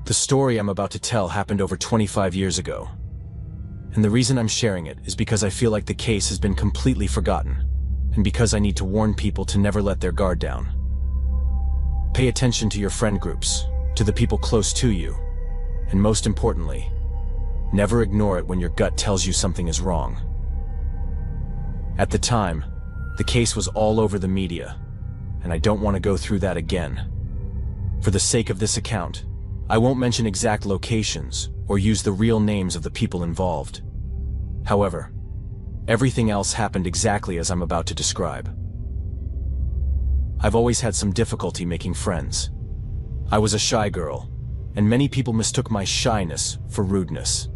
The story I'm about to tell happened over 25 years ago. And the reason I'm sharing it is because I feel like the case has been completely forgotten, and because I need to warn people to never let their guard down. Pay attention to your friend groups, to the people close to you, and most importantly, never ignore it when your gut tells you something is wrong. At the time, the case was all over the media, and I don't want to go through that again. For the sake of this account, I won't mention exact locations or use the real names of the people involved. However, everything else happened exactly as I'm about to describe. I've always had some difficulty making friends. I was a shy girl, and many people mistook my shyness for rudeness.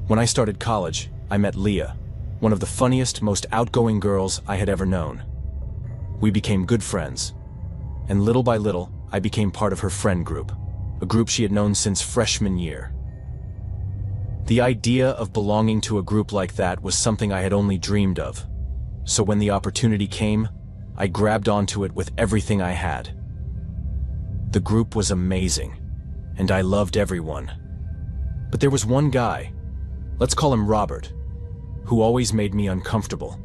When I started college, I met Leah, one of the funniest, most outgoing girls I had ever known. We became good friends, and little by little, I became part of her friend group, a group she had known since freshman year. The idea of belonging to a group like that was something I had only dreamed of, so when the opportunity came, I grabbed onto it with everything I had. The group was amazing, and I loved everyone. But there was one guy, let's call him Robert, who always made me uncomfortable.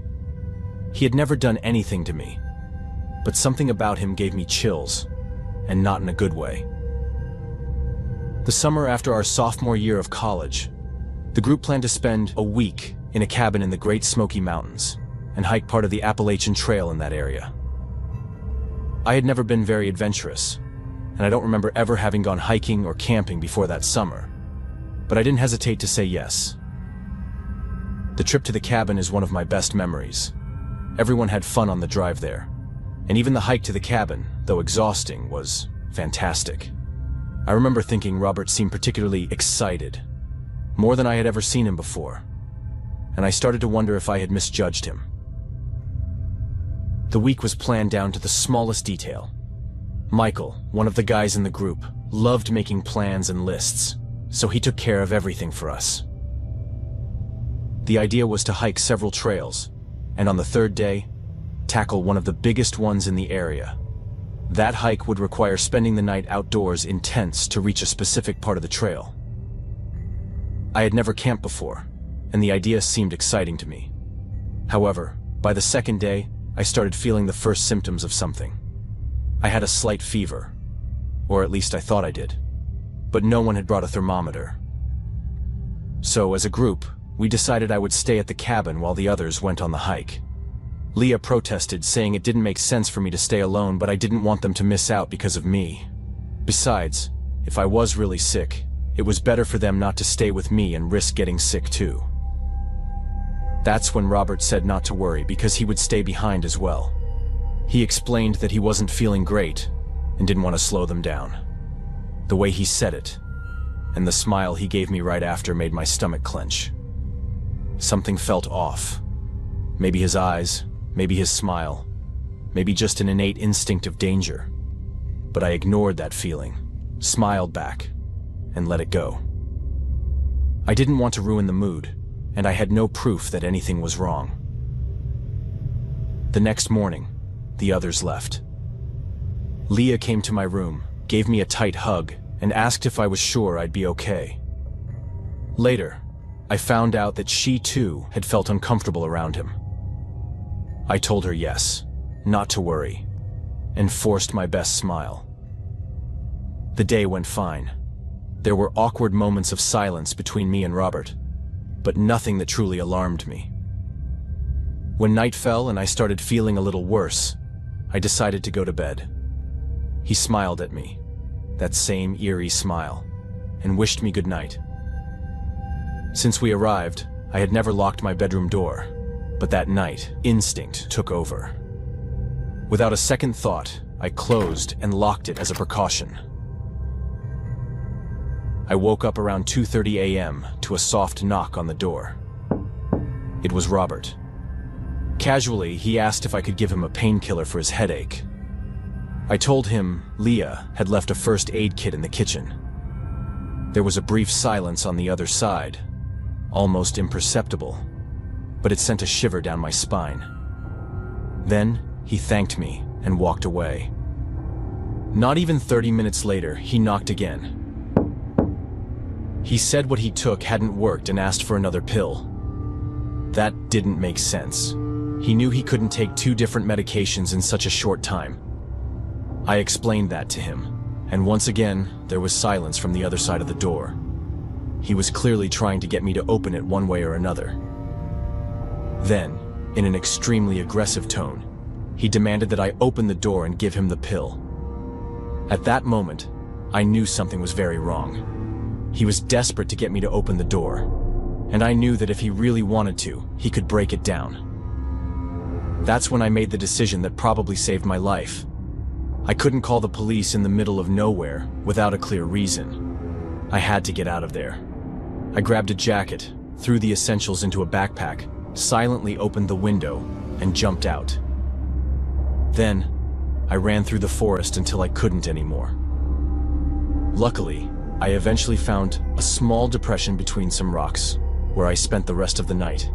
He had never done anything to me, but something about him gave me chills, and not in a good way. The summer after our sophomore year of college, the group planned to spend a week in a cabin in the Great Smoky Mountains and hike part of the Appalachian Trail in that area. I had never been very adventurous, and I don't remember ever having gone hiking or camping before that summer, but I didn't hesitate to say yes. The trip to the cabin is one of my best memories. Everyone had fun on the drive there, and even the hike to the cabin, though exhausting, was fantastic. I remember thinking Robert seemed particularly excited, more than I had ever seen him before, and I started to wonder if I had misjudged him. The week was planned down to the smallest detail. Michael, one of the guys in the group, loved making plans and lists, so he took care of everything for us. The idea was to hike several trails, and on the third day, tackle one of the biggest ones in the area. That hike would require spending the night outdoors in tents to reach a specific part of the trail. I had never camped before, and the idea seemed exciting to me. However, by the second day, I started feeling the first symptoms of something. I had a slight fever, or at least I thought I did, but no one had brought a thermometer. So, as a group, we decided I would stay at the cabin while the others went on the hike. Leah protested, saying it didn't make sense for me to stay alone, but I didn't want them to miss out because of me. Besides, if I was really sick, it was better for them not to stay with me and risk getting sick too. That's when Robert said not to worry because he would stay behind as well. He explained that he wasn't feeling great and didn't want to slow them down. The way he said it, and the smile he gave me right after made my stomach clench. Something felt off. Maybe his eyes, maybe his smile, maybe just an innate instinct of danger. But I ignored that feeling, smiled back, and let it go. I didn't want to ruin the mood, and I had no proof that anything was wrong. The next morning, the others left. Leah came to my room, gave me a tight hug, and asked if I was sure I'd be okay. Later, I found out that she too had felt uncomfortable around him. I told her yes, not to worry, and forced my best smile. The day went fine. There were awkward moments of silence between me and Robert, but nothing that truly alarmed me. When night fell and I started feeling a little worse, I decided to go to bed. He smiled at me, that same eerie smile, and wished me good night. Since we arrived, I had never locked my bedroom door, but that night, instinct took over. Without a second thought, I closed and locked it as a precaution. I woke up around 2:30 a.m. to a soft knock on the door. It was Robert. Casually, he asked if I could give him a painkiller for his headache. I told him Leah had left a first aid kit in the kitchen. There was a brief silence on the other side, almost imperceptible, but it sent a shiver down my spine. Then, he thanked me and walked away. Not even 30 minutes later, he knocked again, He said what he took hadn't worked and asked for another pill. That didn't make sense. He knew he couldn't take 2 different medications in such a short time. I explained that to him, and once again, there was silence from the other side of the door. He was clearly trying to get me to open it one way or another. Then, in an extremely aggressive tone, he demanded that I open the door and give him the pill. At that moment, I knew something was very wrong. He was desperate to get me to open the door, and I knew that if he really wanted to, he could break it down. That's when I made the decision that probably saved my life. I couldn't call the police in the middle of nowhere without a clear reason. I had to get out of there. I grabbed a jacket, threw the essentials into a backpack, silently opened the window, and jumped out. Then, I ran through the forest until I couldn't anymore. Luckily, I eventually found a small depression between some rocks, where I spent the rest of the night.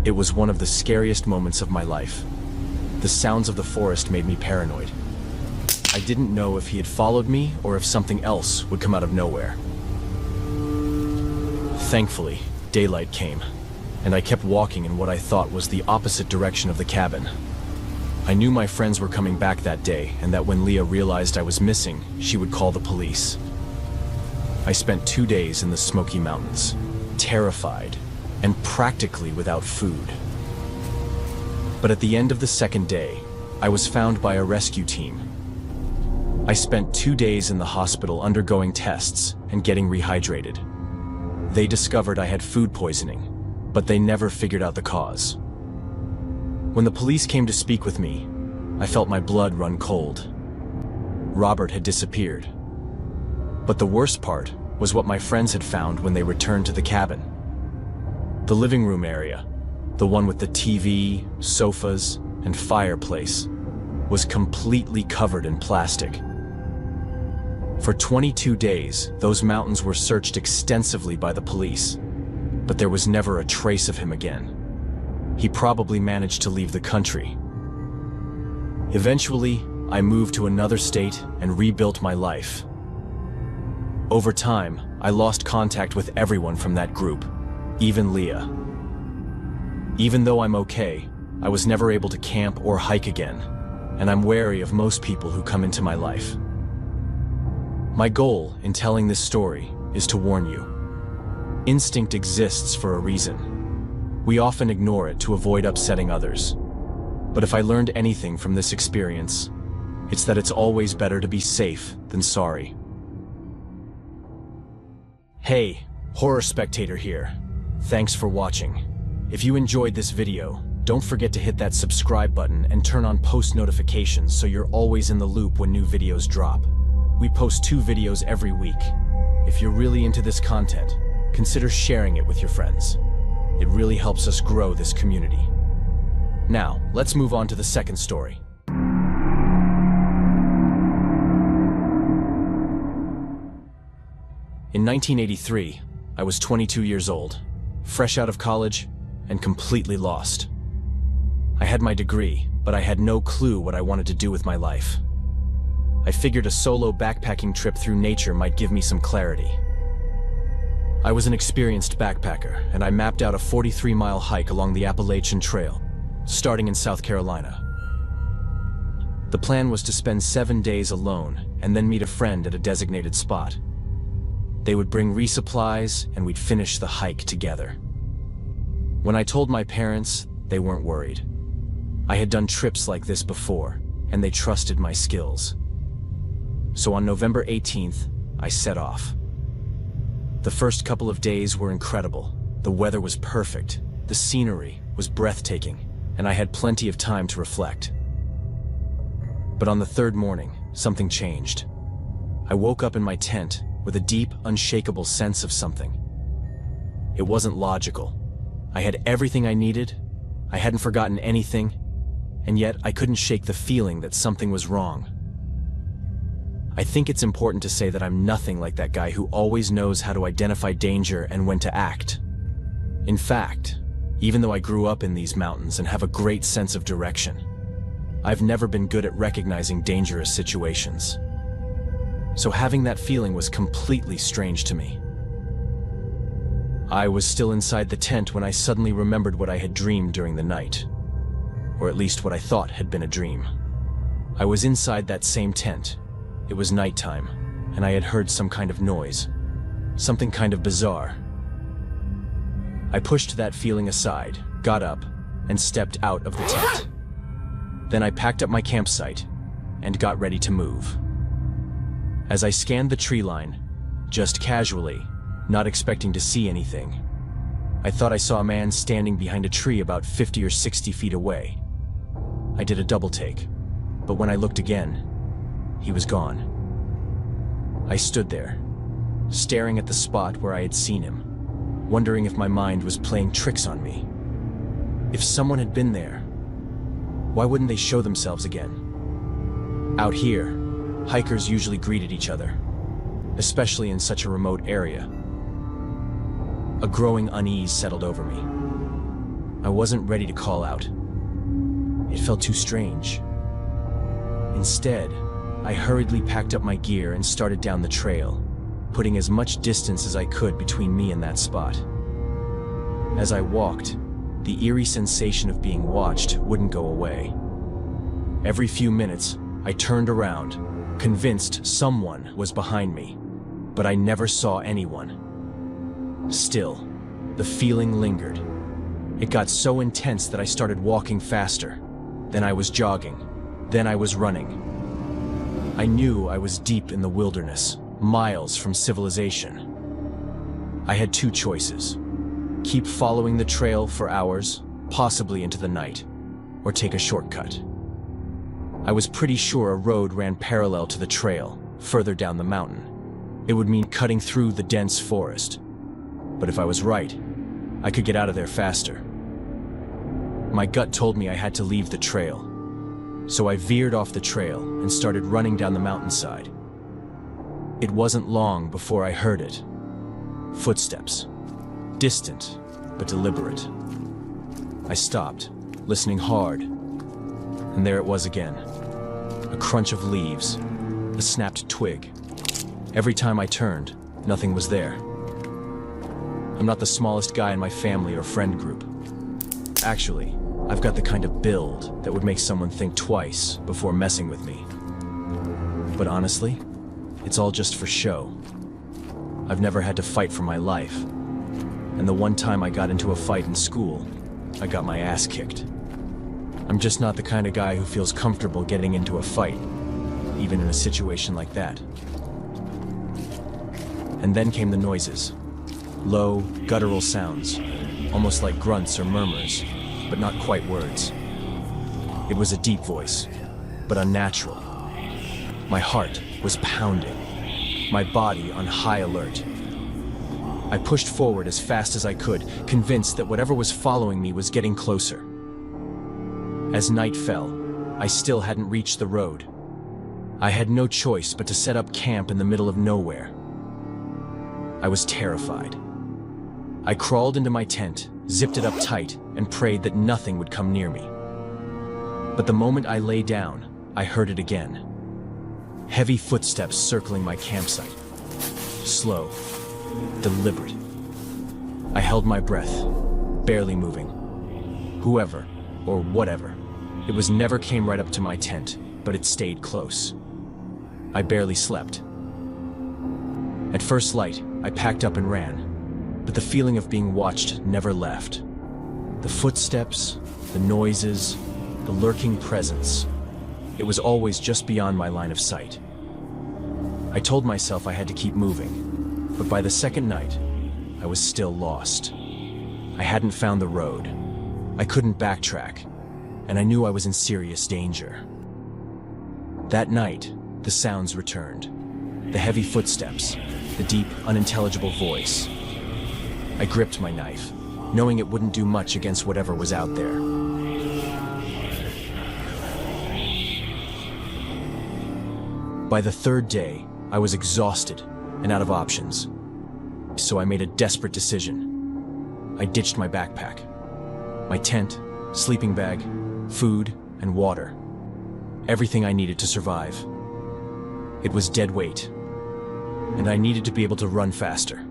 It was one of the scariest moments of my life. The sounds of the forest made me paranoid. I didn't know if he had followed me or if something else would come out of nowhere. Thankfully, daylight came, and I kept walking in what I thought was the opposite direction of the cabin. I knew my friends were coming back that day, and that when Leah realized I was missing, she would call the police. I spent 2 days in the Smoky Mountains, terrified, and practically without food. But at the end of the second day, I was found by a rescue team. I spent 2 days in the hospital undergoing tests and getting rehydrated. They discovered I had food poisoning, but they never figured out the cause. When the police came to speak with me, I felt my blood run cold. Robert had disappeared. But the worst part was what my friends had found when they returned to the cabin. The living room area, the one with the TV, sofas, and fireplace, was completely covered in plastic. For 22 days, those mountains were searched extensively by the police, but there was never a trace of him again. He probably managed to leave the country. Eventually, I moved to another state and rebuilt my life. Over time, I lost contact with everyone from that group, even Leah. Even though I'm okay, I was never able to camp or hike again, and I'm wary of most people who come into my life. My goal in telling this story is to warn you. Instinct exists for a reason. We often ignore it to avoid upsetting others. But if I learned anything from this experience, it's that it's always better to be safe than sorry. Hey, horror spectator here. Thanks for watching. If you enjoyed this video, don't forget to hit that subscribe button and turn on post notifications so you're always in the loop when new videos drop. We post 2 videos every week. If you're really into this content, consider sharing it with your friends. It really helps us grow this community. Now, let's move on to the second story. In 1983, I was 22 years old, fresh out of college, and completely lost. I had my degree, but I had no clue what I wanted to do with my life. I figured a solo backpacking trip through nature might give me some clarity. I was an experienced backpacker, and I mapped out a 43-mile hike along the Appalachian Trail, starting in South Carolina. The plan was to spend 7 days alone and then meet a friend at a designated spot. They would bring resupplies, and we'd finish the hike together. When I told my parents, they weren't worried. I had done trips like this before, and they trusted my skills. So on November 18th, I set off. The first couple of days were incredible. The weather was perfect, the scenery was breathtaking, and I had plenty of time to reflect. But on the third morning, something changed. I woke up in my tent with a deep, unshakable sense of something. It wasn't logical. I had everything I needed, I hadn't forgotten anything, and yet I couldn't shake the feeling that something was wrong. I think it's important to say that I'm nothing like that guy who always knows how to identify danger and when to act. In fact, even though I grew up in these mountains and have a great sense of direction, I've never been good at recognizing dangerous situations. So having that feeling was completely strange to me. I was still inside the tent when I suddenly remembered what I had dreamed during the night. Or at least what I thought had been a dream. I was inside that same tent. It was nighttime, and I had heard some kind of noise. Something kind of bizarre. I pushed that feeling aside, got up, and stepped out of the tent. Then I packed up my campsite and got ready to move. As I scanned the tree line, just casually, not expecting to see anything, I thought I saw a man standing behind a tree about 50 or 60 feet away. I did a double take, but when I looked again, he was gone. I stood there, staring at the spot where I had seen him, wondering if my mind was playing tricks on me. If someone had been there, why wouldn't they show themselves again? Out here, hikers usually greeted each other, especially in such a remote area. A growing unease settled over me. I wasn't ready to call out. It felt too strange. Instead, I hurriedly packed up my gear and started down the trail, putting as much distance as I could between me and that spot. As I walked, the eerie sensation of being watched wouldn't go away. Every few minutes, I turned around, convinced someone was behind me, but I never saw anyone. Still, the feeling lingered. It got so intense that I started walking faster. Then I was jogging. Then I was running. I knew I was deep in the wilderness, miles from civilization. I had two choices: keep following the trail for hours, possibly into the night, or take a shortcut. I was pretty sure a road ran parallel to the trail, further down the mountain. It would mean cutting through the dense forest. But if I was right, I could get out of there faster. My gut told me I had to leave the trail. So I veered off the trail and started running down the mountainside. It wasn't long before I heard it. Footsteps. Distant, but deliberate. I stopped, listening hard. And there it was again. A crunch of leaves. A snapped twig. Every time I turned, nothing was there. I'm not the smallest guy in my family or friend group. Actually, I've got the kind of build that would make someone think twice before messing with me. But honestly, it's all just for show. I've never had to fight for my life. And the one time I got into a fight in school, I got my ass kicked. I'm just not the kind of guy who feels comfortable getting into a fight, even in a situation like that. And then came the noises. Low, guttural sounds, almost like grunts or murmurs, but not quite words. It was a deep voice, but unnatural. My heart was pounding, my body on high alert. I pushed forward as fast as I could, convinced that whatever was following me was getting closer. As night fell, I still hadn't reached the road. I had no choice but to set up camp in the middle of nowhere. I was terrified. I crawled into my tent, zipped it up tight, and prayed that nothing would come near me. But the moment I lay down, I heard it again. Heavy footsteps circling my campsite. Slow, deliberate. I held my breath, barely moving. Whoever, or whatever, it was never came right up to my tent, but it stayed close. I barely slept. At first light, I packed up and ran. But the feeling of being watched never left. The footsteps, the noises, the lurking presence. It was always just beyond my line of sight. I told myself I had to keep moving, but by the second night, I was still lost. I hadn't found the road. I couldn't backtrack, and I knew I was in serious danger. That night, the sounds returned. The heavy footsteps, the deep, unintelligible voice. I gripped my knife, knowing it wouldn't do much against whatever was out there. By the third day, I was exhausted and out of options. So I made a desperate decision. I ditched my backpack, my tent, sleeping bag, food, and water. Everything I needed to survive. It was dead weight, and I needed to be able to run faster.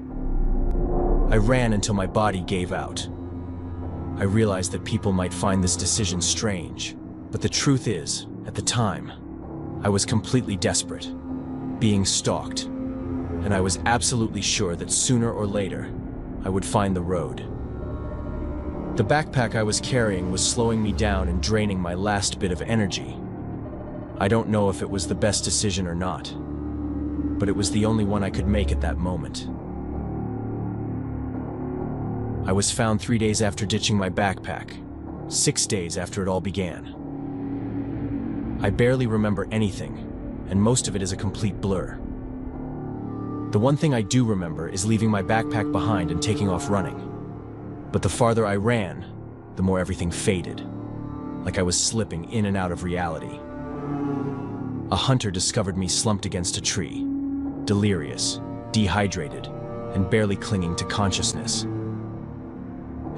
I ran until my body gave out. I realized that people might find this decision strange, but the truth is, at the time, I was completely desperate, being stalked, and I was absolutely sure that sooner or later, I would find the road. The backpack I was carrying was slowing me down and draining my last bit of energy. I don't know if it was the best decision or not, but it was the only one I could make at that moment. I was found 3 days after ditching my backpack, 6 days after it all began. I barely remember anything, and most of it is a complete blur. The one thing I do remember is leaving my backpack behind and taking off running. But the farther I ran, the more everything faded, like I was slipping in and out of reality. A hunter discovered me slumped against a tree, delirious, dehydrated, and barely clinging to consciousness.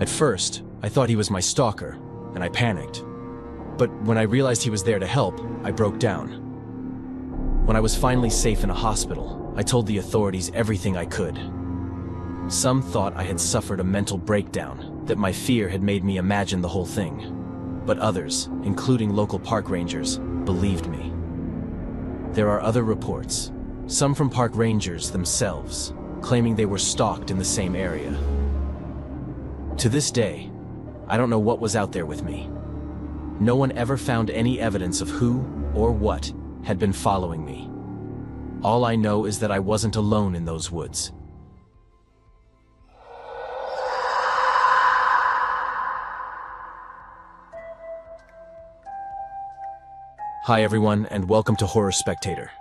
At first, I thought he was my stalker, and I panicked. But when I realized he was there to help, I broke down. When I was finally safe in a hospital, I told the authorities everything I could. Some thought I had suffered a mental breakdown, that my fear had made me imagine the whole thing. But others, including local park rangers, believed me. There are other reports, some from park rangers themselves, claiming they were stalked in the same area. To this day, I don't know what was out there with me. No one ever found any evidence of who or what had been following me. All I know is that I wasn't alone in those woods. Hi everyone, and welcome to Horror Spectator.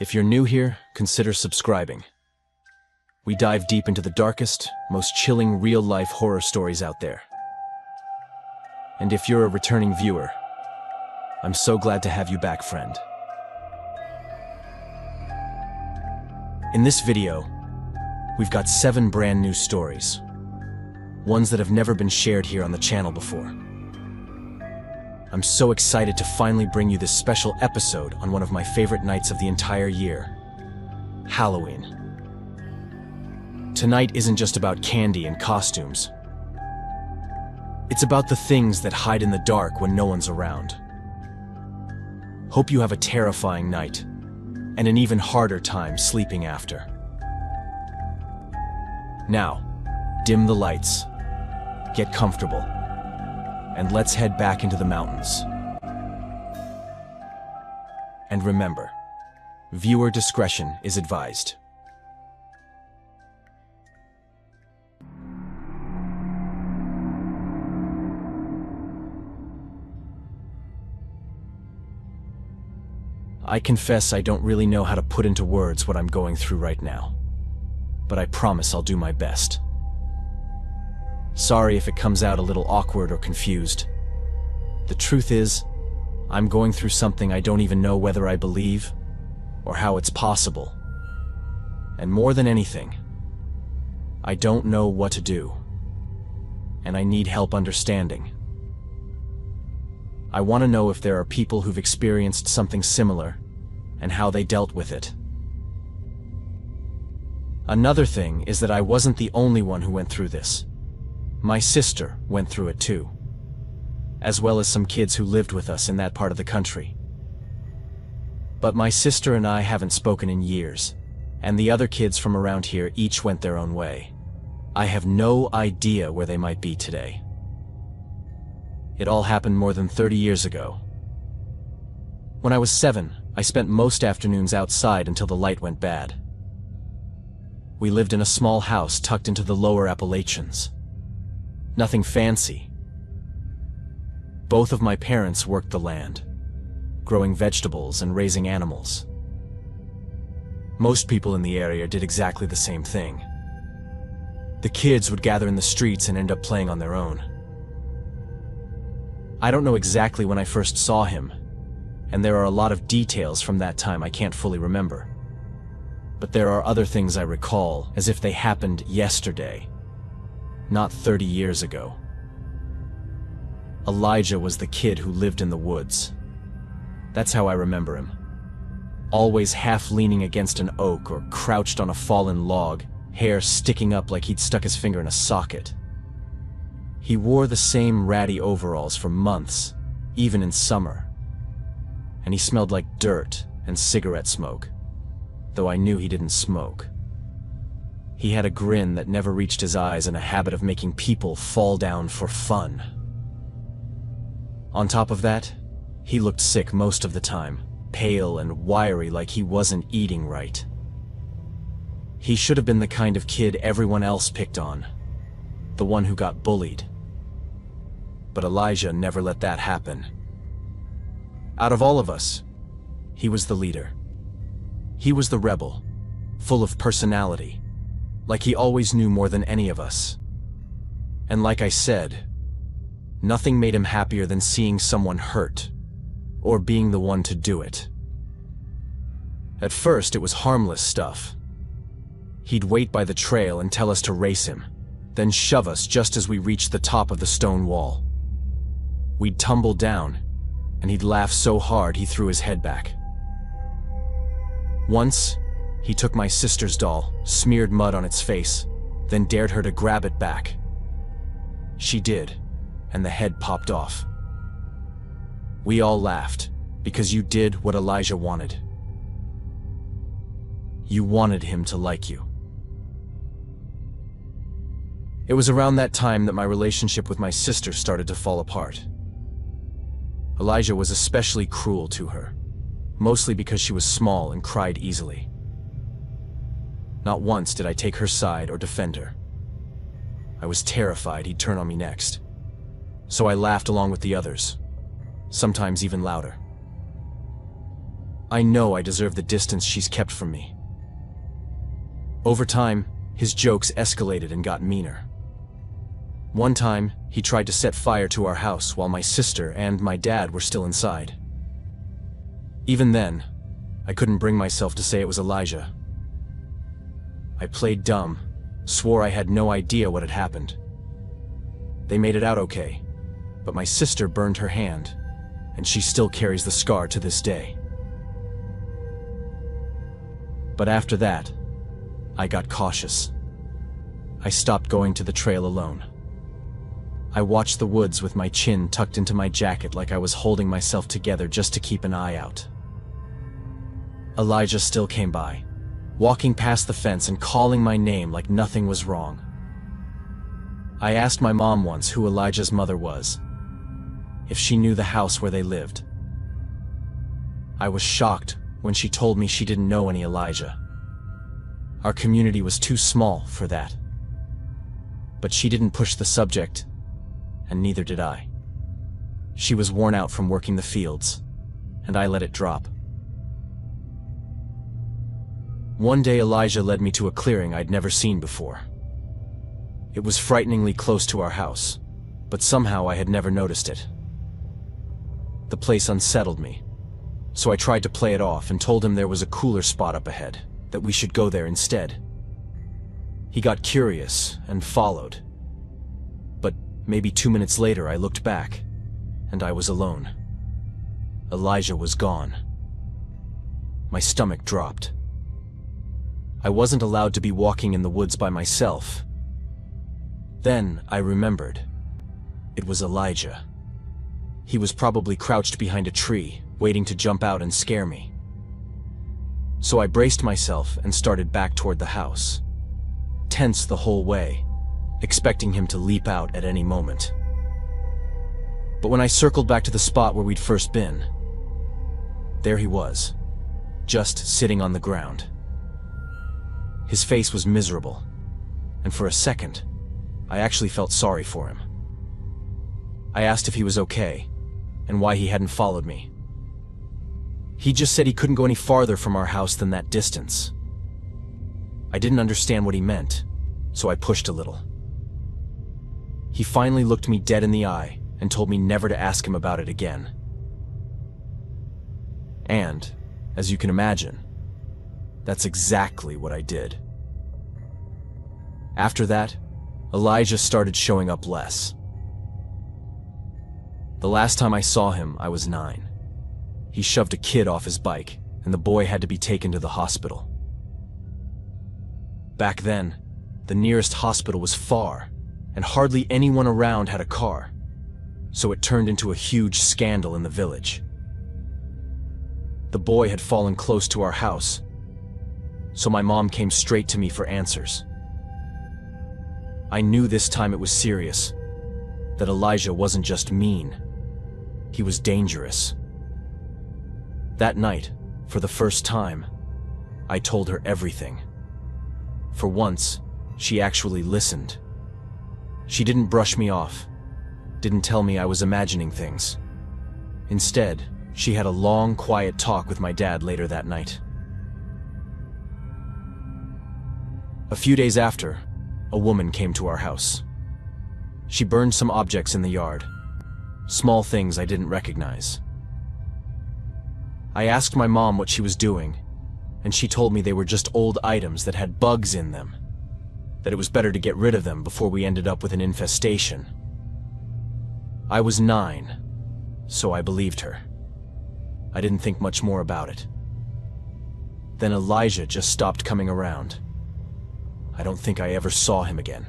If you're new here, consider subscribing. We dive deep into the darkest, most chilling real-life horror stories out there. And if you're a returning viewer, I'm so glad to have you back, friend. In this video, we've got 7 brand new stories, ones that have never been shared here on the channel before. I'm so excited to finally bring you this special episode on one of my favorite nights of the entire year, Halloween. Tonight isn't just about candy and costumes. It's about the things that hide in the dark when no one's around. Hope you have a terrifying night, and an even harder time sleeping after. Now, dim the lights, get comfortable, and let's head back into the mountains. And remember, viewer discretion is advised. I confess I don't really know how to put into words what I'm going through right now, but I promise I'll do my best. Sorry if it comes out a little awkward or confused. The truth is, I'm going through something I don't even know whether I believe or how it's possible. And more than anything, I don't know what to do, and I need help understanding. I want to know if there are people who've experienced something similar and how they dealt with it. Another thing is that I wasn't the only one who went through this. My sister went through it too, as well as some kids who lived with us in that part of the country. But my sister and I haven't spoken in years, and the other kids from around here each went their own way. I have no idea where they might be today. It all happened more than 30 years ago. When I was 7, I spent most afternoons outside until the light went bad. We lived in a small house tucked into the lower Appalachians. Nothing fancy. Both of my parents worked the land, growing vegetables and raising animals. Most people in the area did exactly the same thing. The kids would gather in the streets and end up playing on their own. I don't know exactly when I first saw him, and there are a lot of details from that time I can't fully remember. But there are other things I recall as if they happened yesterday, not 30 years ago. Elijah was the kid who lived in the woods. That's how I remember him. Always half leaning against an oak or crouched on a fallen log, hair sticking up like he'd stuck his finger in a socket. He wore the same ratty overalls for months, even in summer. And he smelled like dirt and cigarette smoke, though I knew he didn't smoke. He had a grin that never reached his eyes and a habit of making people fall down for fun. On top of that, he looked sick most of the time, pale and wiry like he wasn't eating right. He should have been the kind of kid everyone else picked on, the one who got bullied. But Elijah never let that happen. Out of all of us, he was the leader. He was the rebel, full of personality, like he always knew more than any of us. And like I said, nothing made him happier than seeing someone hurt, or being the one to do it. At first, it was harmless stuff. He'd wait by the trail and tell us to race him, then shove us just as we reached the top of the stone wall. We'd tumble down, and he'd laugh so hard he threw his head back. Once, he took my sister's doll, smeared mud on its face, then dared her to grab it back. She did, and the head popped off. We all laughed, because you did what Elijah wanted. You wanted him to like you. It was around that time that my relationship with my sister started to fall apart. Elijah was especially cruel to her, mostly because she was small and cried easily. Not once did I take her side or defend her. I was terrified he'd turn on me next, so I laughed along with the others, sometimes even louder. I know I deserve the distance she's kept from me. Over time, his jokes escalated and got meaner. One time, he tried to set fire to our house while my sister and my dad were still inside. Even then, I couldn't bring myself to say it was Elijah. I played dumb, swore I had no idea what had happened. They made it out okay, but my sister burned her hand, and she still carries the scar to this day. But after that, I got cautious. I stopped going to the trail alone. I watched the woods with my chin tucked into my jacket like I was holding myself together just to keep an eye out. Elijah still came by, walking past the fence and calling my name like nothing was wrong. I asked my mom once who Elijah's mother was, if she knew the house where they lived. I was shocked when she told me she didn't know any Elijah. Our community was too small for that. But she didn't push the subject, and neither did I. She was worn out from working the fields, and I let it drop. One day Elijah led me to a clearing I'd never seen before. It was frighteningly close to our house, but somehow I had never noticed it. The place unsettled me, so I tried to play it off and told him there was a cooler spot up ahead, that we should go there instead. He got curious and followed. But maybe 2 minutes later I looked back, and I was alone. Elijah was gone. My stomach dropped. I wasn't allowed to be walking in the woods by myself. Then I remembered. It was Elijah. He was probably crouched behind a tree, waiting to jump out and scare me. So I braced myself and started back toward the house, tense the whole way, expecting him to leap out at any moment. But when I circled back to the spot where we'd first been, there he was, just sitting on the ground. His face was miserable, and for a second, I actually felt sorry for him. I asked if he was okay, and why he hadn't followed me. He just said he couldn't go any farther from our house than that distance. I didn't understand what he meant, so I pushed a little. He finally looked me dead in the eye and told me never to ask him about it again. And, as you can imagine, that's exactly what I did. After that, Elijah started showing up less. The last time I saw him, I was 9. He shoved a kid off his bike, and the boy had to be taken to the hospital. Back then, the nearest hospital was far, and hardly anyone around had a car, so it turned into a huge scandal in the village. The boy had fallen close to our house, so my mom came straight to me for answers. I knew this time it was serious, that Elijah wasn't just mean, he was dangerous. That night, for the first time, I told her everything. For once, she actually listened. She didn't brush me off, didn't tell me I was imagining things. Instead, she had a long, quiet talk with my dad later that night. A few days after, a woman came to our house. She burned some objects in the yard, small things I didn't recognize. I asked my mom what she was doing, and she told me they were just old items that had bugs in them, that it was better to get rid of them before we ended up with an infestation. I was 9, so I believed her. I didn't think much more about it. Then Elijah just stopped coming around. I don't think I ever saw him again.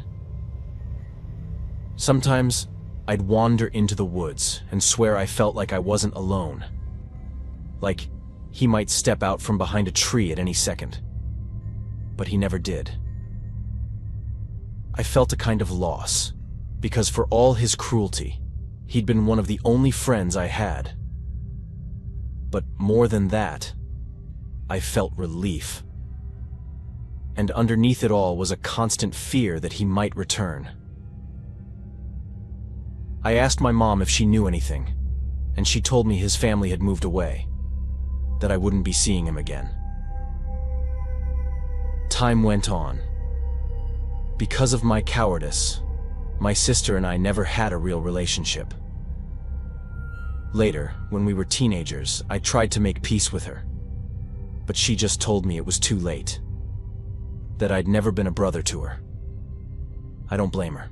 Sometimes, I'd wander into the woods and swear I felt like I wasn't alone. Like, he might step out from behind a tree at any second. But he never did. I felt a kind of loss, because for all his cruelty, he'd been one of the only friends I had. But more than that, I felt relief. And underneath it all was a constant fear that he might return. I asked my mom if she knew anything, and she told me his family had moved away, that I wouldn't be seeing him again. Time went on. Because of my cowardice, my sister and I never had a real relationship. Later, when we were teenagers, I tried to make peace with her, but she just told me it was too late, that I'd never been a brother to her. I don't blame her.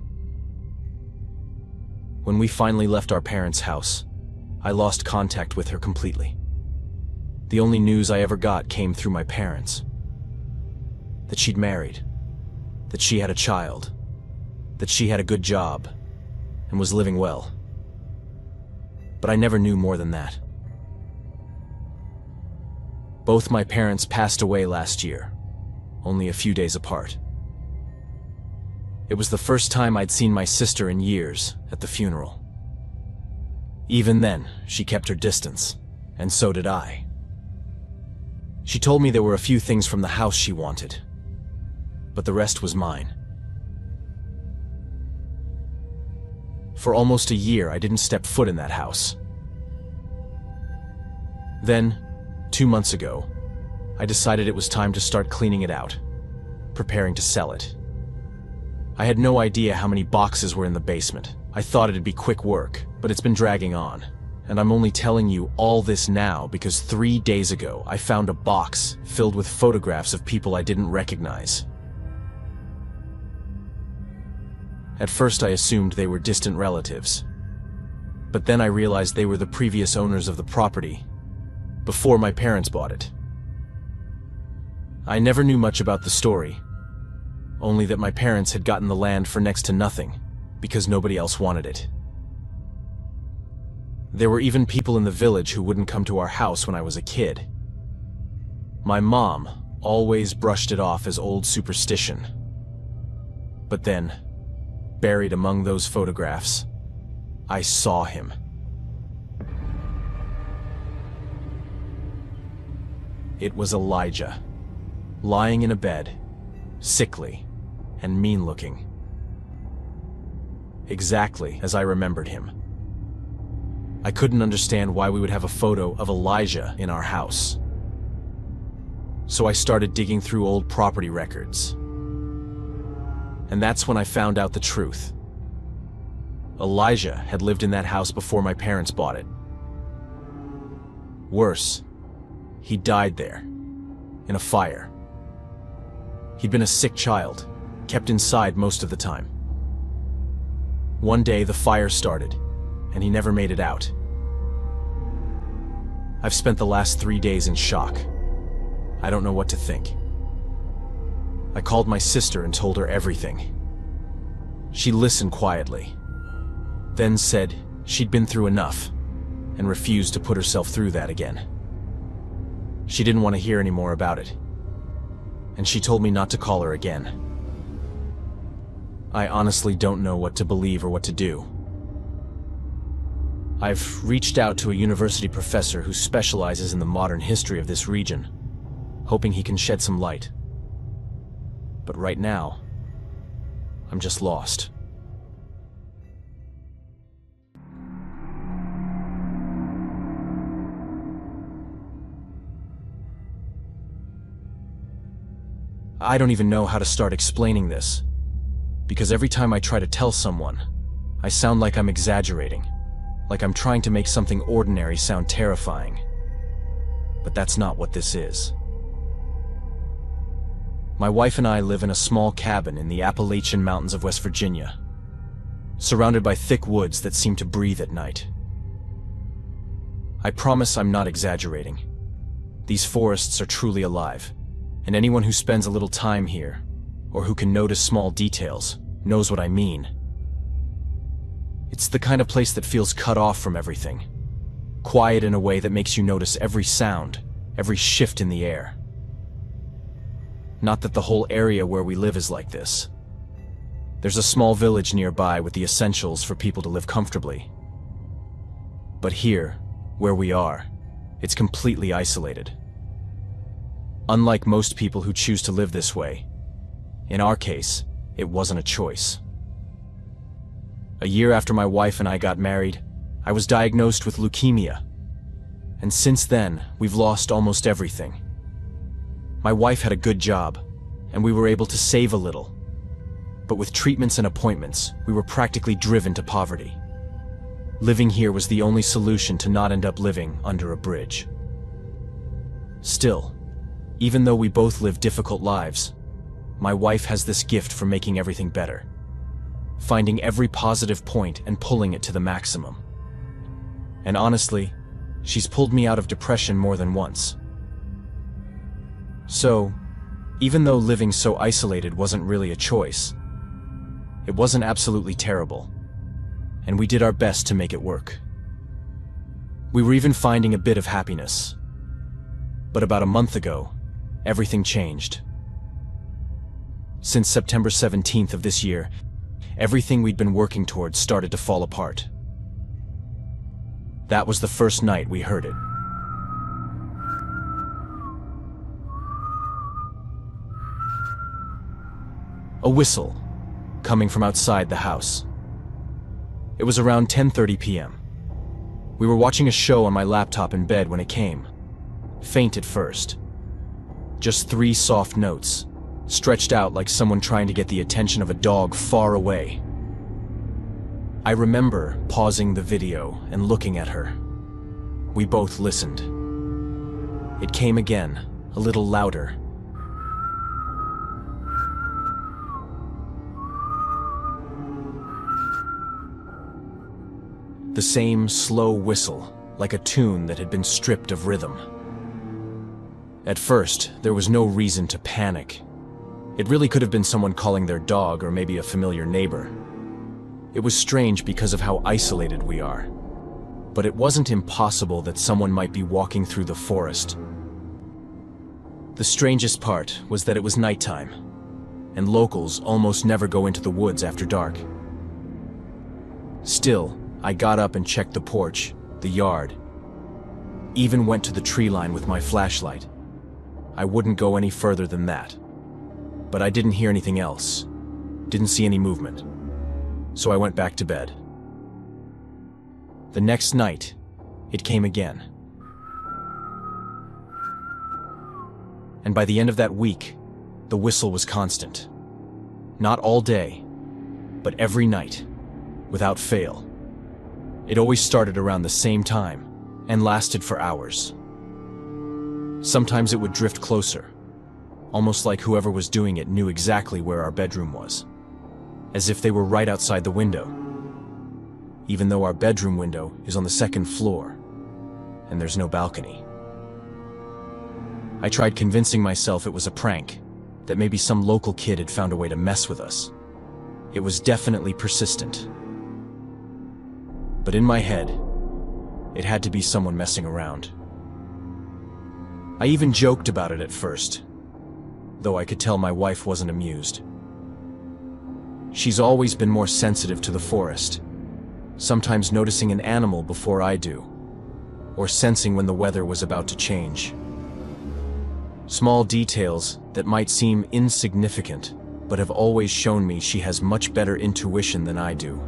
When we finally left our parents' house, I lost contact with her completely. The only news I ever got came through my parents. That she'd married, that she had a child, that she had a good job, and was living well. But I never knew more than that. Both my parents passed away last year, only a few days apart. It was the first time I'd seen my sister in years at the funeral. Even then, she kept her distance, and so did I. She told me there were a few things from the house she wanted, but the rest was mine. For almost a year, I didn't step foot in that house. Then, 2 months ago, I decided it was time to start cleaning it out, preparing to sell it. I had no idea how many boxes were in the basement. I thought it'd be quick work, but it's been dragging on. And I'm only telling you all this now because 3 days ago I found a box filled with photographs of people I didn't recognize. At first I assumed they were distant relatives, but then I realized they were the previous owners of the property, before my parents bought it. I never knew much about the story, only that my parents had gotten the land for next to nothing, because nobody else wanted it. There were even people in the village who wouldn't come to our house when I was a kid. My mom always brushed it off as old superstition. But then, buried among those photographs, I saw him. It was Elijah, lying in a bed, sickly and mean-looking. Exactly as I remembered him. I couldn't understand why we would have a photo of Elijah in our house. So I started digging through old property records. And that's when I found out the truth. Elijah had lived in that house before my parents bought it. Worse, he died there, in a fire. He'd been a sick child, kept inside most of the time. One day the fire started, and he never made it out. I've spent the last 3 days in shock. I don't know what to think. I called my sister and told her everything. She listened quietly, then said she'd been through enough and refused to put herself through that again. She didn't want to hear any more about it, and she told me not to call her again. I honestly don't know what to believe or what to do. I've reached out to a university professor who specializes in the modern history of this region, hoping he can shed some light. But right now, I'm just lost. I don't even know how to start explaining this, because every time I try to tell someone, I sound like I'm exaggerating, like I'm trying to make something ordinary sound terrifying. But that's not what this is. My wife and I live in a small cabin in the Appalachian Mountains of West Virginia, surrounded by thick woods that seem to breathe at night. I promise I'm not exaggerating. These forests are truly alive, and anyone who spends a little time here, or who can notice small details, knows what I mean. It's the kind of place that feels cut off from everything, quiet in a way that makes you notice every sound, every shift in the air. Not that the whole area where we live is like this. There's a small village nearby with the essentials for people to live comfortably. But here, where we are, it's completely isolated. Unlike most people who choose to live this way, in our case, it wasn't a choice. A year after my wife and I got married, I was diagnosed with leukemia. And since then, we've lost almost everything. My wife had a good job, and we were able to save a little. But with treatments and appointments, we were practically driven to poverty. Living here was the only solution to not end up living under a bridge. Still, even though we both live difficult lives, my wife has this gift for making everything better, finding every positive point and pulling it to the maximum. And honestly, she's pulled me out of depression more than once. So, even though living so isolated wasn't really a choice, it wasn't absolutely terrible, and we did our best to make it work. We were even finding a bit of happiness. But about a month ago, everything changed. Since September 17th of this year, everything we'd been working towards started to fall apart. That was the first night we heard it. A whistle, coming from outside the house. It was around 10:30 p.m. We were watching a show on my laptop in bed when it came. Faint at first. Just 3 soft notes, stretched out like someone trying to get the attention of a dog far away. I remember pausing the video and looking at her. We both listened. It came again, a little louder. The same slow whistle, like a tune that had been stripped of rhythm. At first, there was no reason to panic. It really could have been someone calling their dog or maybe a familiar neighbor. It was strange because of how isolated we are. But it wasn't impossible that someone might be walking through the forest. The strangest part was that it was nighttime, and locals almost never go into the woods after dark. Still, I got up and checked the porch, the yard, even went to the tree line with my flashlight. I wouldn't go any further than that. But I didn't hear anything else, didn't see any movement, so I went back to bed. The next night, it came again. And by the end of that week, the whistle was constant. Not all day, but every night, without fail. It always started around the same time and lasted for hours. Sometimes it would drift closer, almost like whoever was doing it knew exactly where our bedroom was, as if they were right outside the window, even though our bedroom window is on the 2nd floor and there's no balcony. I tried convincing myself it was a prank, that maybe some local kid had found a way to mess with us. It was definitely persistent. But in my head, it had to be someone messing around. I even joked about it at first, though I could tell my wife wasn't amused. She's always been more sensitive to the forest, sometimes noticing an animal before I do, or sensing when the weather was about to change. Small details that might seem insignificant, but have always shown me she has much better intuition than I do,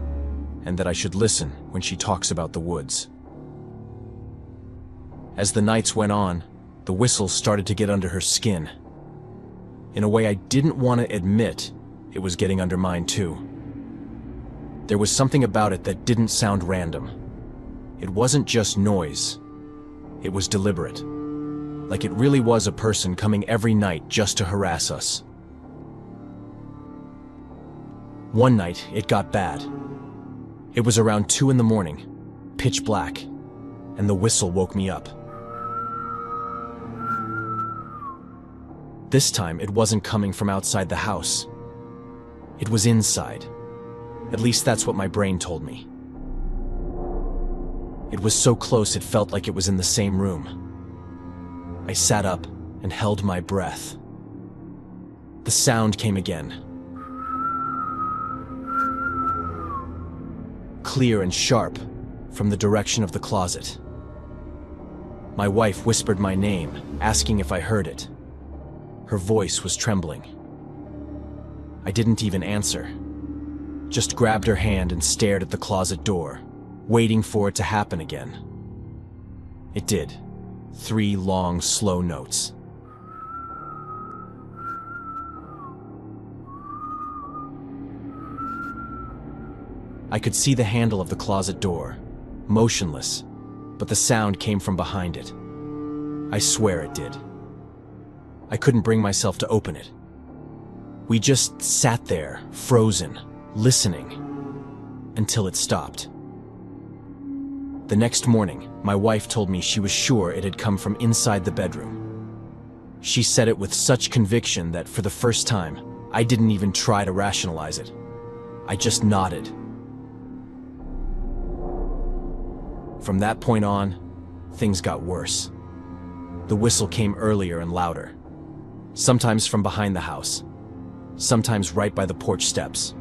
and that I should listen when she talks about the woods. As the nights went on, the whistles started to get under her skin. In a way I didn't want to admit, it was getting under mine too. There was something about it that didn't sound random. It wasn't just noise. It was deliberate. Like it really was a person coming every night just to harass us. One night, it got bad. It was around 2 in the morning, pitch black, and the whistle woke me up. This time, it wasn't coming from outside the house. It was inside. At least that's what my brain told me. It was so close it felt like it was in the same room. I sat up and held my breath. The sound came again. Clear and sharp from the direction of the closet. My wife whispered my name, asking if I heard it. Her voice was trembling. I didn't even answer. Just grabbed her hand and stared at the closet door, waiting for it to happen again. It did. 3 long, slow notes. I could see the handle of the closet door, motionless, but the sound came from behind it. I swear it did. I couldn't bring myself to open it. We just sat there, frozen, listening, until it stopped. The next morning, my wife told me she was sure it had come from inside the bedroom. She said it with such conviction that for the first time, I didn't even try to rationalize it. I just nodded. From that point on, things got worse. The whistle came earlier and louder. Sometimes from behind the house, sometimes right by the porch steps.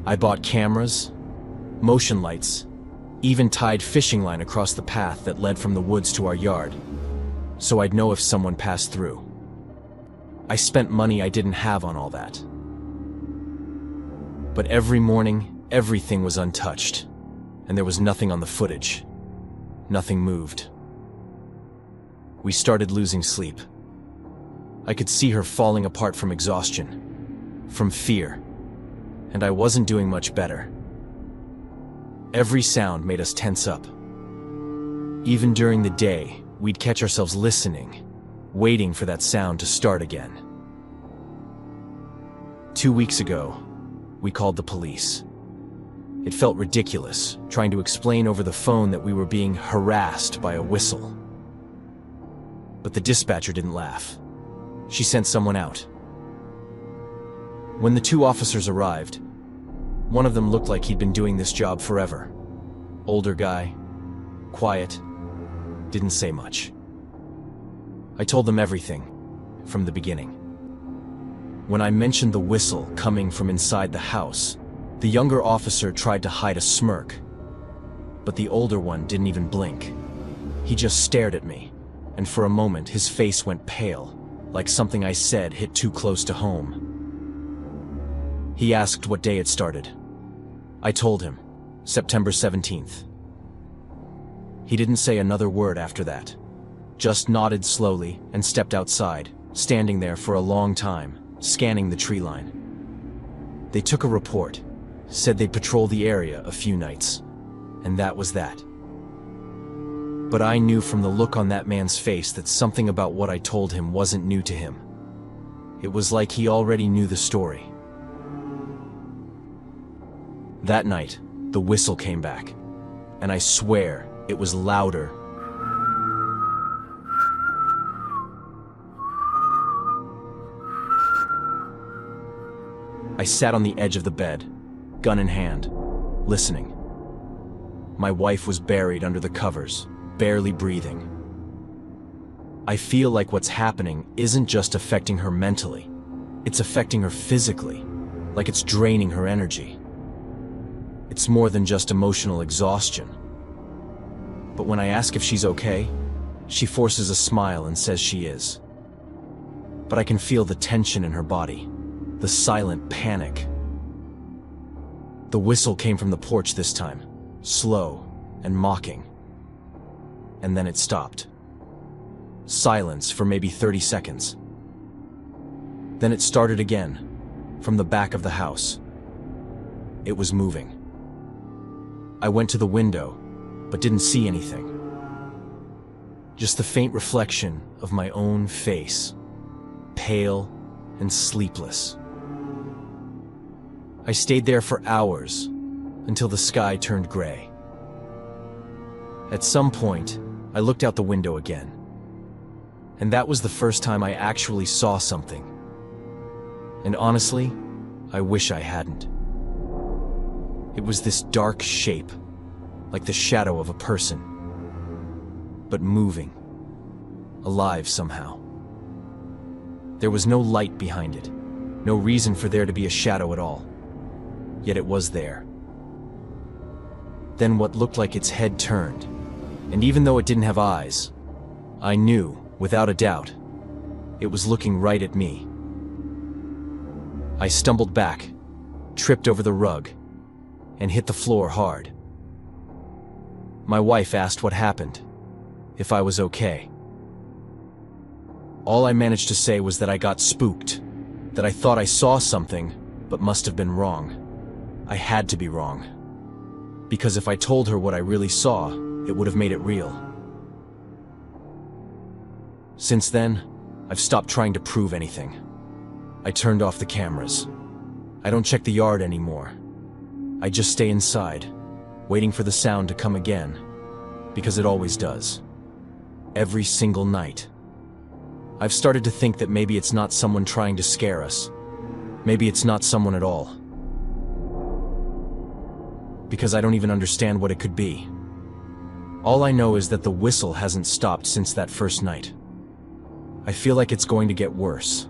I bought cameras, motion lights, even tied fishing line across the path that led from the woods to our yard, so I'd know if someone passed through. I spent money I didn't have on all that. But every morning, everything was untouched, and there was nothing on the footage. Nothing moved. We started losing sleep. I could see her falling apart from exhaustion, from fear, and I wasn't doing much better. Every sound made us tense up. Even during the day, we'd catch ourselves listening, waiting for that sound to start again. 2 weeks ago, we called the police. It felt ridiculous, trying to explain over the phone that we were being harassed by a whistle. But the dispatcher didn't laugh. She sent someone out. When the 2 officers arrived, one of them looked like he'd been doing this job forever. Older guy, quiet, didn't say much. I told them everything, from the beginning. When I mentioned the whistle coming from inside the house, the younger officer tried to hide a smirk, but the older one didn't even blink. He just stared at me, and for a moment his face went pale, like something I said hit too close to home. He asked what day it started. I told him, September 17th. He didn't say another word after that, just nodded slowly and stepped outside, standing there for a long time, scanning the tree line. They took a report, said they'd patrol the area a few nights, and that was that. But I knew from the look on that man's face that something about what I told him wasn't new to him. It was like he already knew the story. That night, the whistle came back, and I swear it was louder. I sat on the edge of the bed, gun in hand, listening. My wife was buried under the covers, barely breathing. I feel like what's happening isn't just affecting her mentally, it's affecting her physically, like it's draining her energy. It's more than just emotional exhaustion. But when I ask if she's okay, she forces a smile and says she is. But I can feel the tension in her body, the silent panic. The whistle came from the porch this time, slow and mocking. And then it stopped. Silence for maybe 30 seconds. Then it started again, from the back of the house. It was moving. I went to the window, but didn't see anything. Just the faint reflection of my own face, pale and sleepless. I stayed there for hours, until the sky turned gray. At some point, I looked out the window again. And that was the first time I actually saw something. And honestly, I wish I hadn't. It was this dark shape, like the shadow of a person, but moving, alive somehow. There was no light behind it, no reason for there to be a shadow at all, yet it was there. Then what looked like its head turned, and even though it didn't have eyes, I knew, without a doubt, it was looking right at me. I stumbled back, tripped over the rug, and hit the floor hard. My wife asked what happened, if I was okay. All I managed to say was that I got spooked, that I thought I saw something, but must have been wrong. I had to be wrong. Because if I told her what I really saw, it would have made it real. Since then, I've stopped trying to prove anything. I turned off the cameras. I don't check the yard anymore. I just stay inside, waiting for the sound to come again, because it always does. Every single night. I've started to think that maybe it's not someone trying to scare us. Maybe it's not someone at all. Because I don't even understand what it could be. All I know is that the whistle hasn't stopped since that first night. I feel like it's going to get worse.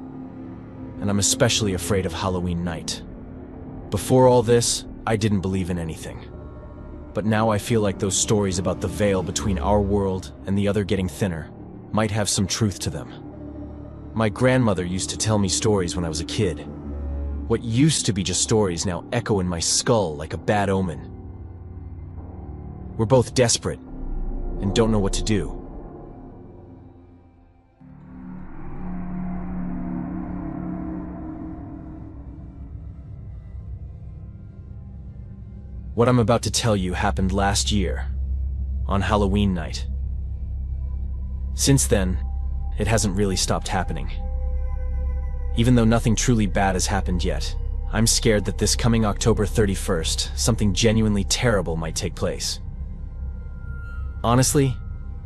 And I'm especially afraid of Halloween night. Before all this, I didn't believe in anything. But now I feel like those stories about the veil between our world and the other getting thinner might have some truth to them. My grandmother used to tell me stories when I was a kid. What used to be just stories now echo in my skull like a bad omen. We're both desperate and don't know what to do. What I'm about to tell you happened last year, on Halloween night. Since then, it hasn't really stopped happening. Even though nothing truly bad has happened yet, I'm scared that this coming October 31st, something genuinely terrible might take place. Honestly,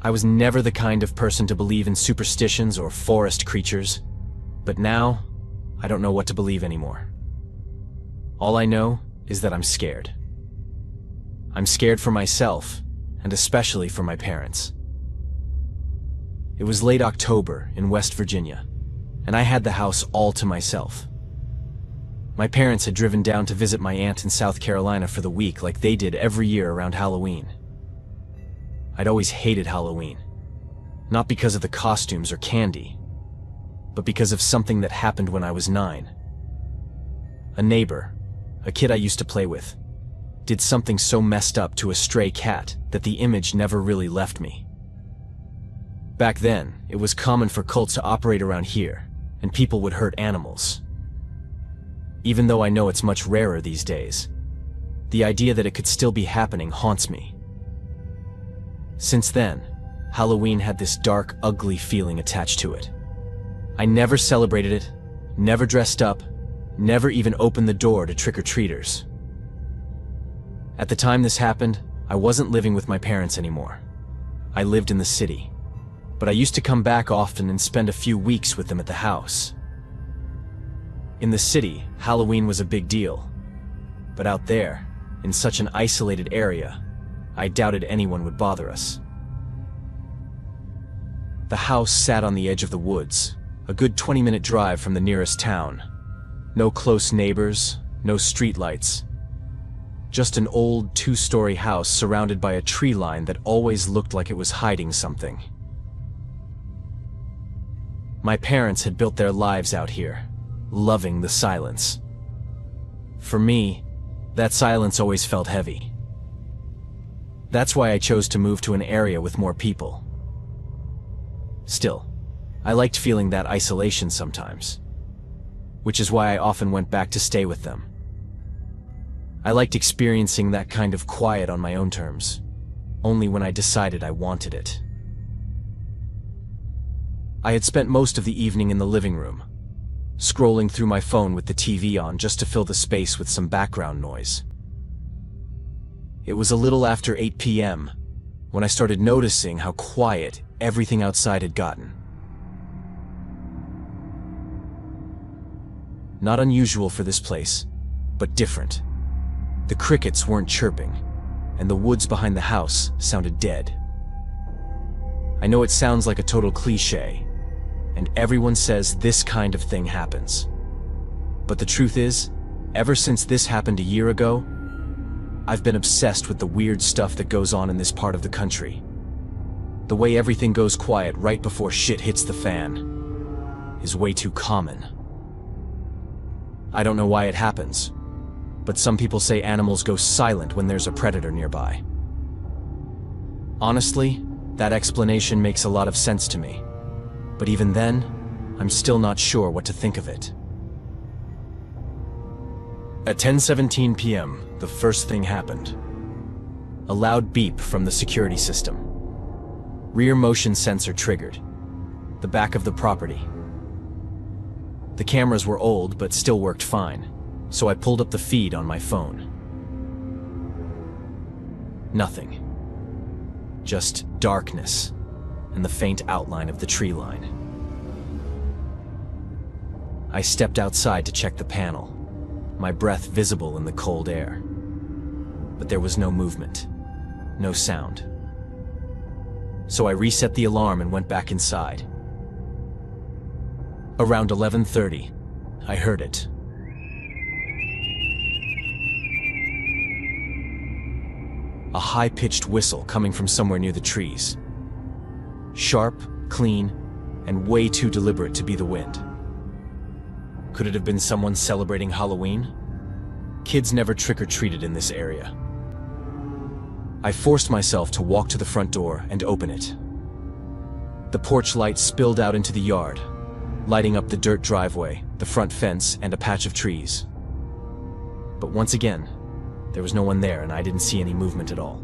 I was never the kind of person to believe in superstitions or forest creatures, but now, I don't know what to believe anymore. All I know is that I'm scared. I'm scared for myself, and especially for my parents. It was late October in West Virginia, and I had the house all to myself. My parents had driven down to visit my aunt in South Carolina for the week like they did every year around Halloween. I'd always hated Halloween, not because of the costumes or candy, but because of something that happened when I was 9. A neighbor, a kid I used to play with, did something so messed up to a stray cat that the image never really left me. Back then, it was common for cults to operate around here, and people would hurt animals. Even though I know it's much rarer these days, the idea that it could still be happening haunts me. Since then, Halloween had this dark, ugly feeling attached to it. I never celebrated it, never dressed up, never even opened the door to trick-or-treaters. At the time this happened, I wasn't living with my parents anymore. I lived in the city, but I used to come back often and spend a few weeks with them at the house. In the city, Halloween was a big deal. But out there, in such an isolated area, I doubted anyone would bother us. The house sat on the edge of the woods, a good 20-minute drive from the nearest town. No close neighbors, no streetlights. Just an old 2-story house surrounded by a tree line that always looked like it was hiding something. My parents had built their lives out here, loving the silence. For me, that silence always felt heavy. That's why I chose to move to an area with more people. Still, I liked feeling that isolation sometimes, which is why I often went back to stay with them. I liked experiencing that kind of quiet on my own terms, only when I decided I wanted it. I had spent most of the evening in the living room, scrolling through my phone with the TV on just to fill the space with some background noise. It was a little after 8 p.m. when I started noticing how quiet everything outside had gotten. Not unusual for this place, but different. The crickets weren't chirping, and the woods behind the house sounded dead. I know it sounds like a total cliché, and everyone says this kind of thing happens. But the truth is, ever since this happened a year ago, I've been obsessed with the weird stuff that goes on in this part of the country. The way everything goes quiet right before shit hits the fan is way too common. I don't know why it happens, but some people say animals go silent when there's a predator nearby. Honestly, that explanation makes a lot of sense to me, but even then, I'm still not sure what to think of it. At 10:17 p.m., the first thing happened. A loud beep from the security system. Rear motion sensor triggered. The back of the property. The cameras were old but still worked fine, so I pulled up the feed on my phone. Nothing. Just darkness and the faint outline of the tree line. I stepped outside to check the panel, my breath visible in the cold air. But there was no movement, no sound. So I reset the alarm and went back inside. Around 11:30, I heard it. A high-pitched whistle coming from somewhere near the trees. Sharp, clean, and way too deliberate to be the wind. Could it have been someone celebrating Halloween? Kids never trick-or-treated in this area. I forced myself to walk to the front door and open it. The porch light spilled out into the yard, lighting up the dirt driveway, the front fence, and a patch of trees. But once again, there was no one there and I didn't see any movement at all.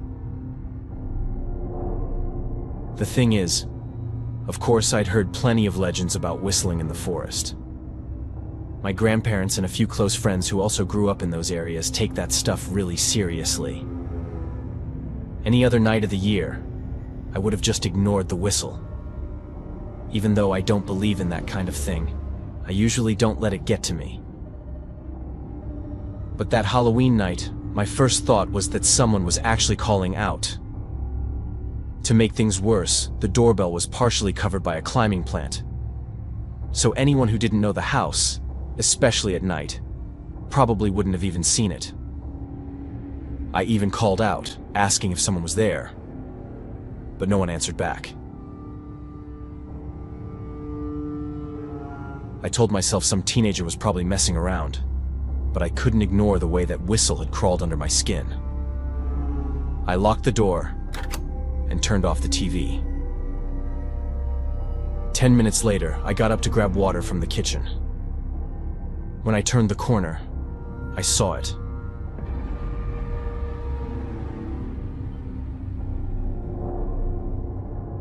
The thing is, of course I'd heard plenty of legends about whistling in the forest. My grandparents and a few close friends who also grew up in those areas take that stuff really seriously. Any other night of the year, I would have just ignored the whistle. Even though I don't believe in that kind of thing, I usually don't let it get to me. But that Halloween night, my first thought was that someone was actually calling out. To make things worse, the doorbell was partially covered by a climbing plant. So anyone who didn't know the house, especially at night, probably wouldn't have even seen it. I even called out, asking if someone was there, but no one answered back. I told myself some teenager was probably messing around, but I couldn't ignore the way that whistle had crawled under my skin. I locked the door and turned off the TV. 10 minutes later, I got up to grab water from the kitchen. When I turned the corner, I saw it.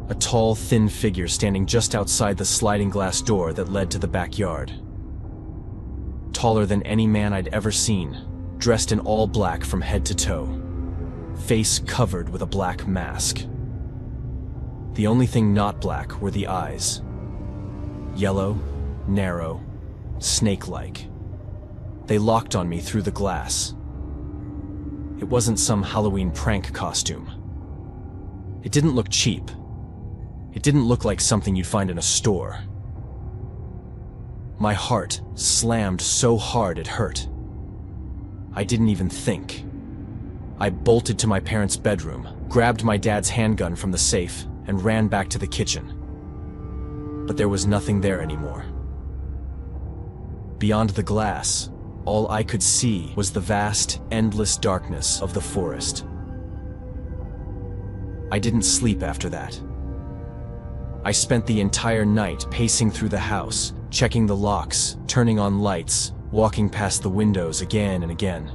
A tall, thin figure standing just outside the sliding glass door that led to the backyard. Taller than any man I'd ever seen, dressed in all black from head to toe, face covered with a black mask. The only thing not black were the eyes. Yellow, narrow, snake-like, They locked on me through the glass. It wasn't some Halloween prank costume. It didn't look cheap. It didn't look like something you'd find in a store. My heart slammed so hard it hurt. I didn't even think. I bolted to my parents' bedroom, grabbed my dad's handgun from the safe, and ran back to the kitchen. But there was nothing there anymore. Beyond the glass, all I could see was the vast, endless darkness of the forest. I didn't sleep after that. I spent the entire night pacing through the house, checking the locks, turning on lights, walking past the windows again and again.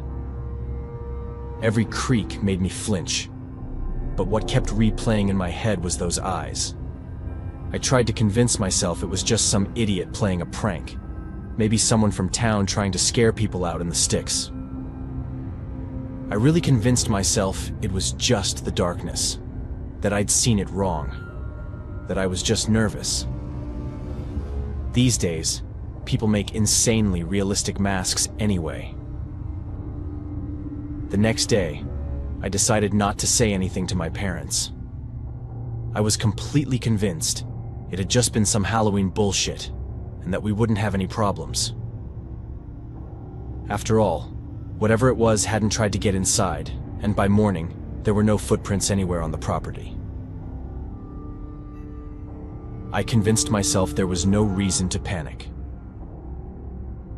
Every creak made me flinch, but what kept replaying in my head was those eyes. I tried to convince myself it was just some idiot playing a prank, maybe someone from town trying to scare people out in the sticks. I really convinced myself it was just the darkness, that I'd seen it wrong, that I was just nervous. These days, people make insanely realistic masks anyway. The next day, I decided not to say anything to my parents. I was completely convinced it had just been some Halloween bullshit, and that we wouldn't have any problems. After all, whatever it was hadn't tried to get inside, and by morning, there were no footprints anywhere on the property. I convinced myself there was no reason to panic.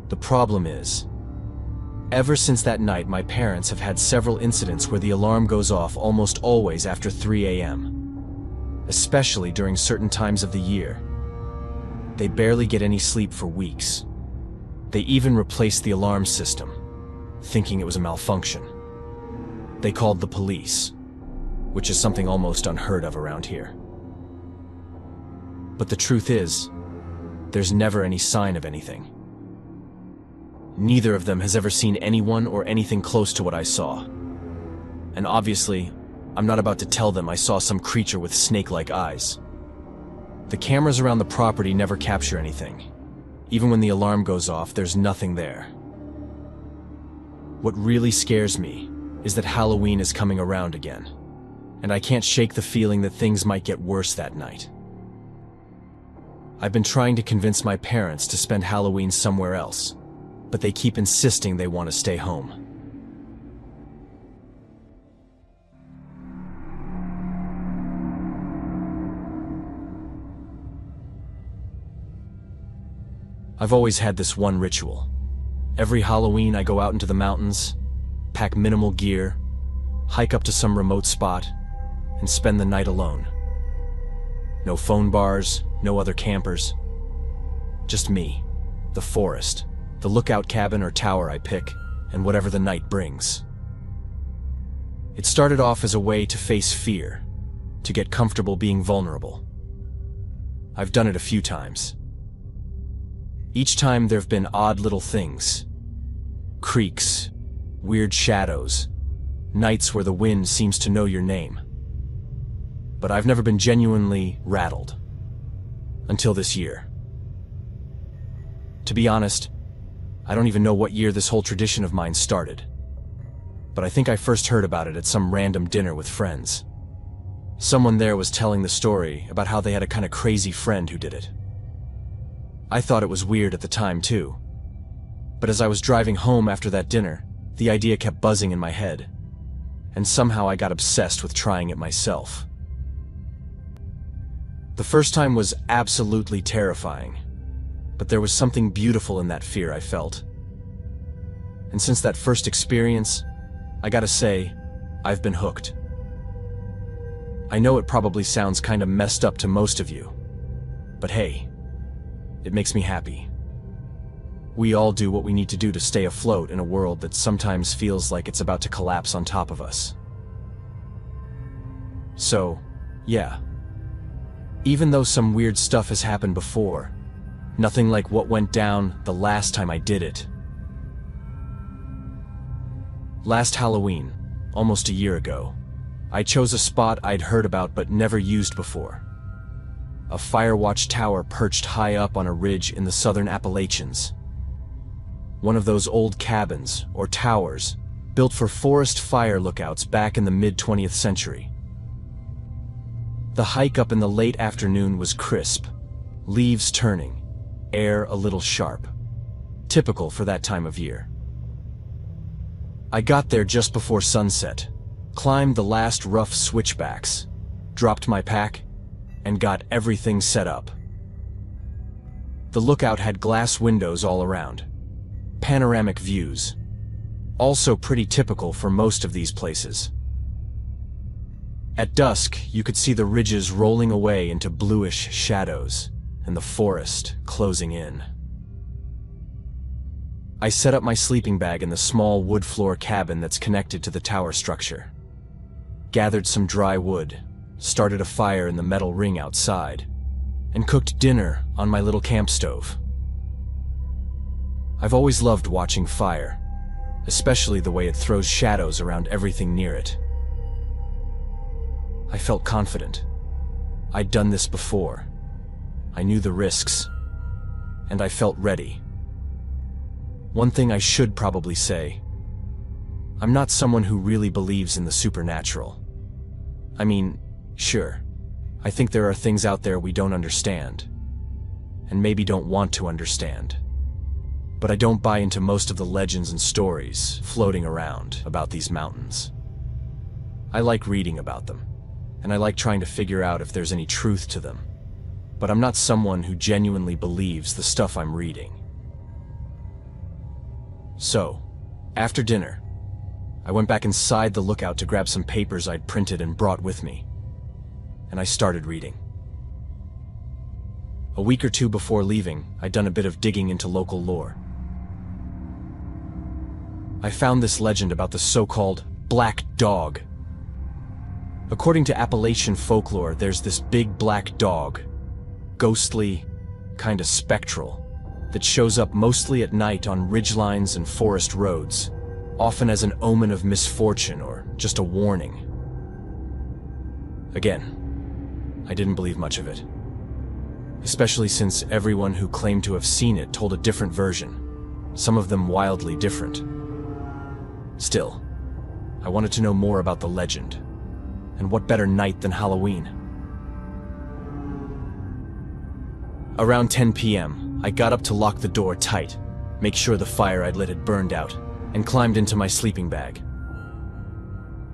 The problem is, ever since that night, my parents have had several incidents where the alarm goes off almost always after 3 a.m., especially during certain times of the year. They barely get any sleep for weeks. They even replaced the alarm system, thinking it was a malfunction. They called the police, which is something almost unheard of around here. But the truth is, there's never any sign of anything. Neither of them has ever seen anyone or anything close to what I saw. And obviously, I'm not about to tell them I saw some creature with snake-like eyes. The cameras around the property never capture anything. Even when the alarm goes off, there's nothing there. What really scares me is that Halloween is coming around again, and I can't shake the feeling that things might get worse that night. I've been trying to convince my parents to spend Halloween somewhere else, but they keep insisting they want to stay home. I've always had this one ritual. Every Halloween I go out into the mountains, pack minimal gear, hike up to some remote spot, and spend the night alone. No phone bars, no other campers. Just me, the forest, the lookout cabin or tower I pick, and whatever the night brings. It started off as a way to face fear, to get comfortable being vulnerable. I've done it a few times. Each time there've been odd little things. Creaks, weird shadows, nights where the wind seems to know your name. But I've never been genuinely rattled. Until this year. To be honest, I don't even know what year this whole tradition of mine started. But I think I first heard about it at some random dinner with friends. Someone there was telling the story about how they had a kind of crazy friend who did it. I thought it was weird at the time too. But as I was driving home after that dinner, the idea kept buzzing in my head. And somehow I got obsessed with trying it myself. The first time was absolutely terrifying, but there was something beautiful in that fear I felt. And since that first experience, I gotta say, I've been hooked. I know it probably sounds kinda messed up to most of you, but hey, it makes me happy. We all do what we need to do to stay afloat in a world that sometimes feels like it's about to collapse on top of us. So, yeah. Even though some weird stuff has happened before, nothing like what went down the last time I did it. Last Halloween, almost a year ago, I chose a spot I'd heard about but never used before. A fire watch tower perched high up on a ridge in the southern Appalachians. one of those old cabins, or towers, built for forest fire lookouts back in the mid-20th century. The hike up in the late afternoon was crisp, leaves turning, air a little sharp, typical for that time of year. I got there just before sunset, climbed the last rough switchbacks, dropped my pack, and got everything set up. The lookout had glass windows all around, panoramic views, also pretty typical for most of these places. At dusk, you could see the ridges rolling away into bluish shadows, and the forest closing in. I set up my sleeping bag in the small wood floor cabin that's connected to the tower structure, gathered some dry wood, started a fire in the metal ring outside, and cooked dinner on my little camp stove. I've always loved watching fire, especially the way it throws shadows around everything near it. I felt confident. I'd done this before. I knew the risks, and I felt ready. One thing I should probably say, I'm not someone who really believes in the supernatural. I mean, sure, I think there are things out there we don't understand, and maybe don't want to understand. But I don't buy into most of the legends and stories floating around about these mountains. I like reading about them, and I like trying to figure out if there's any truth to them. But I'm not someone who genuinely believes the stuff I'm reading. So, after dinner, I went back inside the lookout to grab some papers I'd printed and brought with me, and I started reading. A week or two before leaving, I'd done a bit of digging into local lore. I found this legend about the so-called Black Dog. According to Appalachian folklore, there's this big black dog, ghostly, kinda spectral, that shows up mostly at night on ridgelines and forest roads, often as an omen of misfortune or just a warning. Again, I didn't believe much of it, especially since everyone who claimed to have seen it told a different version, some of them wildly different. Still, I wanted to know more about the legend, and what better night than Halloween? Around 10 p.m., I got up to lock the door tight, make sure the fire I'd lit had burned out, and climbed into my sleeping bag.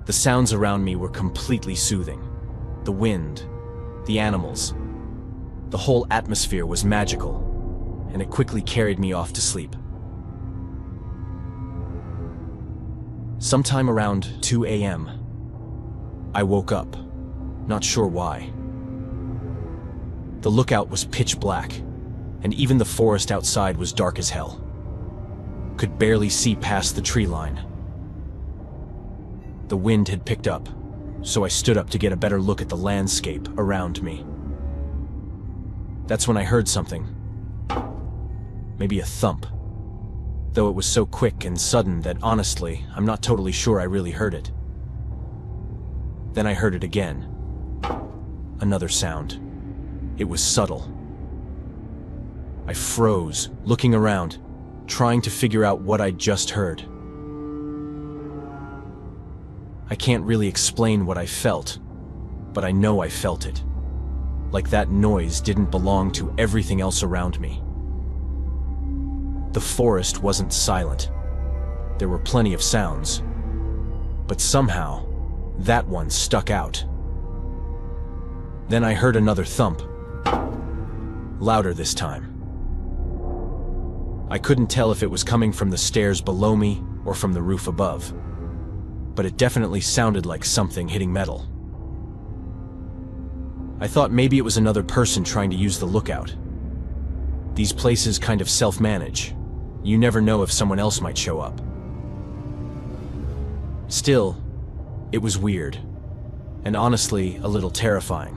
The sounds around me were completely soothing. The wind, the animals, the whole atmosphere was magical, and it quickly carried me off to sleep. Sometime around 2 a.m., I woke up, not sure why. The lookout was pitch black, and even the forest outside was dark as hell. Could barely see past the tree line. The wind had picked up, so I stood up to get a better look at the landscape around me. That's when I heard something. Maybe a thump. Though it was so quick and sudden that honestly, I'm not totally sure I really heard it. Then I heard it again. Another sound. It was subtle. I froze, looking around, trying to figure out what I'd just heard. I can't really explain what I felt, but I know I felt it. Like that noise didn't belong to everything else around me. The forest wasn't silent. There were plenty of sounds, but somehow, that one stuck out. Then I heard another thump. Louder this time. I couldn't tell if it was coming from the stairs below me or from the roof above, but it definitely sounded like something hitting metal. I thought maybe it was another person trying to use the lookout. These places kind of self-manage. You never know if someone else might show up. Still, it was weird, and honestly, a little terrifying.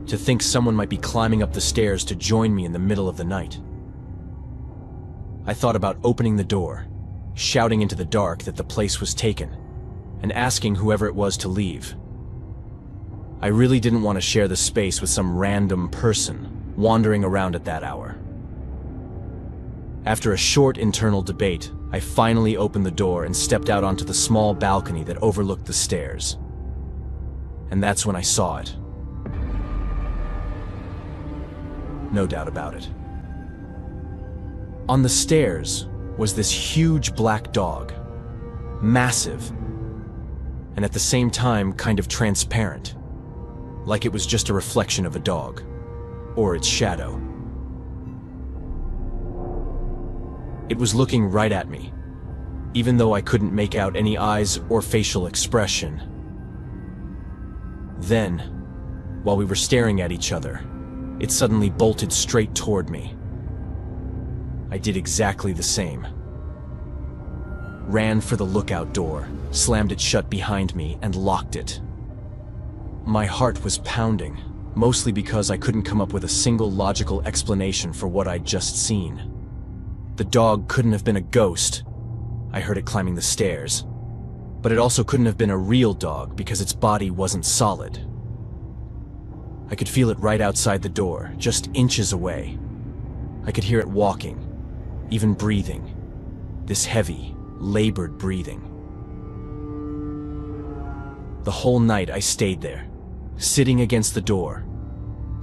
To think someone might be climbing up the stairs to join me in the middle of the night. I thought about opening the door, shouting into the dark that the place was taken, and asking whoever it was to leave. I really didn't want to share the space with some random person wandering around at that hour. After a short internal debate, I finally opened the door and stepped out onto the small balcony that overlooked the stairs. And that's when I saw it. No doubt about it. On the stairs was this huge black dog, massive, and at the same time kind of transparent, like it was just a reflection of a dog, or its shadow. It was looking right at me, even though I couldn't make out any eyes or facial expression. Then, while we were staring at each other, it suddenly bolted straight toward me. I did exactly the same. Ran for the lookout door, slammed it shut behind me, and locked it. My heart was pounding, mostly because I couldn't come up with a single logical explanation for what I'd just seen. The dog couldn't have been a ghost. I heard it climbing the stairs. But it also couldn't have been a real dog because its body wasn't solid. I could feel it right outside the door, just inches away. I could hear it walking, even breathing. This heavy, labored breathing. The whole night I stayed there, sitting against the door,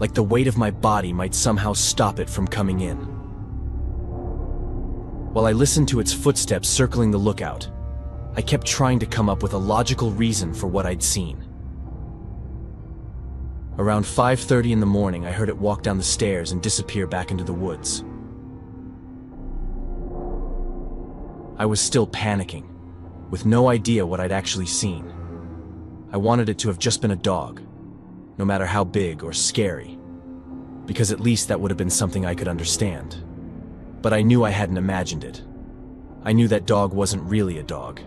like the weight of my body might somehow stop it from coming in. While I listened to its footsteps circling the lookout, I kept trying to come up with a logical reason for what I'd seen. Around 5:30 in the morning, I heard it walk down the stairs and disappear back into the woods. I was still panicking, with no idea what I'd actually seen. I wanted it to have just been a dog, no matter how big or scary, because at least that would have been something I could understand. But I knew I hadn't imagined it. I knew that dog wasn't really a dog,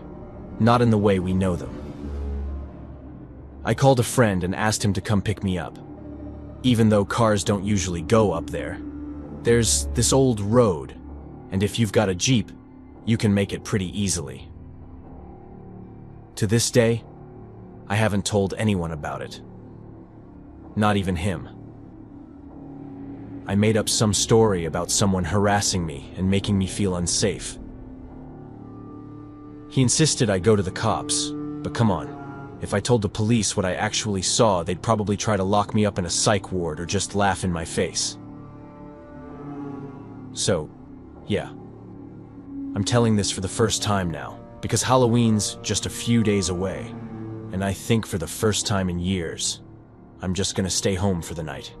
not in the way we know them. I called a friend and asked him to come pick me up. Even though cars don't usually go up there, there's this old road, and if you've got a Jeep, you can make it pretty easily. To this day, I haven't told anyone about it. Not even him. I made up some story about someone harassing me and making me feel unsafe. He insisted I go to the cops, but come on. If I told the police what I actually saw, they'd probably try to lock me up in a psych ward or just laugh in my face. So, yeah. I'm telling this for the first time now, because Halloween's just a few days away, and I think for the first time in years, I'm just gonna stay home for the night.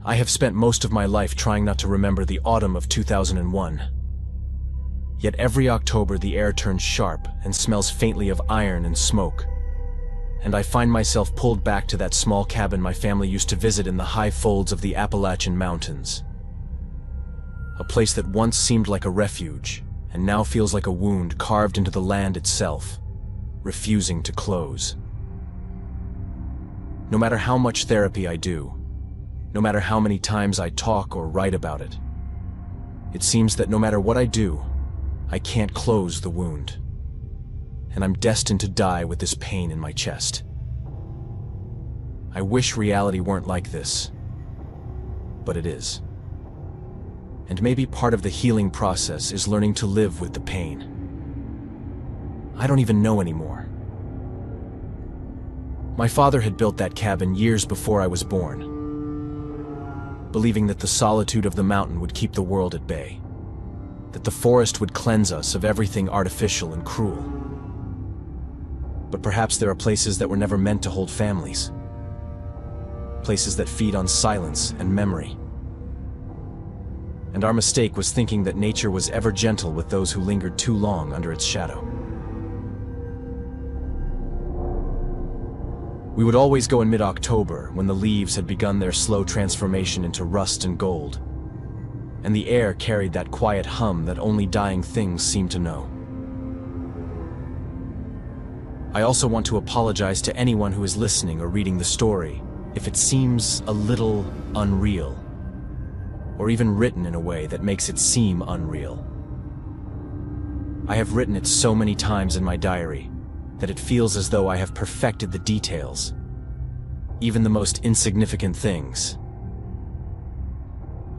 I have spent most of my life trying not to remember the autumn of 2001. Yet every October the air turns sharp and smells faintly of iron and smoke. And I find myself pulled back to that small cabin my family used to visit in the high folds of the Appalachian Mountains. A place that once seemed like a refuge, and now feels like a wound carved into the land itself, refusing to close. No matter how much therapy I do, no matter how many times I talk or write about it, it seems that no matter what I do, I can't close the wound. And I'm destined to die with this pain in my chest. I wish reality weren't like this, but it is. And maybe part of the healing process is learning to live with the pain. I don't even know anymore. My father had built that cabin years before I was born, believing that the solitude of the mountain would keep the world at bay, that the forest would cleanse us of everything artificial and cruel. But perhaps there are places that were never meant to hold families, places that feed on silence and memory. And our mistake was thinking that nature was ever gentle with those who lingered too long under its shadow. We would always go in mid-October when the leaves had begun their slow transformation into rust and gold, and the air carried that quiet hum that only dying things seem to know. I also want to apologize to anyone who is listening or reading the story if it seems a little unreal, or even written in a way that makes it seem unreal. I have written it so many times in my diary that it feels as though I have perfected the details, even the most insignificant things.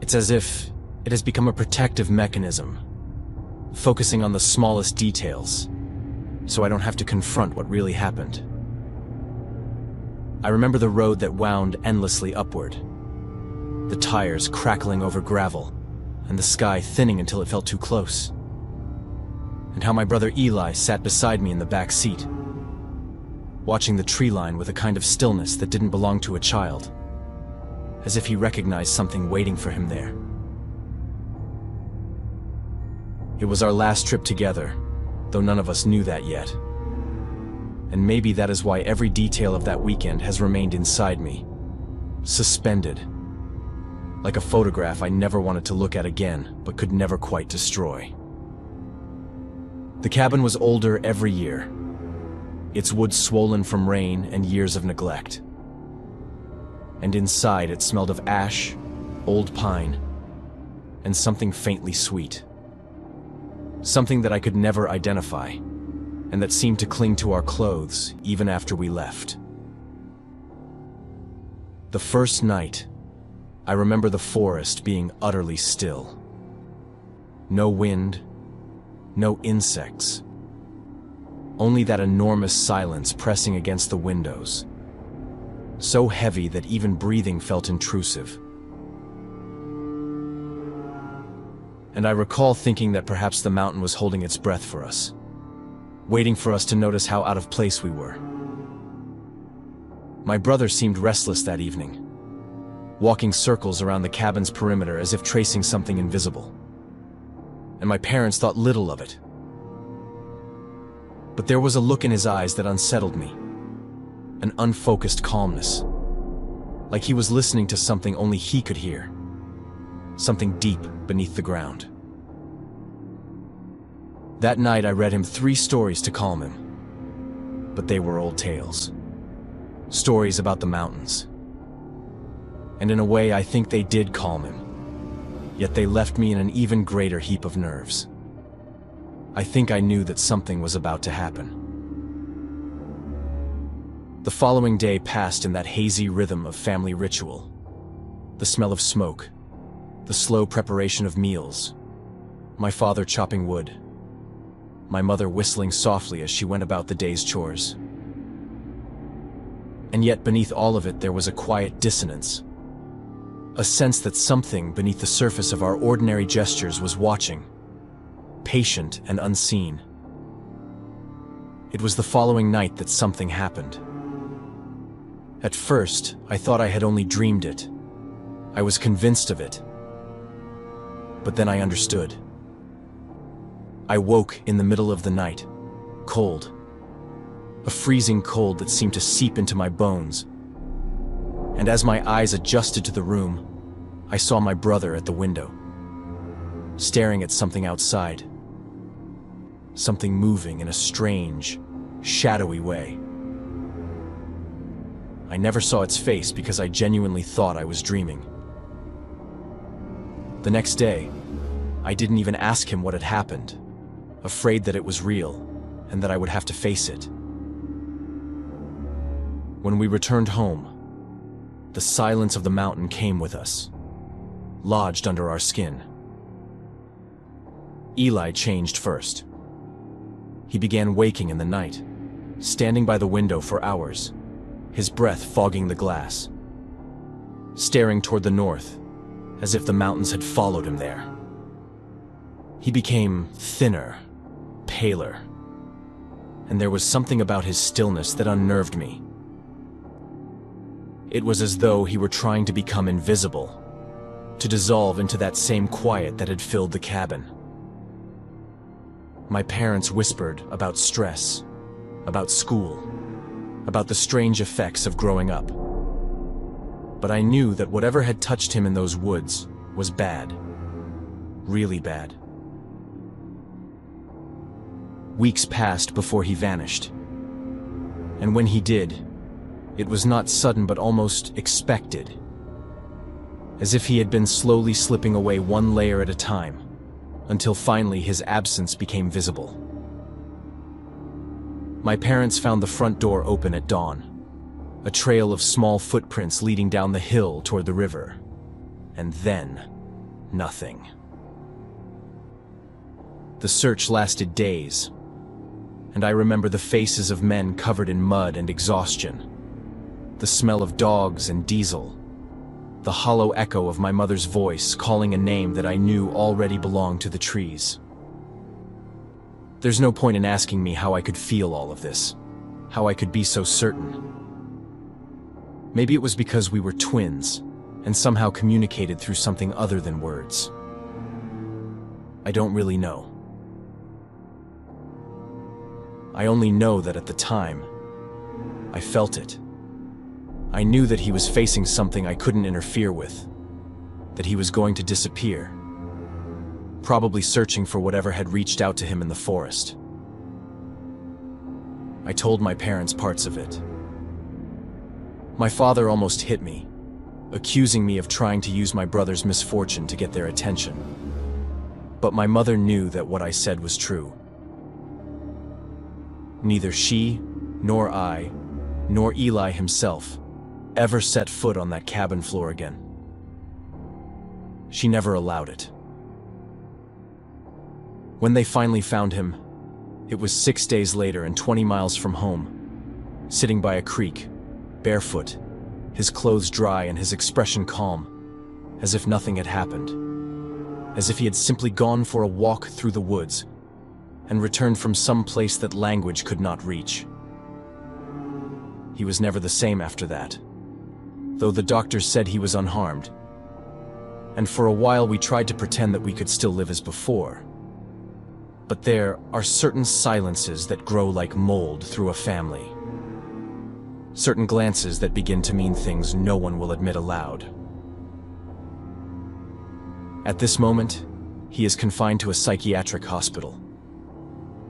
It's as if it has become a protective mechanism, focusing on the smallest details, so I don't have to confront what really happened. I remember the road that wound endlessly upward, the tires crackling over gravel, and the sky thinning until it felt too close. And how my brother Eli sat beside me in the back seat, watching the tree line with a kind of stillness that didn't belong to a child, as if he recognized something waiting for him there. It was our last trip together, though none of us knew that yet. And maybe that is why every detail of that weekend has remained inside me, suspended, like a photograph I never wanted to look at again, but could never quite destroy. The cabin was older every year, its wood swollen from rain and years of neglect. And inside it smelled of ash, old pine, and something faintly sweet. Something that I could never identify, and that seemed to cling to our clothes even after we left. The first night, I remember the forest being utterly still. No wind, no insects. Only that enormous silence pressing against the windows, so heavy that even breathing felt intrusive. And I recall thinking that perhaps the mountain was holding its breath for us, waiting for us to notice how out of place we were. My brother seemed restless that evening, walking circles around the cabin's perimeter as if tracing something invisible. And my parents thought little of it. But there was a look in his eyes that unsettled me, an unfocused calmness, like he was listening to something only he could hear, something deep beneath the ground. That night I read him 3 stories to calm him, but they were old tales, stories about the mountains. And in a way I think they did calm him, yet they left me in an even greater heap of nerves. I think I knew that something was about to happen. The following day passed in that hazy rhythm of family ritual. The smell of smoke, the slow preparation of meals, my father chopping wood, my mother whistling softly as she went about the day's chores. And yet beneath all of it there was a quiet dissonance, a sense that something beneath the surface of our ordinary gestures was watching, patient and unseen. It was the following night that something happened. At first, I thought I had only dreamed it. I was convinced of it. But then I understood. I woke in the middle of the night, cold. A freezing cold that seemed to seep into my bones. And as my eyes adjusted to the room, I saw my brother at the window, staring at something outside. Something moving in a strange, shadowy way. I never saw its face because I genuinely thought I was dreaming. The next day, I didn't even ask him what had happened, afraid that it was real and that I would have to face it. When we returned home, the silence of the mountain came with us, lodged under our skin. Eli changed first. He began waking in the night, standing by the window for hours, his breath fogging the glass, staring toward the north, as if the mountains had followed him there. He became thinner, paler, and there was something about his stillness that unnerved me. It was as though he were trying to become invisible, to dissolve into that same quiet that had filled the cabin. My parents whispered about stress, about school, about the strange effects of growing up. But I knew that whatever had touched him in those woods was bad, really bad. Weeks passed before he vanished. And when he did, it was not sudden but almost expected, as if he had been slowly slipping away one layer at a time, until finally his absence became visible. My parents found the front door open at dawn, a trail of small footprints leading down the hill toward the river. And then, nothing. The search lasted days, and I remember the faces of men covered in mud and exhaustion, the smell of dogs and diesel, the hollow echo of my mother's voice calling a name that I knew already belonged to the trees. There's no point in asking me how I could feel all of this, how I could be so certain. Maybe it was because we were twins, and somehow communicated through something other than words. I don't really know. I only know that at the time, I felt it. I knew that he was facing something I couldn't interfere with, that he was going to disappear, probably searching for whatever had reached out to him in the forest. I told my parents parts of it. My father almost hit me, accusing me of trying to use my brother's misfortune to get their attention. But my mother knew that what I said was true. Neither she, nor I, nor Eli himself ever set foot on that cabin floor again. She never allowed it. When they finally found him, it was 6 days later and 20 miles from home, sitting by a creek, barefoot, his clothes dry and his expression calm, as if nothing had happened, as if he had simply gone for a walk through the woods and returned from some place that language could not reach. He was never the same after that, though the doctors said he was unharmed, and for a while we tried to pretend that we could still live as before. But there are certain silences that grow like mold through a family. Certain glances that begin to mean things no one will admit aloud. At this moment, he is confined to a psychiatric hospital.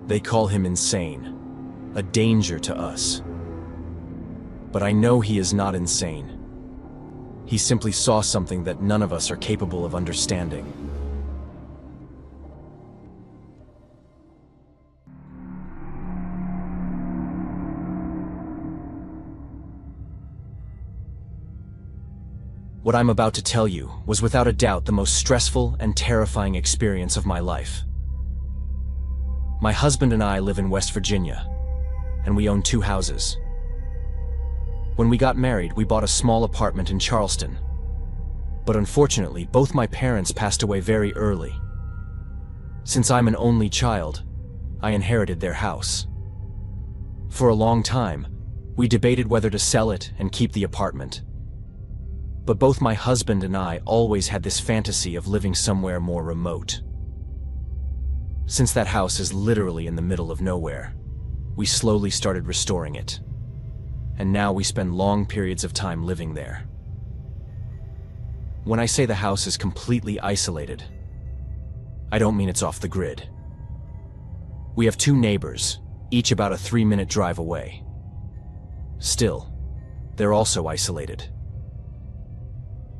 They call him insane, a danger to us. But I know he is not insane. He simply saw something that none of us are capable of understanding. What I'm about to tell you was without a doubt the most stressful and terrifying experience of my life. My husband and I live in West Virginia, and we own 2 houses. When we got married, we bought a small apartment in Charleston. But unfortunately, both my parents passed away very early. Since I'm an only child, I inherited their house. For a long time, we debated whether to sell it and keep the apartment. But both my husband and I always had this fantasy of living somewhere more remote. Since that house is literally in the middle of nowhere, we slowly started restoring it. And now we spend long periods of time living there. When I say the house is completely isolated, I don't mean it's off the grid. We have 2 neighbors, each about a 3-minute drive away. Still, they're also isolated.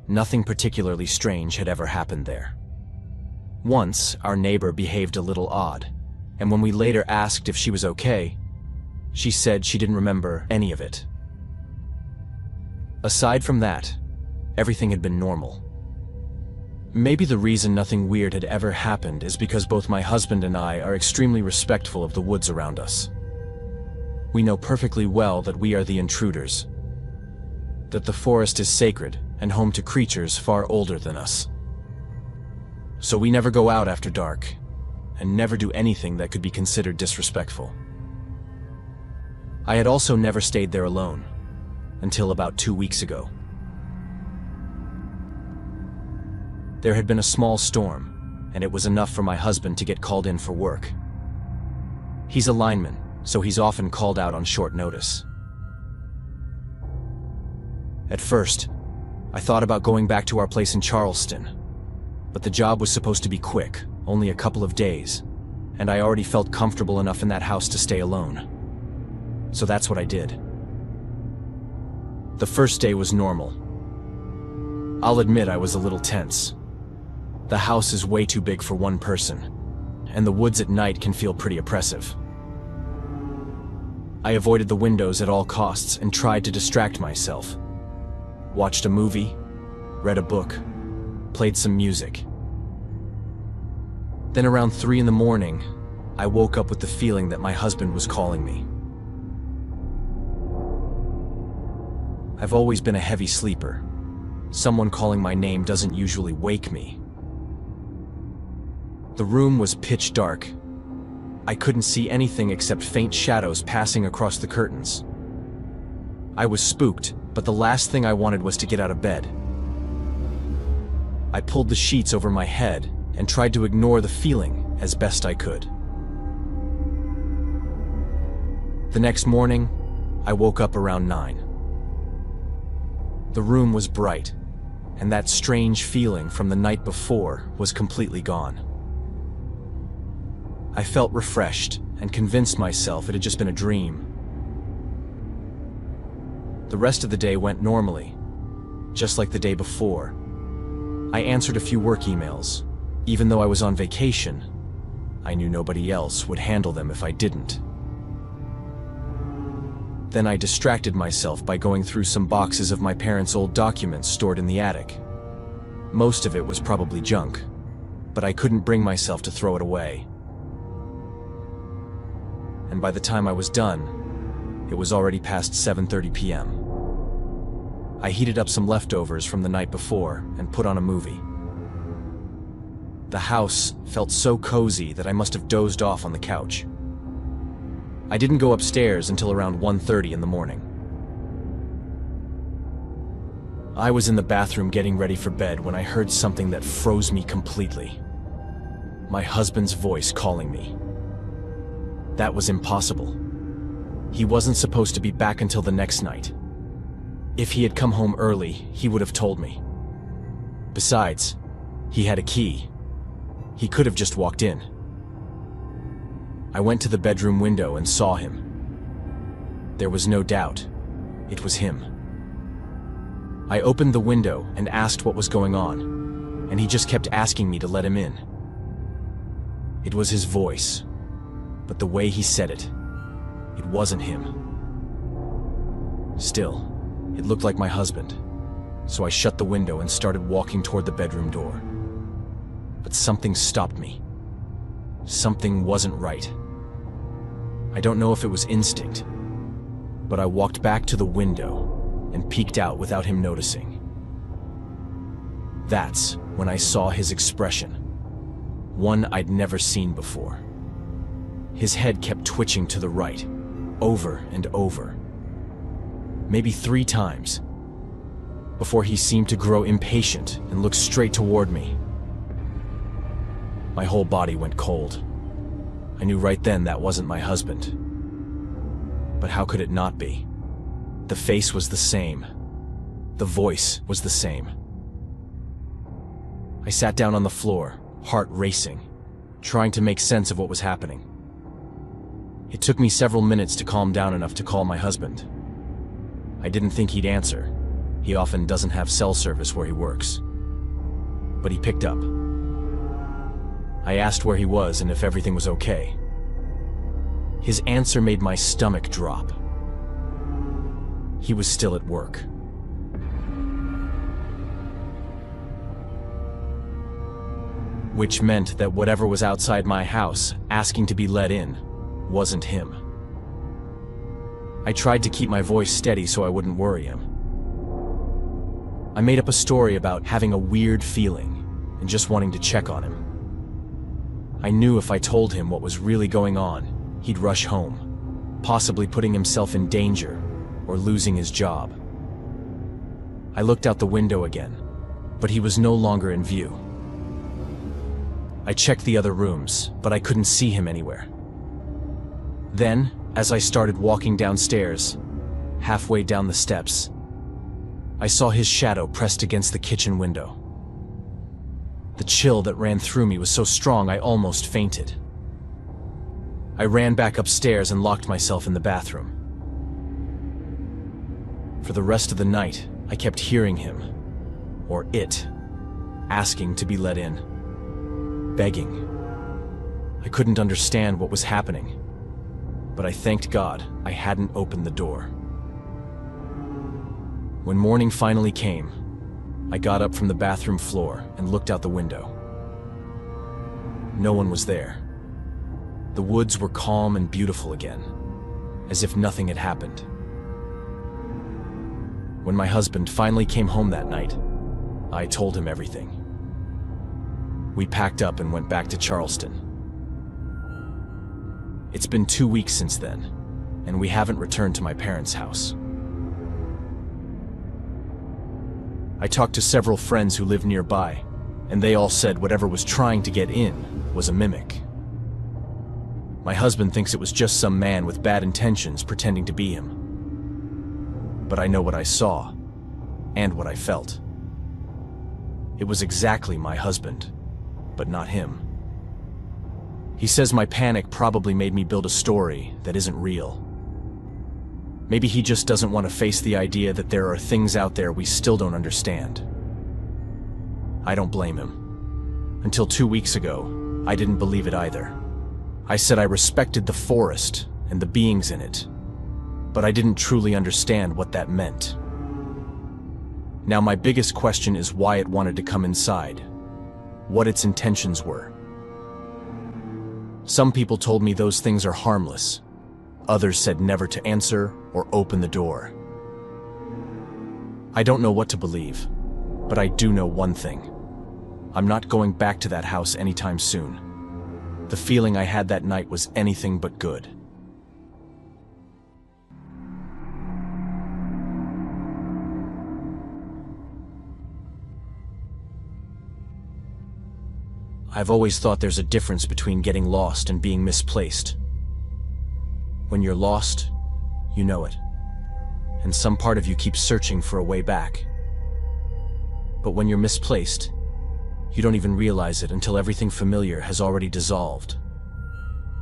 Nothing particularly strange had ever happened there. Once, our neighbor behaved a little odd, and when we later asked if she was okay, she said she didn't remember any of it. Aside from that, everything had been normal. Maybe the reason nothing weird had ever happened is because both my husband and I are extremely respectful of the woods around us. We know perfectly well that we are the intruders, that the forest is sacred and home to creatures far older than us. So we never go out after dark, and never do anything that could be considered disrespectful. I had also never stayed there alone, until about 2 weeks ago. There had been a small storm, and it was enough for my husband to get called in for work. He's a lineman, so he's often called out on short notice. At first, I thought about going back to our place in Charleston, but the job was supposed to be quick, only a couple of days, and I already felt comfortable enough in that house to stay alone. So that's what I did. The first day was normal. I'll admit I was a little tense. The house is way too big for one person, and the woods at night can feel pretty oppressive. I avoided the windows at all costs and tried to distract myself. Watched a movie, read a book, played some music. Then around 3 in the morning, I woke up with the feeling that my husband was calling me. I've always been a heavy sleeper. Someone calling my name doesn't usually wake me. The room was pitch dark. I couldn't see anything except faint shadows passing across the curtains. I was spooked, but the last thing I wanted was to get out of bed. I pulled the sheets over my head and tried to ignore the feeling as best I could. The next morning, I woke up around 9. The room was bright, and that strange feeling from the night before was completely gone. I felt refreshed and convinced myself it had just been a dream. The rest of the day went normally, just like the day before. I answered a few work emails. Even though I was on vacation, I knew nobody else would handle them if I didn't. Then I distracted myself by going through some boxes of my parents' old documents stored in the attic. Most of it was probably junk, but I couldn't bring myself to throw it away. And by the time I was done, it was already past 7:30 p.m. I heated up some leftovers from the night before and put on a movie. The house felt so cozy that I must have dozed off on the couch. I didn't go upstairs until around 1:30 in the morning. I was in the bathroom getting ready for bed when I heard something that froze me completely. My husband's voice calling me. That was impossible. He wasn't supposed to be back until the next night. If he had come home early, he would have told me. Besides, he had a key. He could have just walked in. I went to the bedroom window and saw him. There was no doubt. It was him. I opened the window and asked what was going on, and he just kept asking me to let him in. It was his voice, but the way he said it, it wasn't him. Still, it looked like my husband, so I shut the window and started walking toward the bedroom door. But something stopped me. Something wasn't right. I don't know if it was instinct, but I walked back to the window and peeked out without him noticing. That's when I saw his expression, one I'd never seen before. His head kept twitching to the right, over and over, maybe 3 times, before he seemed to grow impatient and look straight toward me. My whole body went cold. I knew right then that wasn't my husband. But how could it not be? The face was the same. The voice was the same. I sat down on the floor, heart racing, trying to make sense of what was happening. It took me several minutes to calm down enough to call my husband. I didn't think he'd answer. He often doesn't have cell service where he works. But he picked up. I asked where he was and if everything was okay. His answer made my stomach drop. He was still at work. Which meant that whatever was outside my house, asking to be let in, wasn't him. I tried to keep my voice steady so I wouldn't worry him. I made up a story about having a weird feeling and just wanting to check on him. I knew if I told him what was really going on, he'd rush home, possibly putting himself in danger or losing his job. I looked out the window again, but he was no longer in view. I checked the other rooms, but I couldn't see him anywhere. Then, as I started walking downstairs, halfway down the steps, I saw his shadow pressed against the kitchen window. The chill that ran through me was so strong I almost fainted. I ran back upstairs and locked myself in the bathroom. For the rest of the night, I kept hearing him, or it, asking to be let in. begging. I couldn't understand what was happening, but I thanked God I hadn't opened the door. When morning finally came, I got up from the bathroom floor and looked out the window. No one was there. The woods were calm and beautiful again, as if nothing had happened. When my husband finally came home that night, I told him everything. We packed up and went back to Charleston. It's been 2 weeks since then, and we haven't returned to my parents' house. I talked to several friends who live nearby, and they all said whatever was trying to get in was a mimic. My husband thinks it was just some man with bad intentions pretending to be him. But I know what I saw, and what I felt. It was exactly my husband, but not him. He says my panic probably made me build a story that isn't real. Maybe he just doesn't want to face the idea that there are things out there we still don't understand. I don't blame him. Until 2 weeks ago, I didn't believe it either. I said I respected the forest and the beings in it, but I didn't truly understand what that meant. Now my biggest question is why it wanted to come inside, what its intentions were. Some people told me those things are harmless. Others said never to answer or open the door. I don't know what to believe, but I do know one thing. I'm not going back to that house anytime soon. The feeling I had that night was anything but good. I've always thought there's a difference between getting lost and being misplaced. When you're lost, you know it, and some part of you keeps searching for a way back. But when you're misplaced, you don't even realize it until everything familiar has already dissolved.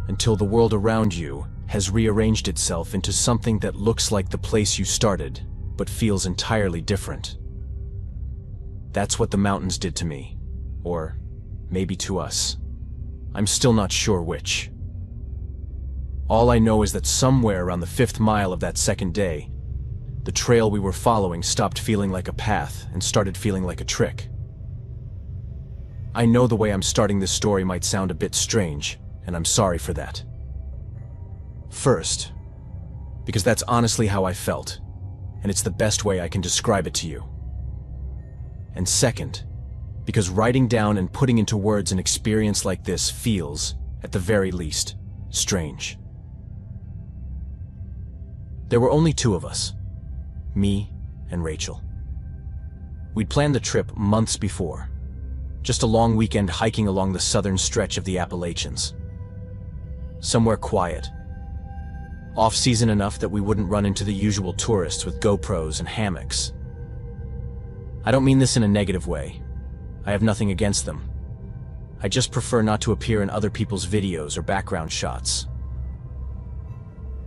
Until the world around you has rearranged itself into something that looks like the place you started, but feels entirely different. That's what the mountains did to me, or maybe to us. I'm still not sure which. All I know is that somewhere around the 5th mile of that second day, the trail we were following stopped feeling like a path and started feeling like a trick. I know the way I'm starting this story might sound a bit strange, and I'm sorry for that. First, because that's honestly how I felt, and it's the best way I can describe it to you. And second, because writing down and putting into words an experience like this feels, at the very least, strange. There were only 2 of us, me and Rachel. We'd planned the trip months before, just a long weekend hiking along the southern stretch of the Appalachians. Somewhere quiet, off-season enough that we wouldn't run into the usual tourists with GoPros and hammocks. I don't mean this in a negative way. I have nothing against them. I just prefer not to appear in other people's videos or background shots.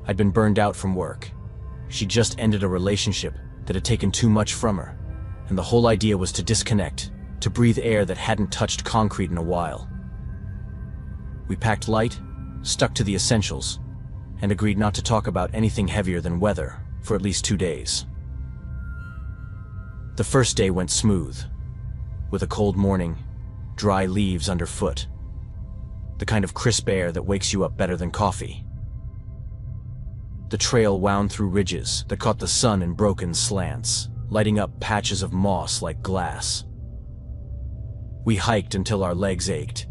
I'd been burned out from work. She just ended a relationship that had taken too much from her, and the whole idea was to disconnect, to breathe air that hadn't touched concrete in a while. We packed light, stuck to the essentials, and agreed not to talk about anything heavier than weather for at least 2 days. The first day went smooth, with a cold morning, dry leaves underfoot, the kind of crisp air that wakes you up better than coffee. The trail wound through ridges that caught the sun in broken slants, lighting up patches of moss like glass. We hiked until our legs ached,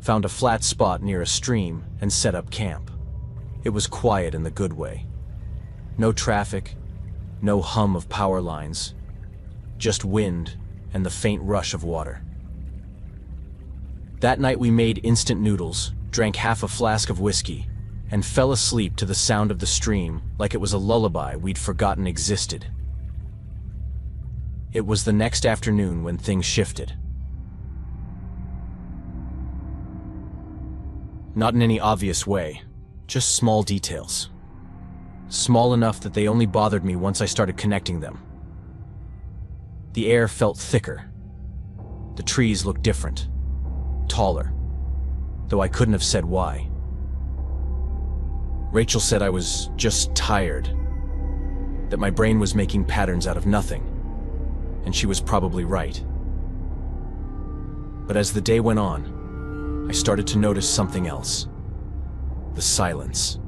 found a flat spot near a stream, and set up camp. It was quiet in the good way. No traffic, no hum of power lines, just wind and the faint rush of water. That night we made instant noodles, drank half a flask of whiskey, and fell asleep to the sound of the stream like it was a lullaby we'd forgotten existed. It was the next afternoon when things shifted. Not in any obvious way, just small details. Small enough that they only bothered me once I started connecting them. The air felt thicker. The trees looked different. taller, though I couldn't have said why. Rachel said I was just tired, that my brain was making patterns out of nothing, and she was probably right. But as the day went on, I started to notice something else. The silence.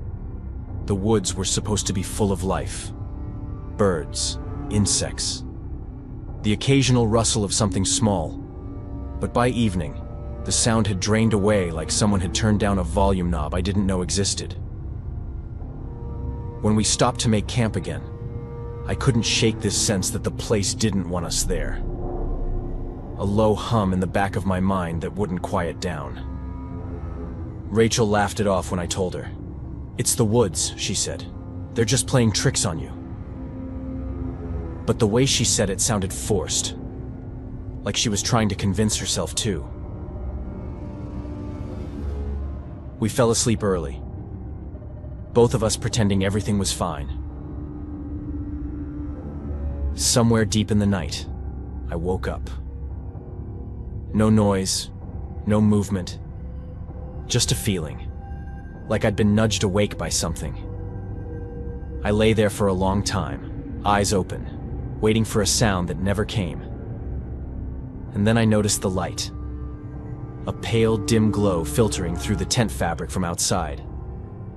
The woods were supposed to be full of life. Birds, insects, the occasional rustle of something small. But by evening, the sound had drained away like someone had turned down a volume knob I didn't know existed. When we stopped to make camp again, I couldn't shake this sense that the place didn't want us there. A low hum in the back of my mind that wouldn't quiet down. Rachel laughed it off when I told her. "It's the woods," she said. "They're just playing tricks on you." But the way she said it sounded forced, like she was trying to convince herself too. We fell asleep early, both of us pretending everything was fine. Somewhere deep in the night, I woke up. No noise, no movement, just a feeling, like I'd been nudged awake by something. I lay there for a long time, eyes open, waiting for a sound that never came. And then I noticed the light. A pale, dim glow filtering through the tent fabric from outside.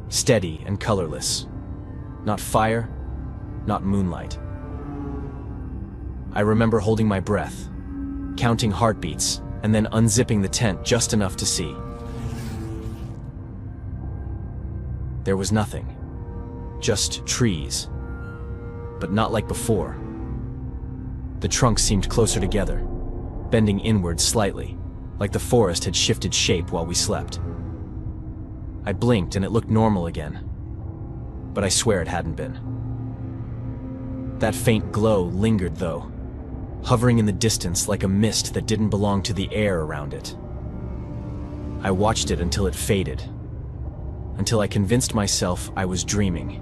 Steady and colorless. Not fire, not moonlight. I remember holding my breath, counting heartbeats, and then unzipping the tent just enough to see. There was nothing. Just trees. But not like before. The trunks seemed closer together, bending inward slightly, like the forest had shifted shape while we slept. I blinked and it looked normal again, but I swear it hadn't been. That faint glow lingered though, hovering in the distance like a mist that didn't belong to the air around it. I watched it until it faded, until I convinced myself I was dreaming,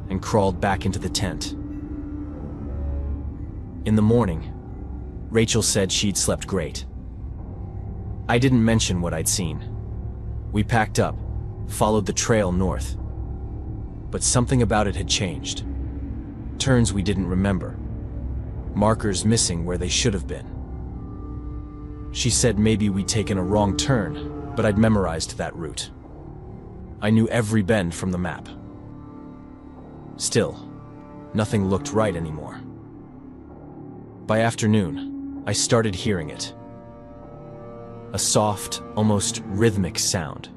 and crawled back into the tent. In the morning, Rachel said she'd slept great. I didn't mention what I'd seen. We packed up, followed the trail north. But something about it had changed. Turns we didn't remember. Markers missing where they should have been. She said maybe we'd taken a wrong turn, but I'd memorized that route. I knew every bend from the map. Still, nothing looked right anymore. By afternoon, I started hearing it. A soft, almost rhythmic sound.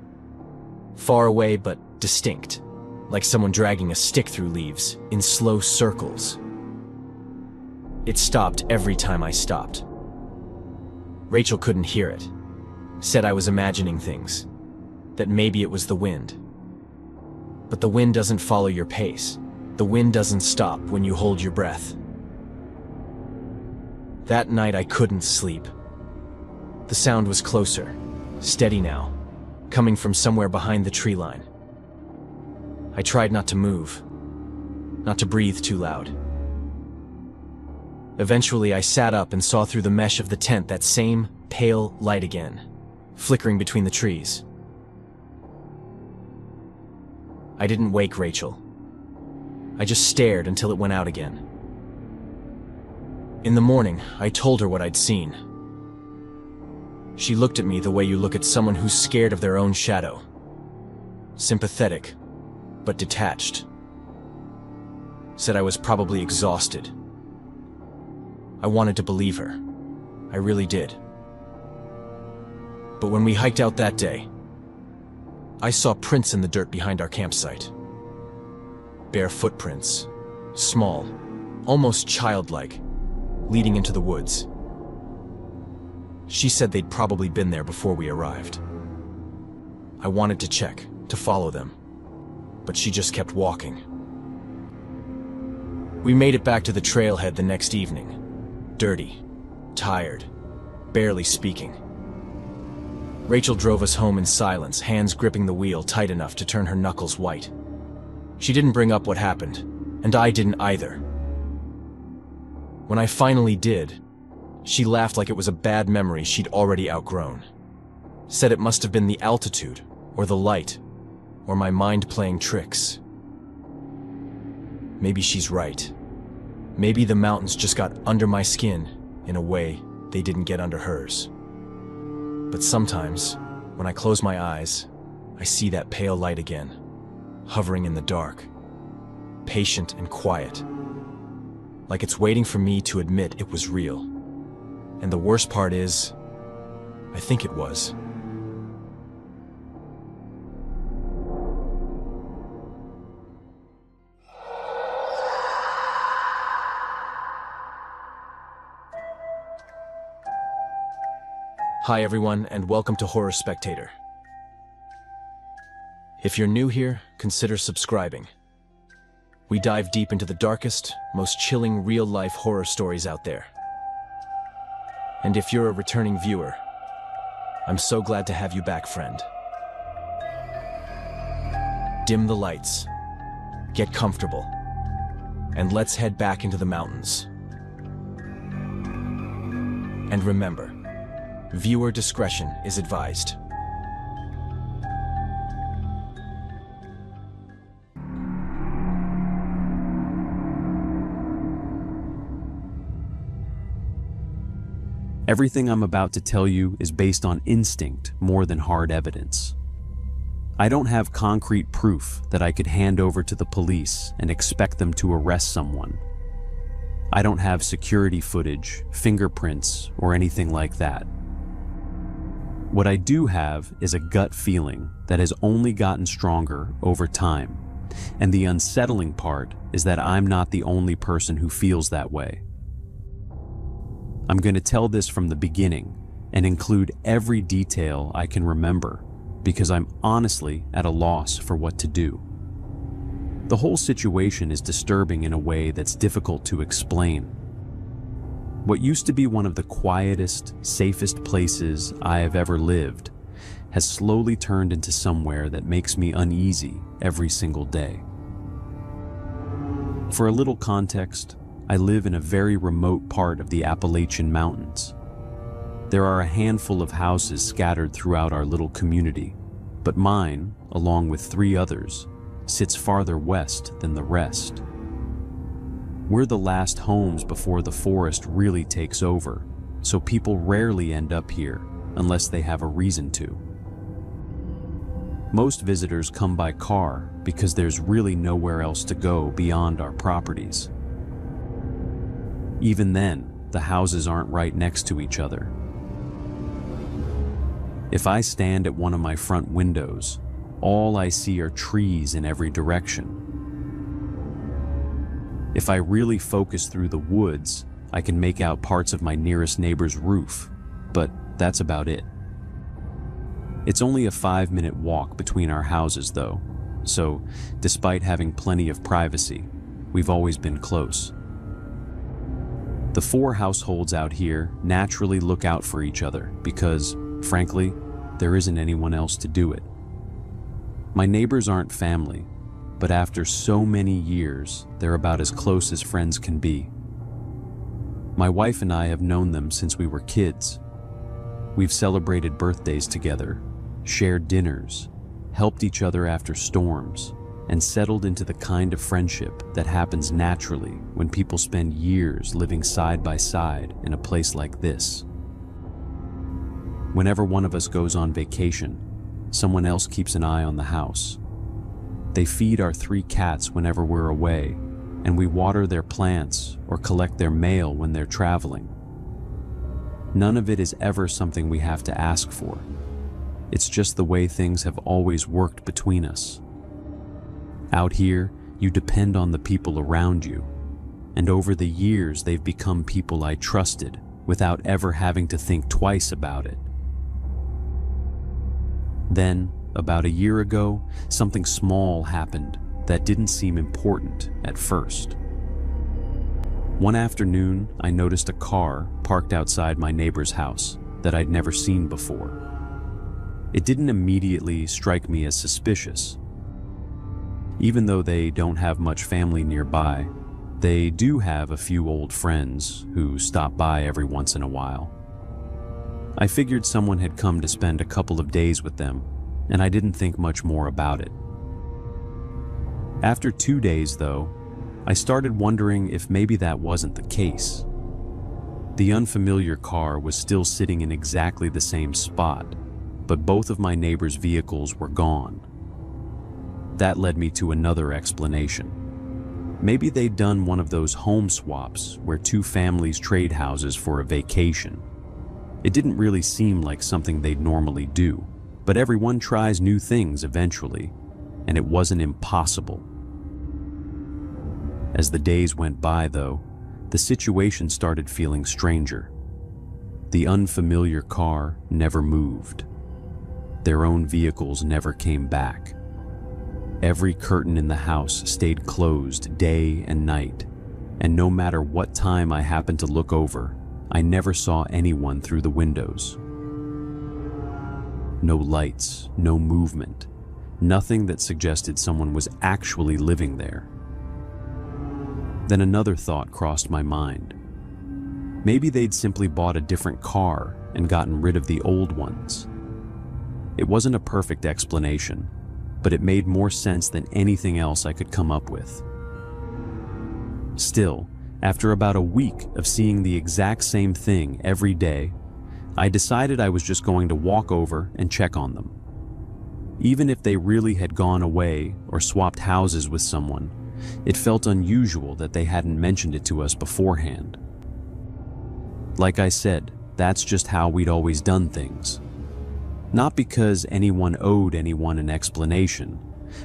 Far away but distinct, like someone dragging a stick through leaves in slow circles. It stopped every time I stopped. Rachel couldn't hear it, said I was imagining things, that maybe it was the wind. But the wind doesn't follow your pace. The wind doesn't stop when you hold your breath. That night I couldn't sleep. The sound was closer, steady now, coming from somewhere behind the tree line. I tried not to move, not to breathe too loud. Eventually I sat up and saw through the mesh of the tent that same pale light again, flickering between the trees. I didn't wake Rachel. I just stared until it went out again. In the morning, I told her what I'd seen. She looked at me the way you look at someone who's scared of their own shadow. Sympathetic, but detached. Said I was probably exhausted. I wanted to believe her. I really did. But when we hiked out that day, I saw prints in the dirt behind our campsite. Bare footprints, small, almost childlike, leading into the woods. She said they'd probably been there before we arrived. I wanted to check, to follow them, but she just kept walking. We made it back to the trailhead the next evening, dirty, tired, barely speaking. Rachel drove us home in silence, hands gripping the wheel tight enough to turn her knuckles white. She didn't bring up what happened, and I didn't either. When I finally did, she laughed like it was a bad memory she'd already outgrown. said it must have been the altitude, or the light, or my mind playing tricks. Maybe she's right. Maybe the mountains just got under my skin in a way they didn't get under hers. But sometimes, when I close my eyes, I see that pale light again, hovering in the dark, patient and quiet, like it's waiting for me to admit it was real. And the worst part is, I think it was. Hi everyone, and welcome to Horror Spectator. If you're new here, consider subscribing. We dive deep into the darkest, most chilling real-life horror stories out there. And if you're a returning viewer, I'm so glad to have you back, friend. Dim the lights, get comfortable, and let's head back into the mountains. And remember, viewer discretion is advised. Everything I'm about to tell you is based on instinct more than hard evidence. I don't have concrete proof that I could hand over to the police and expect them to arrest someone. I don't have security footage, fingerprints, or anything like that. What I do have is a gut feeling that has only gotten stronger over time, and the unsettling part is that I'm not the only person who feels that way. I'm going to tell this from the beginning and include every detail I can remember because I'm honestly at a loss for what to do. The whole situation is disturbing in a way that's difficult to explain. What used to be one of the quietest, safest places I have ever lived has slowly turned into somewhere that makes me uneasy every single day. For a little context, I live in a very remote part of the Appalachian Mountains. There are a handful of houses scattered throughout our little community, but mine, along with 3 others, sits farther west than the rest. We're the last homes before the forest really takes over, so people rarely end up here unless they have a reason to. Most visitors come by car because there's really nowhere else to go beyond our properties. Even then, the houses aren't right next to each other. If I stand at one of my front windows, all I see are trees in every direction. If I really focus through the woods, I can make out parts of my nearest neighbor's roof, but that's about it. It's only a 5-minute walk between our houses though, so despite having plenty of privacy, we've always been close. The 4 households out here naturally look out for each other because, frankly, there isn't anyone else to do it. My neighbors aren't family, but after so many years, they're about as close as friends can be. My wife and I have known them since we were kids. We've celebrated birthdays together, shared dinners, helped each other after storms, and settled into the kind of friendship that happens naturally when people spend years living side by side in a place like this. Whenever one of us goes on vacation, someone else keeps an eye on the house. They feed our 3 cats whenever we're away, and we water their plants or collect their mail when they're traveling. None of it is ever something we have to ask for. It's just the way things have always worked between us. Out here, you depend on the people around you, and over the years they've become people I trusted without ever having to think twice about it. Then, about a year ago, something small happened that didn't seem important at first. One afternoon, I noticed a car parked outside my neighbor's house that I'd never seen before. It didn't immediately strike me as suspicious. Even though they don't have much family nearby, they do have a few old friends who stop by every once in a while. I figured someone had come to spend a couple of days with them, and I didn't think much more about it. After 2 days, though, I started wondering if maybe that wasn't the case. The unfamiliar car was still sitting in exactly the same spot, but both of my neighbors' vehicles were gone. That led me to another explanation. Maybe they'd done one of those home swaps where two families trade houses for a vacation. It didn't really seem like something they'd normally do, but everyone tries new things eventually, and it wasn't impossible. As the days went by, though, the situation started feeling stranger. The unfamiliar car never moved. Their own vehicles never came back. Every curtain in the house stayed closed day and night, and no matter what time I happened to look over, I never saw anyone through the windows. No lights, no movement, nothing that suggested someone was actually living there. Then another thought crossed my mind. Maybe they'd simply bought a different car and gotten rid of the old ones. It wasn't a perfect explanation, but it made more sense than anything else I could come up with. Still, after about a week of seeing the exact same thing every day, I decided I was just going to walk over and check on them. Even if they really had gone away or swapped houses with someone, it felt unusual that they hadn't mentioned it to us beforehand. Like I said, that's just how we'd always done things. Not because anyone owed anyone an explanation,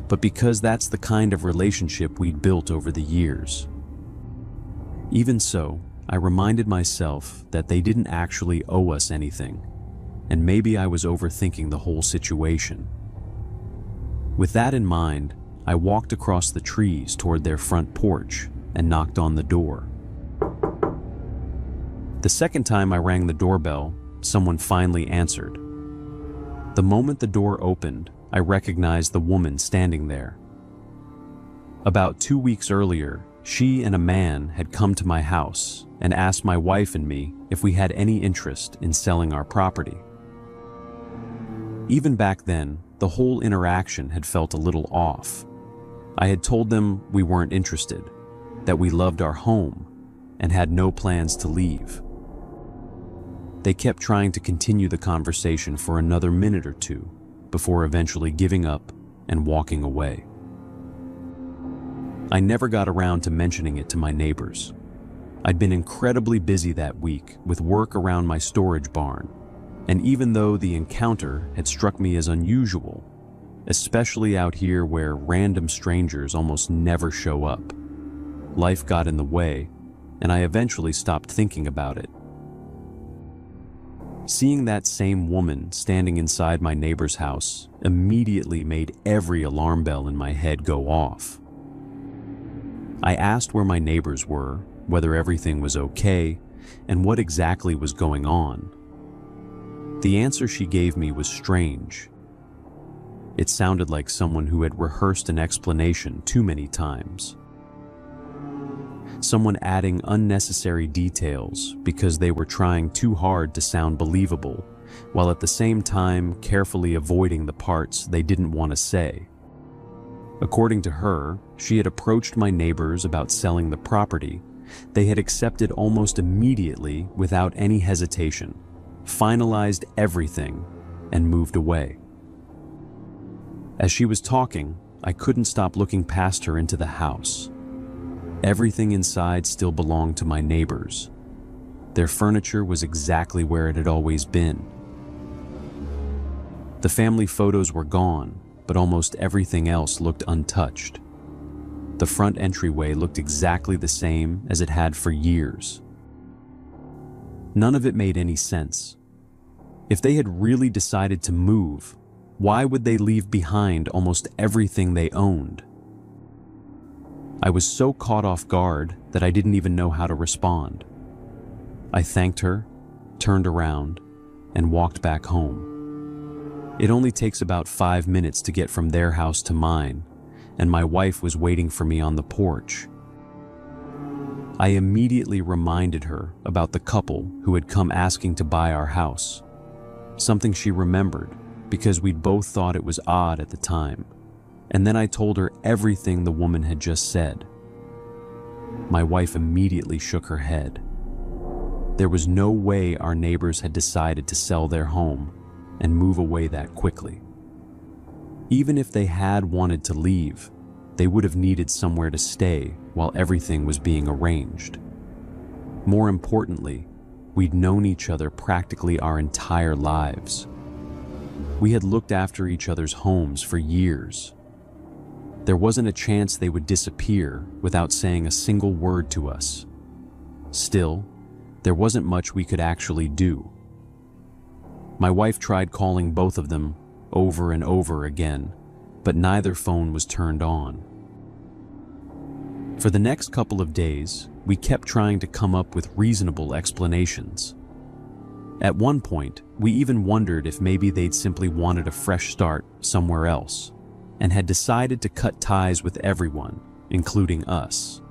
but because that's the kind of relationship we'd built over the years. Even so, I reminded myself that they didn't actually owe us anything, and maybe I was overthinking the whole situation. With that in mind, I walked across the trees toward their front porch and knocked on the door. The second time I rang the doorbell, someone finally answered. The moment the door opened, I recognized the woman standing there. About 2 weeks earlier, she and a man had come to my house and asked my wife and me if we had any interest in selling our property. Even back then, the whole interaction had felt a little off. I had told them we weren't interested, that we loved our home, and had no plans to leave. They kept trying to continue the conversation for another minute or two before eventually giving up and walking away. I never got around to mentioning it to my neighbors. I'd been incredibly busy that week with work around my storage barn, and even though the encounter had struck me as unusual, especially out here where random strangers almost never show up, life got in the way, and I eventually stopped thinking about it. Seeing that same woman standing inside my neighbor's house immediately made every alarm bell in my head go off. I asked where my neighbors were, whether everything was okay, and what exactly was going on. The answer she gave me was strange. It sounded like someone who had rehearsed an explanation too many times. Someone adding unnecessary details because they were trying too hard to sound believable, while at the same time carefully avoiding the parts they didn't want to say. According to her, she had approached my neighbors about selling the property. They had accepted almost immediately without any hesitation, finalized everything, and moved away. As she was talking, I couldn't stop looking past her into the house. Everything inside still belonged to my neighbors. Their furniture was exactly where it had always been. The family photos were gone, but almost everything else looked untouched. The front entryway looked exactly the same as it had for years. None of it made any sense. If they had really decided to move, why would they leave behind almost everything they owned? I was so caught off guard that I didn't even know how to respond. I thanked her, turned around, and walked back home. It only takes about 5 minutes to get from their house to mine, and my wife was waiting for me on the porch. I immediately reminded her about the couple who had come asking to buy our house, something she remembered because we'd both thought it was odd at the time. And then I told her everything the woman had just said. My wife immediately shook her head. There was no way our neighbors had decided to sell their home and move away that quickly. Even if they had wanted to leave, they would have needed somewhere to stay while everything was being arranged. More importantly, we'd known each other practically our entire lives. We had looked after each other's homes for years. There wasn't a chance they would disappear without saying a single word to us. Still, there wasn't much we could actually do. My wife tried calling both of them over and over again, but neither phone was turned on. For the next couple of days, we kept trying to come up with reasonable explanations. At one point, we even wondered if maybe they'd simply wanted a fresh start somewhere else and had decided to cut ties with everyone, including us.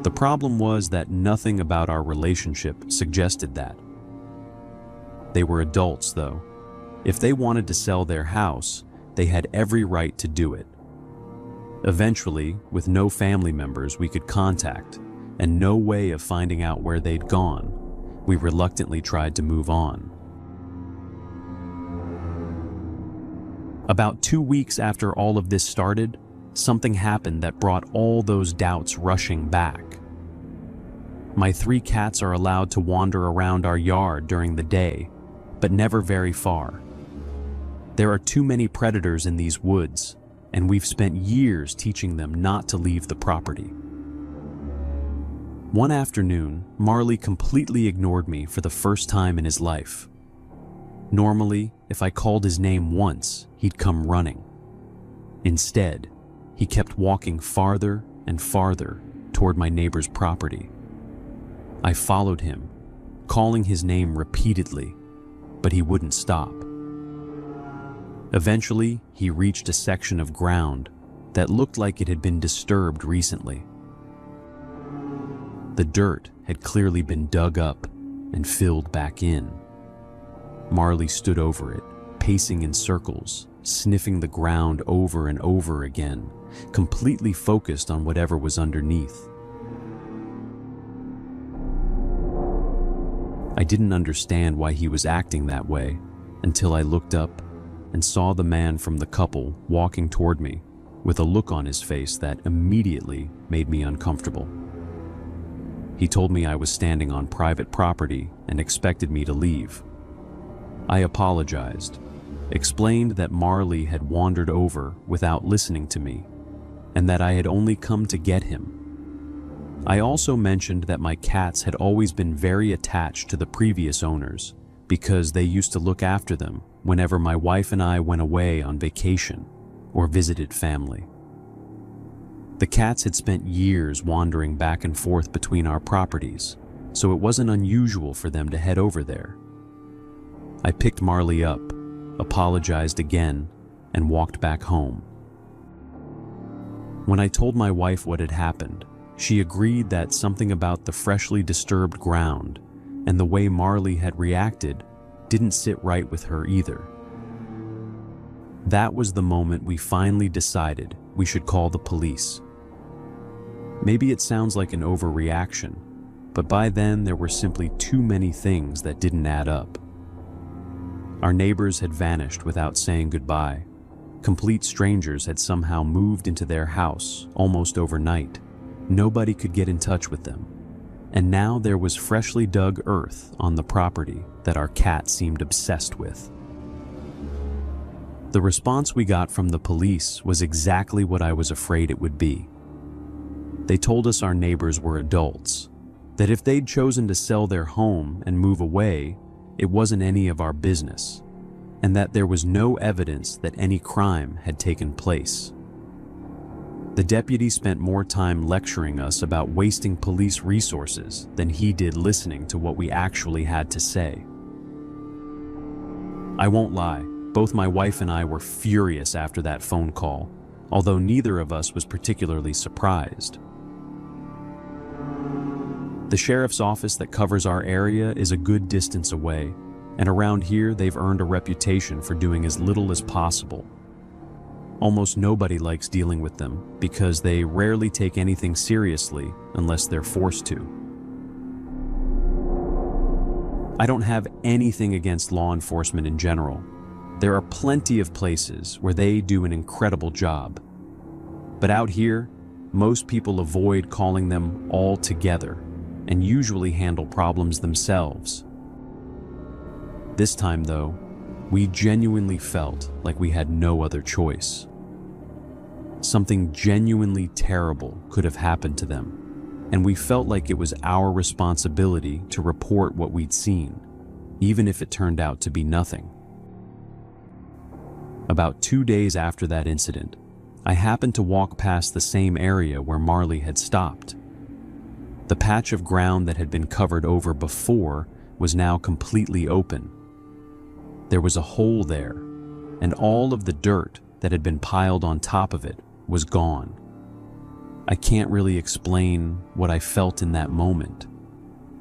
The problem was that nothing about our relationship suggested that. They were adults, though. If they wanted to sell their house, they had every right to do it. Eventually, with no family members we could contact and no way of finding out where they'd gone, we reluctantly tried to move on. About 2 weeks after all of this started, something happened that brought all those doubts rushing back. My 3 cats are allowed to wander around our yard during the day, but never very far. There are too many predators in these woods, and we've spent years teaching them not to leave the property. One afternoon, Marley completely ignored me for the first time in his life. Normally, if I called his name once, he'd come running. Instead, he kept walking farther and farther toward my neighbor's property. I followed him, calling his name repeatedly, but he wouldn't stop. Eventually, he reached a section of ground that looked like it had been disturbed recently. The dirt had clearly been dug up and filled back in. Marley stood over it, pacing in circles, sniffing the ground over and over again, completely focused on whatever was underneath. I didn't understand why he was acting that way until I looked up and saw the man from the couple walking toward me with a look on his face that immediately made me uncomfortable. He told me I was standing on private property and expected me to leave. I apologized, explained that Marley had wandered over without listening to me, and that I had only come to get him. I also mentioned that my cats had always been very attached to the previous owners because they used to look after them whenever my wife and I went away on vacation or visited family. The cats had spent years wandering back and forth between our properties, so it wasn't unusual for them to head over there. I picked Marley up, apologized again, and walked back home. When I told my wife what had happened, she agreed that something about the freshly disturbed ground and the way Marley had reacted didn't sit right with her either. That was the moment we finally decided we should call the police. Maybe it sounds like an overreaction, but by then there were simply too many things that didn't add up. Our neighbors had vanished without saying goodbye. Complete strangers had somehow moved into their house almost overnight. Nobody could get in touch with them. And now there was freshly dug earth on the property that our cat seemed obsessed with. The response we got from the police was exactly what I was afraid it would be. They told us our neighbors were adults, that if they'd chosen to sell their home and move away, it wasn't any of our business, and that there was no evidence that any crime had taken place. The deputy spent more time lecturing us about wasting police resources than he did listening to what we actually had to say. I won't lie, both my wife and I were furious after that phone call, although neither of us was particularly surprised. The sheriff's office that covers our area is a good distance away, And around here, they've earned a reputation for doing as little as possible. Almost nobody likes dealing with them because they rarely take anything seriously unless they're forced to. I don't have anything against law enforcement in general. There are plenty of places where they do an incredible job. But out here, most people avoid calling them all together and usually handle problems themselves. This time, though, we genuinely felt like we had no other choice. Something genuinely terrible could have happened to them, and we felt like it was our responsibility to report what we'd seen, even if it turned out to be nothing. About 2 days after that incident, I happened to walk past the same area where Marley had stopped. The patch of ground that had been covered over before was now completely open. There was a hole there, and all of the dirt that had been piled on top of it was gone. I can't really explain what I felt in that moment.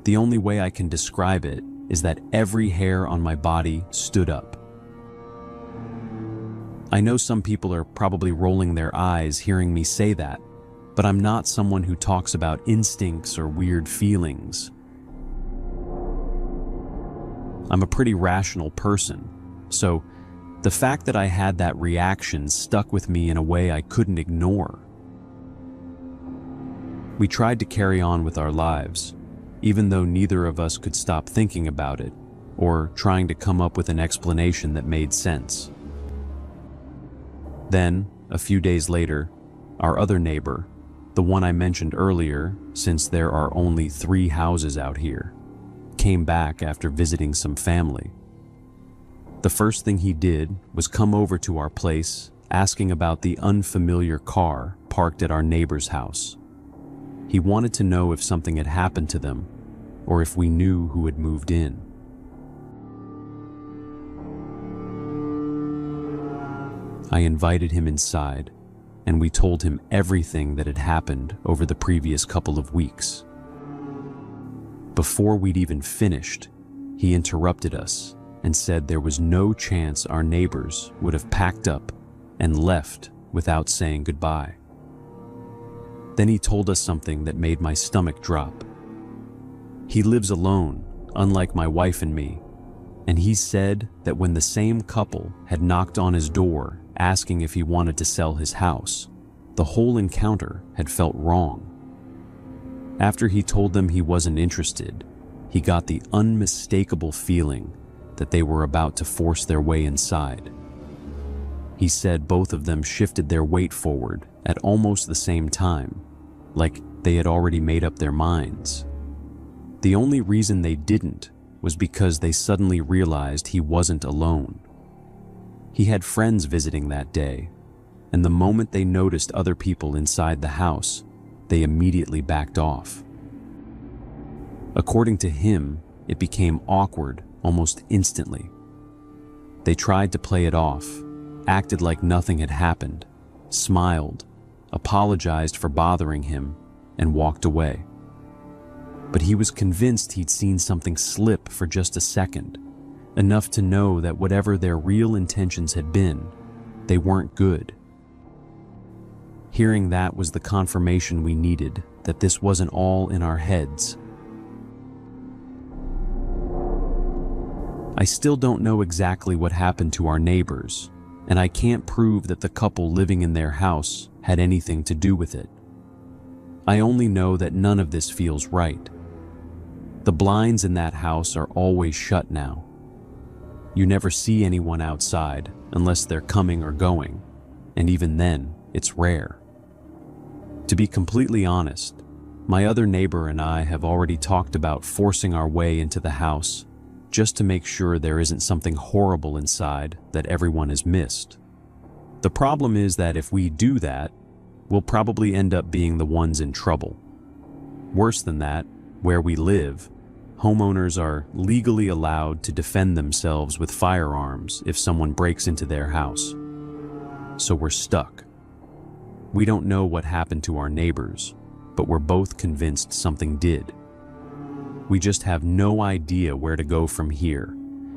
The only way I can describe it is that every hair on my body stood up. I know some people are probably rolling their eyes hearing me say that, but I'm not someone who talks about instincts or weird feelings. I'm a pretty rational person, so the fact that I had that reaction stuck with me in a way I couldn't ignore. We tried to carry on with our lives, even though neither of us could stop thinking about it or trying to come up with an explanation that made sense. Then, a few days later, our other neighbor, the one I mentioned earlier, since there are only 3 houses out here, came back after visiting some family. The first thing he did was come over to our place, asking about the unfamiliar car parked at our neighbor's house. He wanted to know if something had happened to them, or if we knew who had moved in. I invited him inside, and we told him everything that had happened over the previous couple of weeks. Before we'd even finished, he interrupted us and said there was no chance our neighbors would have packed up and left without saying goodbye. Then he told us something that made my stomach drop. He lives alone, unlike my wife and me, and he said that when the same couple had knocked on his door asking if he wanted to sell his house, the whole encounter had felt wrong. After he told them he wasn't interested, he got the unmistakable feeling that they were about to force their way inside. He said both of them shifted their weight forward at almost the same time, like they had already made up their minds. The only reason they didn't was because they suddenly realized he wasn't alone. He had friends visiting that day, and the moment they noticed other people inside the house, they immediately backed off. According to him, it became awkward almost instantly. They tried to play it off, acted like nothing had happened, smiled, apologized for bothering him, and walked away. But he was convinced he'd seen something slip for just a second, enough to know that whatever their real intentions had been, they weren't good. Hearing that was the confirmation we needed that this wasn't all in our heads. I still don't know exactly what happened to our neighbors, and I can't prove that the couple living in their house had anything to do with it. I only know that none of this feels right. The blinds in that house are always shut now. You never see anyone outside unless they're coming or going, and even then, it's rare. To be completely honest, my other neighbor and I have already talked about forcing our way into the house just to make sure there isn't something horrible inside that everyone has missed. The problem is that if we do that, we'll probably end up being the ones in trouble. Worse than that, where we live, homeowners are legally allowed to defend themselves with firearms if someone breaks into their house. So we're stuck. We don't know what happened to our neighbors, but we're both convinced something did. We just have no idea where to go from here,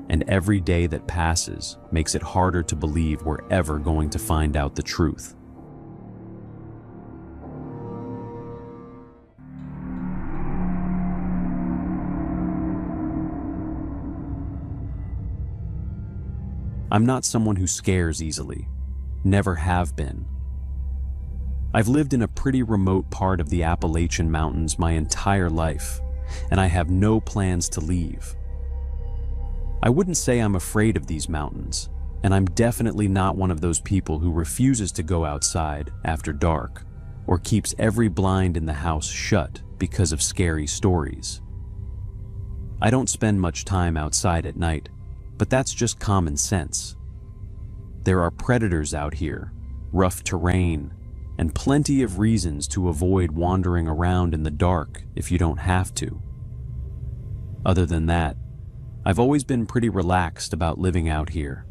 and every day that passes makes it harder to believe we're ever going to find out the truth. I'm not someone who scares easily, never have been. I've lived in a pretty remote part of the Appalachian Mountains my entire life, and I have no plans to leave. I wouldn't say I'm afraid of these mountains, and I'm definitely not one of those people who refuses to go outside after dark or keeps every blind in the house shut because of scary stories. I don't spend much time outside at night, but that's just common sense. There are predators out here, rough terrain, and plenty of reasons to avoid wandering around in the dark if you don't have to. Other than that, I've always been pretty relaxed about living out here.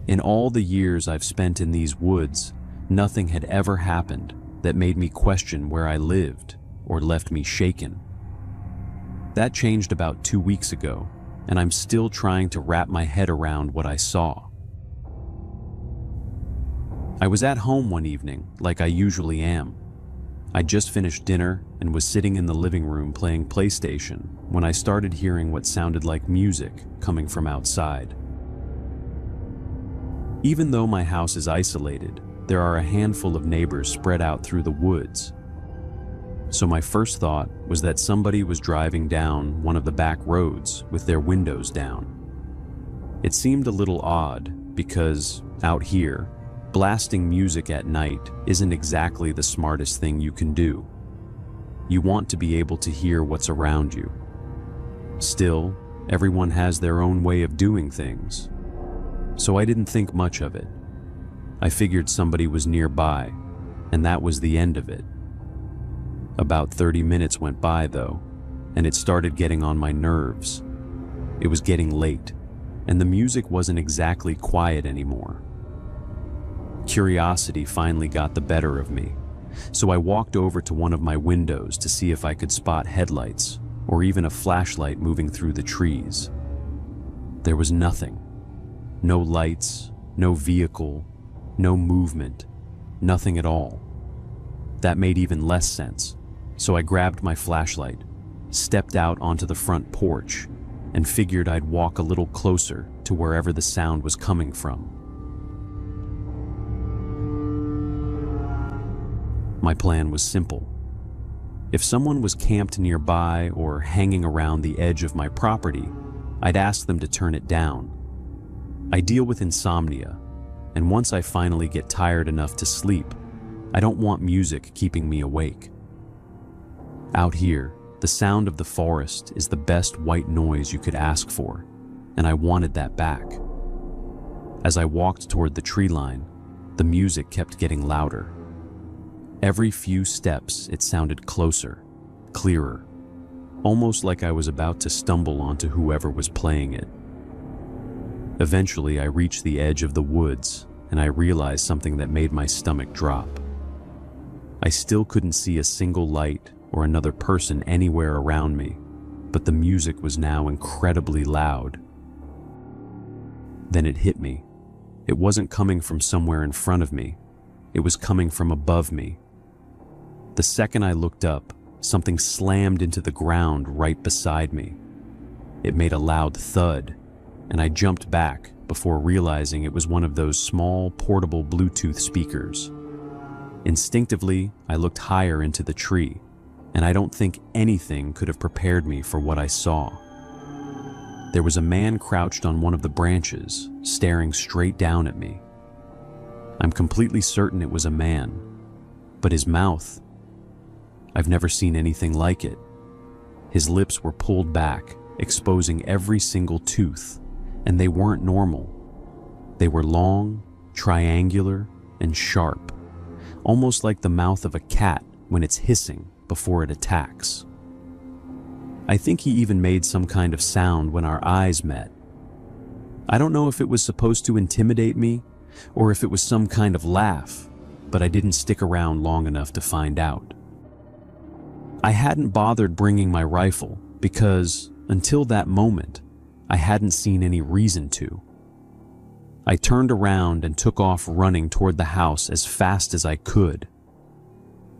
In all the years I've spent in these woods, nothing had ever happened that made me question where I lived or left me shaken. That changed about 2 weeks ago, and I'm still trying to wrap my head around what I saw. I was at home one evening, like I usually am. I just finished dinner and was sitting in the living room playing PlayStation when I started hearing what sounded like music coming from outside. Even though my house is isolated, there are a handful of neighbors spread out through the woods. So my first thought was that somebody was driving down one of the back roads with their windows down. It seemed a little odd because, out here, blasting music at night isn't exactly the smartest thing you can do. You want to be able to hear what's around you. Still, everyone has their own way of doing things. So I didn't think much of it. I figured somebody was nearby, and that was the end of it. About 30 minutes went by though, and it started getting on my nerves. It was getting late, and the music wasn't exactly quiet anymore. Curiosity finally got the better of me, so I walked over to one of my windows to see if I could spot headlights or even a flashlight moving through the trees. There was nothing. No lights, no vehicle, no movement, nothing at all. That made even less sense, so I grabbed my flashlight, stepped out onto the front porch, and figured I'd walk a little closer to wherever the sound was coming from. My plan was simple. If someone was camped nearby or hanging around the edge of my property, I'd ask them to turn it down. I deal with insomnia, and once I finally get tired enough to sleep, I don't want music keeping me awake. Out here, the sound of the forest is the best white noise you could ask for, and I wanted that back. As I walked toward the tree line, the music kept getting louder. Every few steps, it sounded closer, clearer, almost like I was about to stumble onto whoever was playing it. Eventually, I reached the edge of the woods, and I realized something that made my stomach drop. I still couldn't see a single light or another person anywhere around me, but the music was now incredibly loud. Then it hit me. It wasn't coming from somewhere in front of me. It was coming from above me. The second I looked up, something slammed into the ground right beside me. It made a loud thud, and I jumped back before realizing it was one of those small, portable Bluetooth speakers. Instinctively, I looked higher into the tree, and I don't think anything could have prepared me for what I saw. There was a man crouched on one of the branches, staring straight down at me. I'm completely certain it was a man, but his mouth, I've never seen anything like it. His lips were pulled back, exposing every single tooth, and they weren't normal. They were long, triangular, and sharp, almost like the mouth of a cat when it's hissing before it attacks. I think he even made some kind of sound when our eyes met. I don't know if it was supposed to intimidate me or if it was some kind of laugh, but I didn't stick around long enough to find out. I hadn't bothered bringing my rifle because, until that moment, I hadn't seen any reason to. I turned around and took off running toward the house as fast as I could.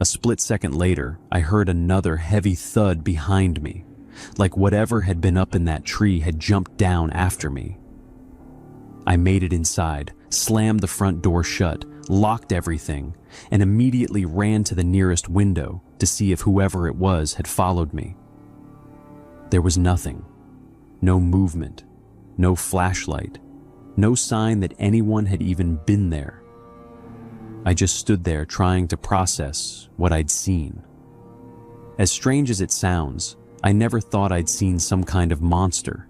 A split second later, I heard another heavy thud behind me, like whatever had been up in that tree had jumped down after me. I made it inside, slammed the front door shut, locked everything, and immediately ran to the nearest window to see if whoever it was had followed me. There was nothing. No movement, no flashlight, no sign that anyone had even been there. I just stood there trying to process what I'd seen. As strange as it sounds, I never thought I'd seen some kind of monster.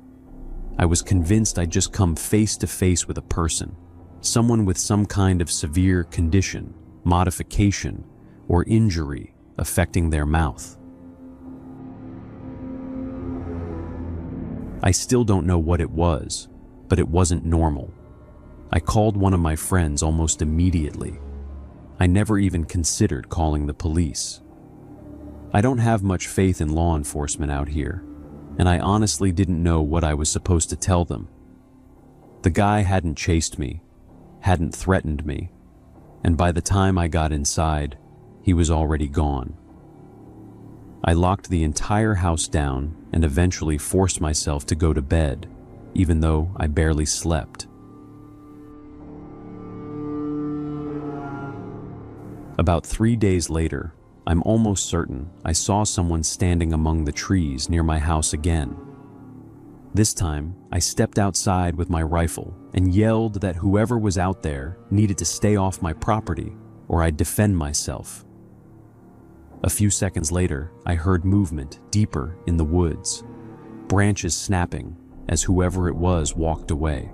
I was convinced I'd just come face to face with a person, someone with some kind of severe condition, modification, or injury affecting their mouth. I still don't know what it was, but it wasn't normal. I called one of my friends almost immediately. I never even considered calling the police. I don't have much faith in law enforcement out here, and I honestly didn't know what I was supposed to tell them. The guy hadn't chased me, hadn't threatened me, and by the time I got inside, he was already gone. I locked the entire house down and eventually forced myself to go to bed, even though I barely slept. About 3 days later, I'm almost certain I saw someone standing among the trees near my house again. This time, I stepped outside with my rifle and yelled that whoever was out there needed to stay off my property or I'd defend myself. A few seconds later, I heard movement deeper in the woods, branches snapping as whoever it was walked away.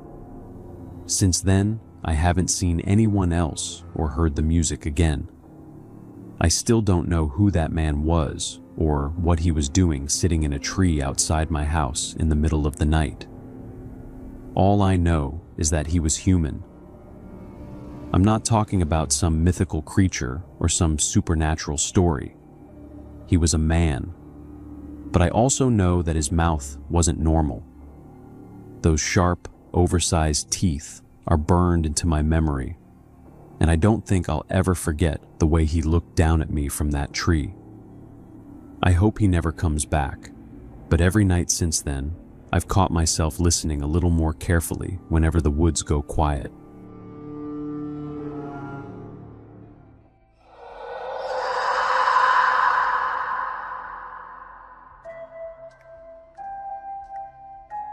Since then, I haven't seen anyone else or heard the music again. I still don't know who that man was or what he was doing sitting in a tree outside my house in the middle of the night. All I know is that he was human. I'm not talking about some mythical creature or some supernatural story. He was a man. But I also know that his mouth wasn't normal. Those sharp, oversized teeth are burned into my memory, and I don't think I'll ever forget the way he looked down at me from that tree. I hope he never comes back, but every night since then, I've caught myself listening a little more carefully whenever the woods go quiet.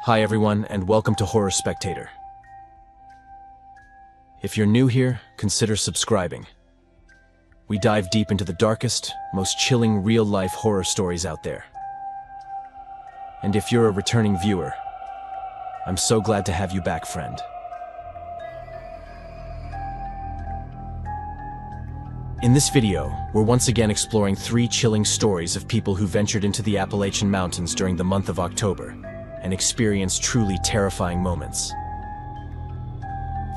Hi everyone, and welcome to Horror Spectator. If you're new here, consider subscribing. We dive deep into the darkest, most chilling real-life horror stories out there. And if you're a returning viewer, I'm so glad to have you back, friend. In this video, we're once again exploring 3 chilling stories of people who ventured into the Appalachian Mountains during the month of October and experienced truly terrifying moments.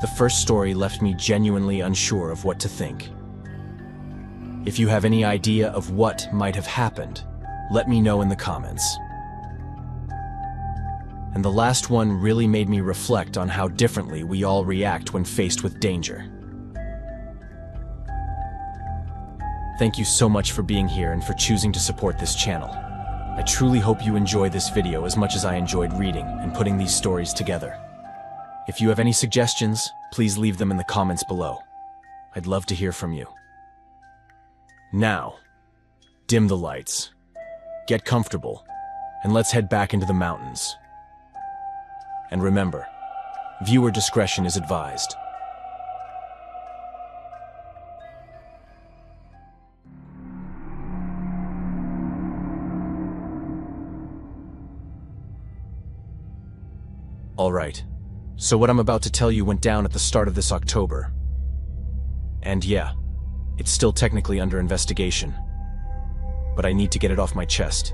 The first story left me genuinely unsure of what to think. If you have any idea of what might have happened, let me know in the comments. And the last one really made me reflect on how differently we all react when faced with danger. Thank you so much for being here and for choosing to support this channel. I truly hope you enjoy this video as much as I enjoyed reading and putting these stories together. If you have any suggestions, please leave them in the comments below. I'd love to hear from you. Now, dim the lights, get comfortable, and let's head back into the mountains. And remember, viewer discretion is advised. Alright, so what I'm about to tell you went down at the start of this October. And yeah, it's still technically under investigation. But I need to get it off my chest.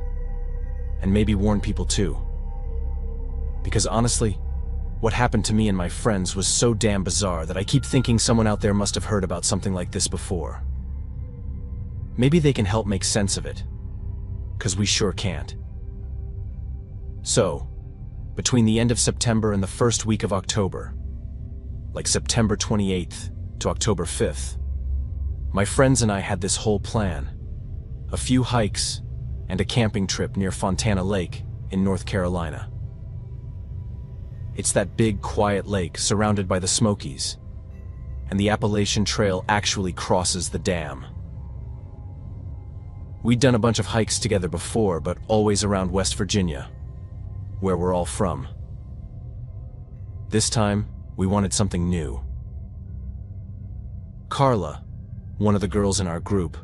And maybe warn people too. Because honestly, what happened to me and my friends was so damn bizarre that I keep thinking someone out there must have heard about something like this before. Maybe they can help make sense of it. 'Cause we sure can't. So, between the end of September and the first week of October, like September 28th to October 5th, my friends and I had this whole plan: a few hikes and a camping trip near Fontana Lake in North Carolina. It's that big, quiet lake surrounded by the Smokies, and the Appalachian Trail actually crosses the dam. We'd done a bunch of hikes together before, but always around West Virginia, where we're all from. This time, we wanted something new. Carla, one of the girls in our group,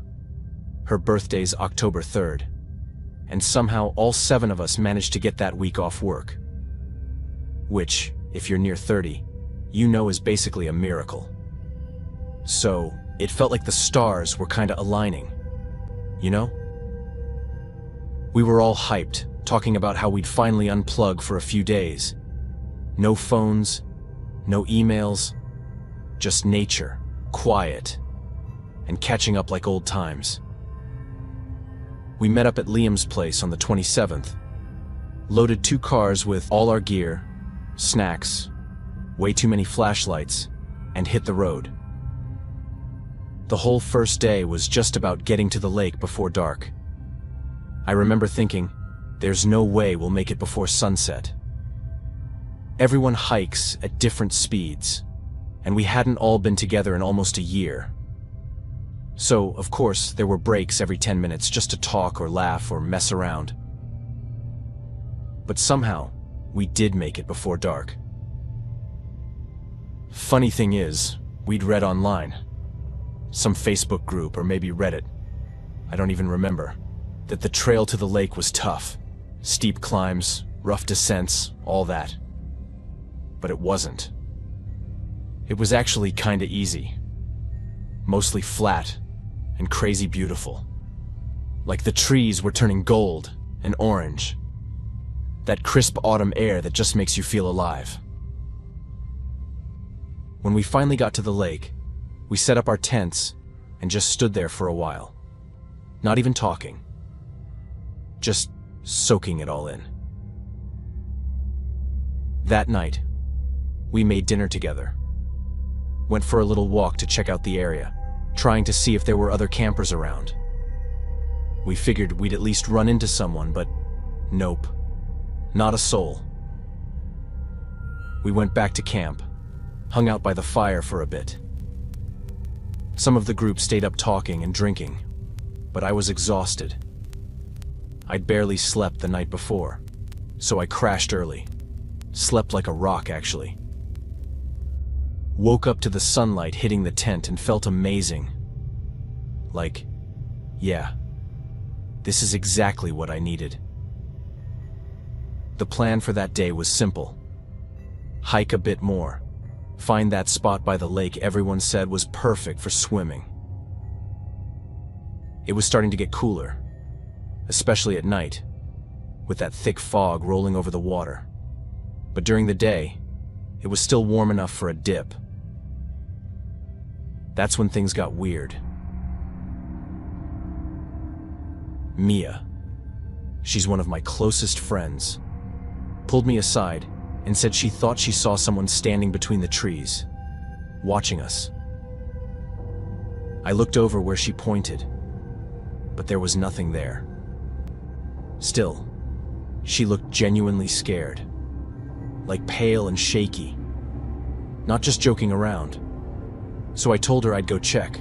her birthday's October 3rd, and somehow all 7 of us managed to get that week off work. Which, if you're near 30, you know is basically a miracle. So, it felt like the stars were kinda aligning, you know? We were all hyped, talking about how we'd finally unplug for a few days. No phones, no emails, just nature, quiet, and catching up like old times. We met up at Liam's place on the 27th, loaded 2 cars with all our gear, snacks, way too many flashlights, and hit the road. The whole first day was just about getting to the lake before dark. I remember thinking, there's no way we'll make it before sunset. Everyone hikes at different speeds, and we hadn't all been together in almost a year. So, of course, there were breaks every 10 minutes just to talk or laugh or mess around. But somehow, we did make it before dark. Funny thing is, we'd read online, some Facebook group or maybe Reddit, I don't even remember, that the trail to the lake was tough. Steep climbs, rough descents, all that. But it wasn't. It was actually kinda easy. Mostly flat and crazy beautiful. Like the trees were turning gold and orange. That crisp autumn air that just makes you feel alive. When we finally got to the lake, we set up our tents and just stood there for a while. Not even talking. Just soaking it all in. That night, we made dinner together. Went for a little walk to check out the area, trying to see if there were other campers around. We figured we'd at least run into someone, but nope, not a soul. We went back to camp, hung out by the fire for a bit. Some of the group stayed up talking and drinking, but I was exhausted. I'd barely slept the night before, so I crashed early. Slept like a rock, actually. Woke up to the sunlight hitting the tent and felt amazing. Like, yeah, this is exactly what I needed. The plan for that day was simple. Hike a bit more. Find that spot by the lake everyone said was perfect for swimming. It was starting to get cooler, especially at night, with that thick fog rolling over the water. But during the day, it was still warm enough for a dip. That's when things got weird. Mia, she's one of my closest friends, pulled me aside and said she thought she saw someone standing between the trees, watching us. I looked over where she pointed, but there was nothing there. Still, she looked genuinely scared, like pale and shaky, not just joking around. So I told her I'd go check.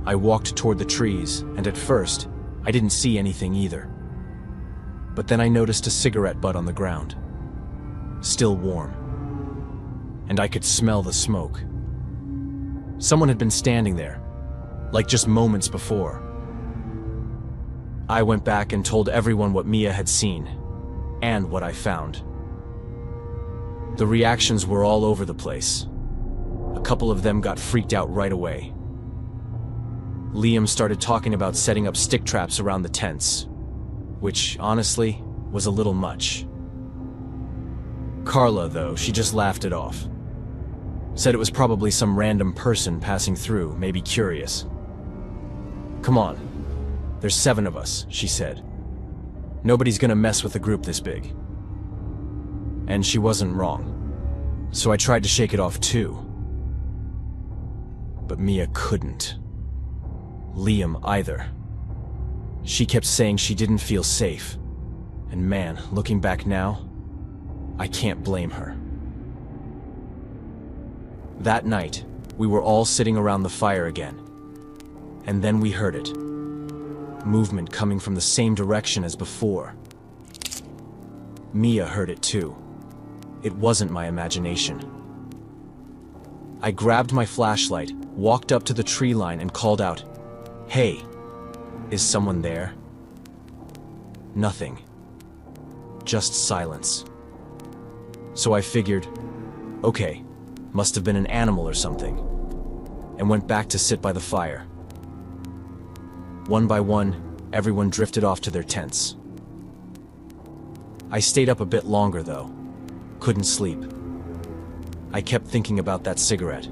I walked toward the trees, and at first, I didn't see anything either. But then I noticed a cigarette butt on the ground, still warm, and I could smell the smoke. Someone had been standing there, like just moments before. I went back and told everyone what Mia had seen, and what I found. The reactions were all over the place. A couple of them got freaked out right away. Liam started talking about setting up stick traps around the tents, which, honestly, was a little much. Carla, though, she just laughed it off. Said it was probably some random person passing through, maybe curious. Come on, there's 7 of us, she said. Nobody's gonna mess with a group this big. And she wasn't wrong. So I tried to shake it off too. But Mia couldn't. Liam either. She kept saying she didn't feel safe. And man, looking back now, I can't blame her. That night, we were all sitting around the fire again. And then we heard it. Movement coming from the same direction as before. Mia heard it too. It wasn't my imagination. I grabbed my flashlight, walked up to the tree line and called out, "Hey, is someone there?" Nothing. Just silence. So I figured, okay, must have been an animal or something, and went back to sit by the fire. One by one, everyone drifted off to their tents. I stayed up a bit longer though. Couldn't sleep. I kept thinking about that cigarette.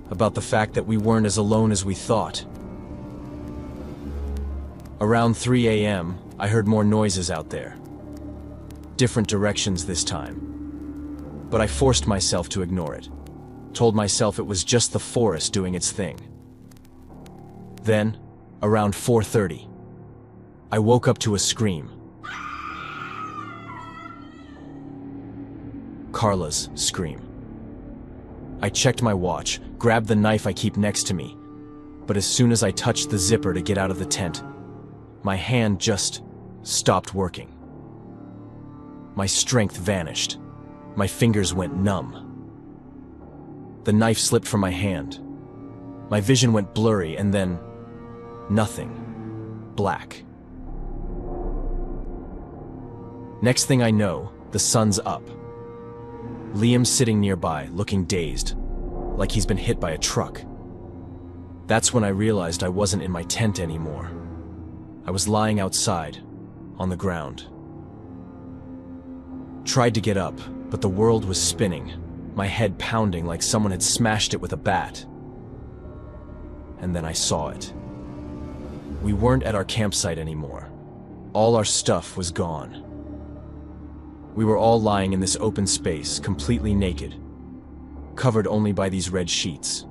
About the fact that we weren't as alone as we thought. Around 3 a.m., I heard more noises out there. Different directions this time. But I forced myself to ignore it. Told myself it was just the forest doing its thing. Then, around 4:30, I woke up to a scream. Carla's scream. I checked my watch, grabbed the knife I keep next to me, but as soon as I touched the zipper to get out of the tent, my hand just stopped working. My strength vanished. My fingers went numb. The knife slipped from my hand. My vision went blurry and then nothing. Black. Next thing I know, the sun's up. Liam's sitting nearby, looking dazed, like he's been hit by a truck. That's when I realized I wasn't in my tent anymore. I was lying outside, on the ground. Tried to get up, but the world was spinning, my head pounding like someone had smashed it with a bat. And then I saw it. We weren't at our campsite anymore. All our stuff was gone. We were all lying in this open space, completely naked, covered only by these red sheets,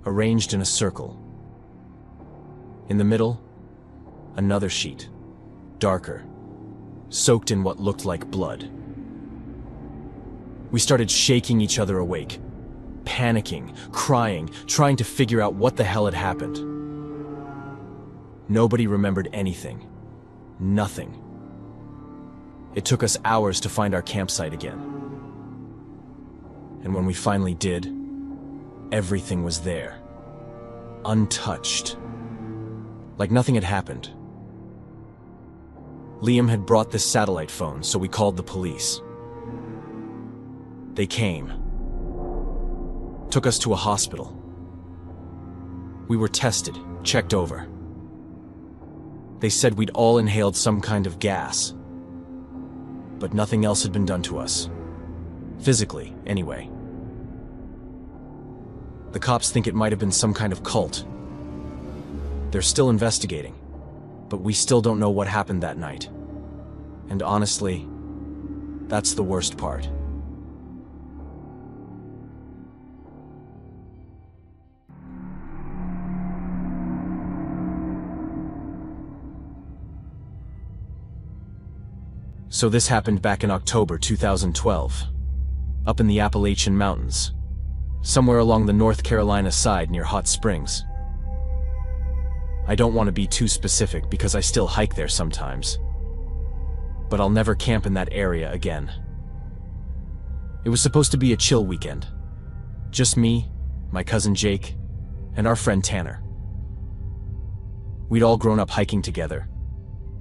arranged in a circle. In the middle, another sheet, darker, soaked in what looked like blood. We started shaking each other awake, panicking, crying, trying to figure out what the hell had happened. Nobody remembered anything. Nothing. It took us hours to find our campsite again. And when we finally did, everything was there. Untouched. Like nothing had happened. Liam had brought this satellite phone, so we called the police. They came. Took us to a hospital. We were tested, checked over. They said we'd all inhaled some kind of gas. But nothing else had been done to us. Physically, anyway. The cops think it might have been some kind of cult. They're still investigating, but we still don't know what happened that night. And honestly, that's the worst part. So this happened back in October 2012, up in the Appalachian Mountains, somewhere along the North Carolina side near Hot Springs. I don't want to be too specific because I still hike there sometimes, but I'll never camp in that area again. It was supposed to be a chill weekend. Just me, my cousin Jake, and our friend Tanner. We'd all grown up hiking together,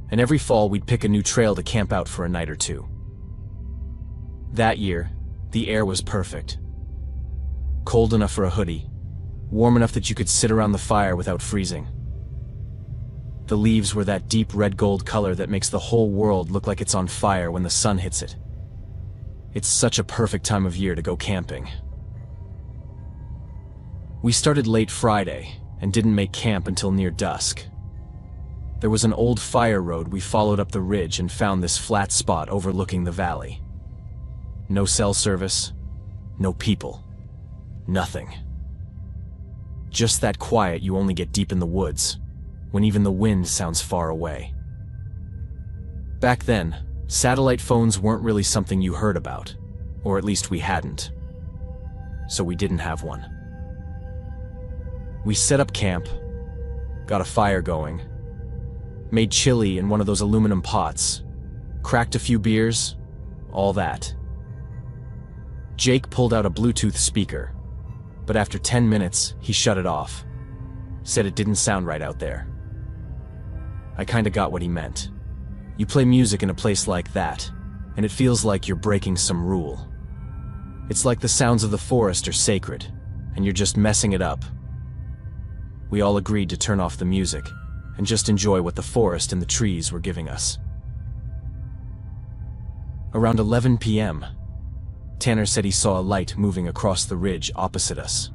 and every fall we'd pick a new trail to camp out for a night or two. That year, the air was perfect. Cold enough for a hoodie, warm enough that you could sit around the fire without freezing. The leaves were that deep red-gold color that makes the whole world look like it's on fire when the sun hits it. It's such a perfect time of year to go camping. We started late Friday and didn't make camp until near dusk. There was an old fire road we followed up the ridge and found this flat spot overlooking the valley. No cell service, no people, nothing. Just that quiet you only get deep in the woods, when even the wind sounds far away. Back then, satellite phones weren't really something you heard about, or at least we hadn't. So we didn't have one. We set up camp, got a fire going, made chili in one of those aluminum pots, cracked a few beers, all that. Jake pulled out a Bluetooth speaker, but after 10 minutes, he shut it off. Said it didn't sound right out there. I kinda got what he meant. You play music in a place like that, and it feels like you're breaking some rule. It's like the sounds of the forest are sacred, and you're just messing it up. We all agreed to turn off the music, and just enjoy what the forest and the trees were giving us. Around 11 p.m., Tanner said he saw a light moving across the ridge opposite us.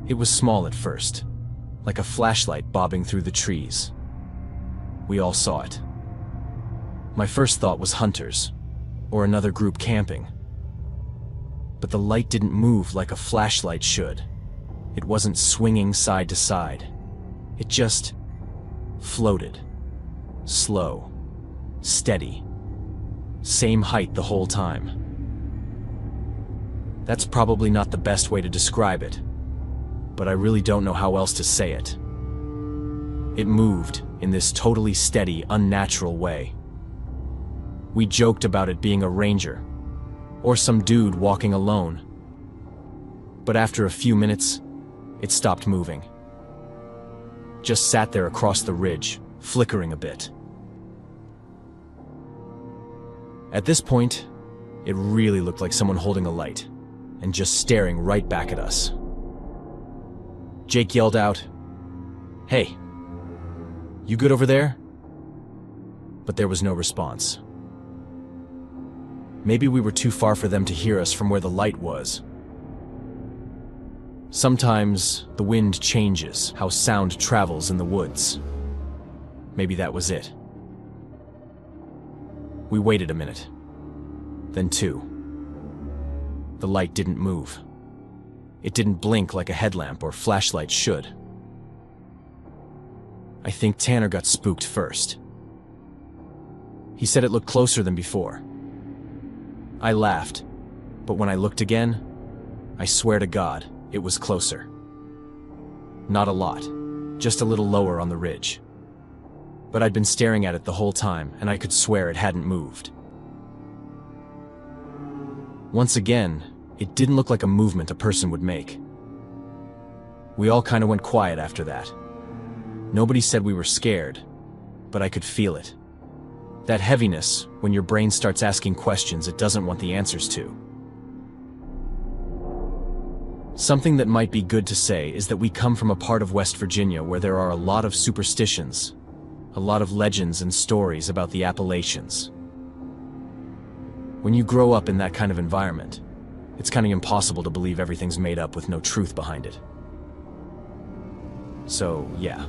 It was small at first, like a flashlight bobbing through the trees. We all saw it. My first thought was hunters, or another group camping. But the light didn't move like a flashlight should. It wasn't swinging side to side. It just floated. Slow. Steady. Same height the whole time. That's probably not the best way to describe it, but I really don't know how else to say it. It moved in this totally steady, unnatural way. We joked about it being a ranger, or some dude walking alone. But after a few minutes, it stopped moving. Just sat there across the ridge, flickering a bit. At this point, it really looked like someone holding a light, and just staring right back at us. Jake yelled out, "Hey, you good over there?" But there was no response. Maybe we were too far for them to hear us from where the light was. Sometimes the wind changes how sound travels in the woods. Maybe that was it. We waited a minute, then two. The light didn't move. It didn't blink like a headlamp or flashlight should. I think Tanner got spooked first. He said it looked closer than before. I laughed, but when I looked again, I swear to God, it was closer. Not a lot, just a little lower on the ridge. But I'd been staring at it the whole time, and I could swear it hadn't moved. Once again, it didn't look like a movement a person would make. We all kind of went quiet after that. Nobody said we were scared, but I could feel it. That heaviness when your brain starts asking questions it doesn't want the answers to. Something that might be good to say is that we come from a part of West Virginia where there are a lot of superstitions, a lot of legends and stories about the Appalachians. When you grow up in that kind of environment, it's kind of impossible to believe everything's made up with no truth behind it. So, yeah.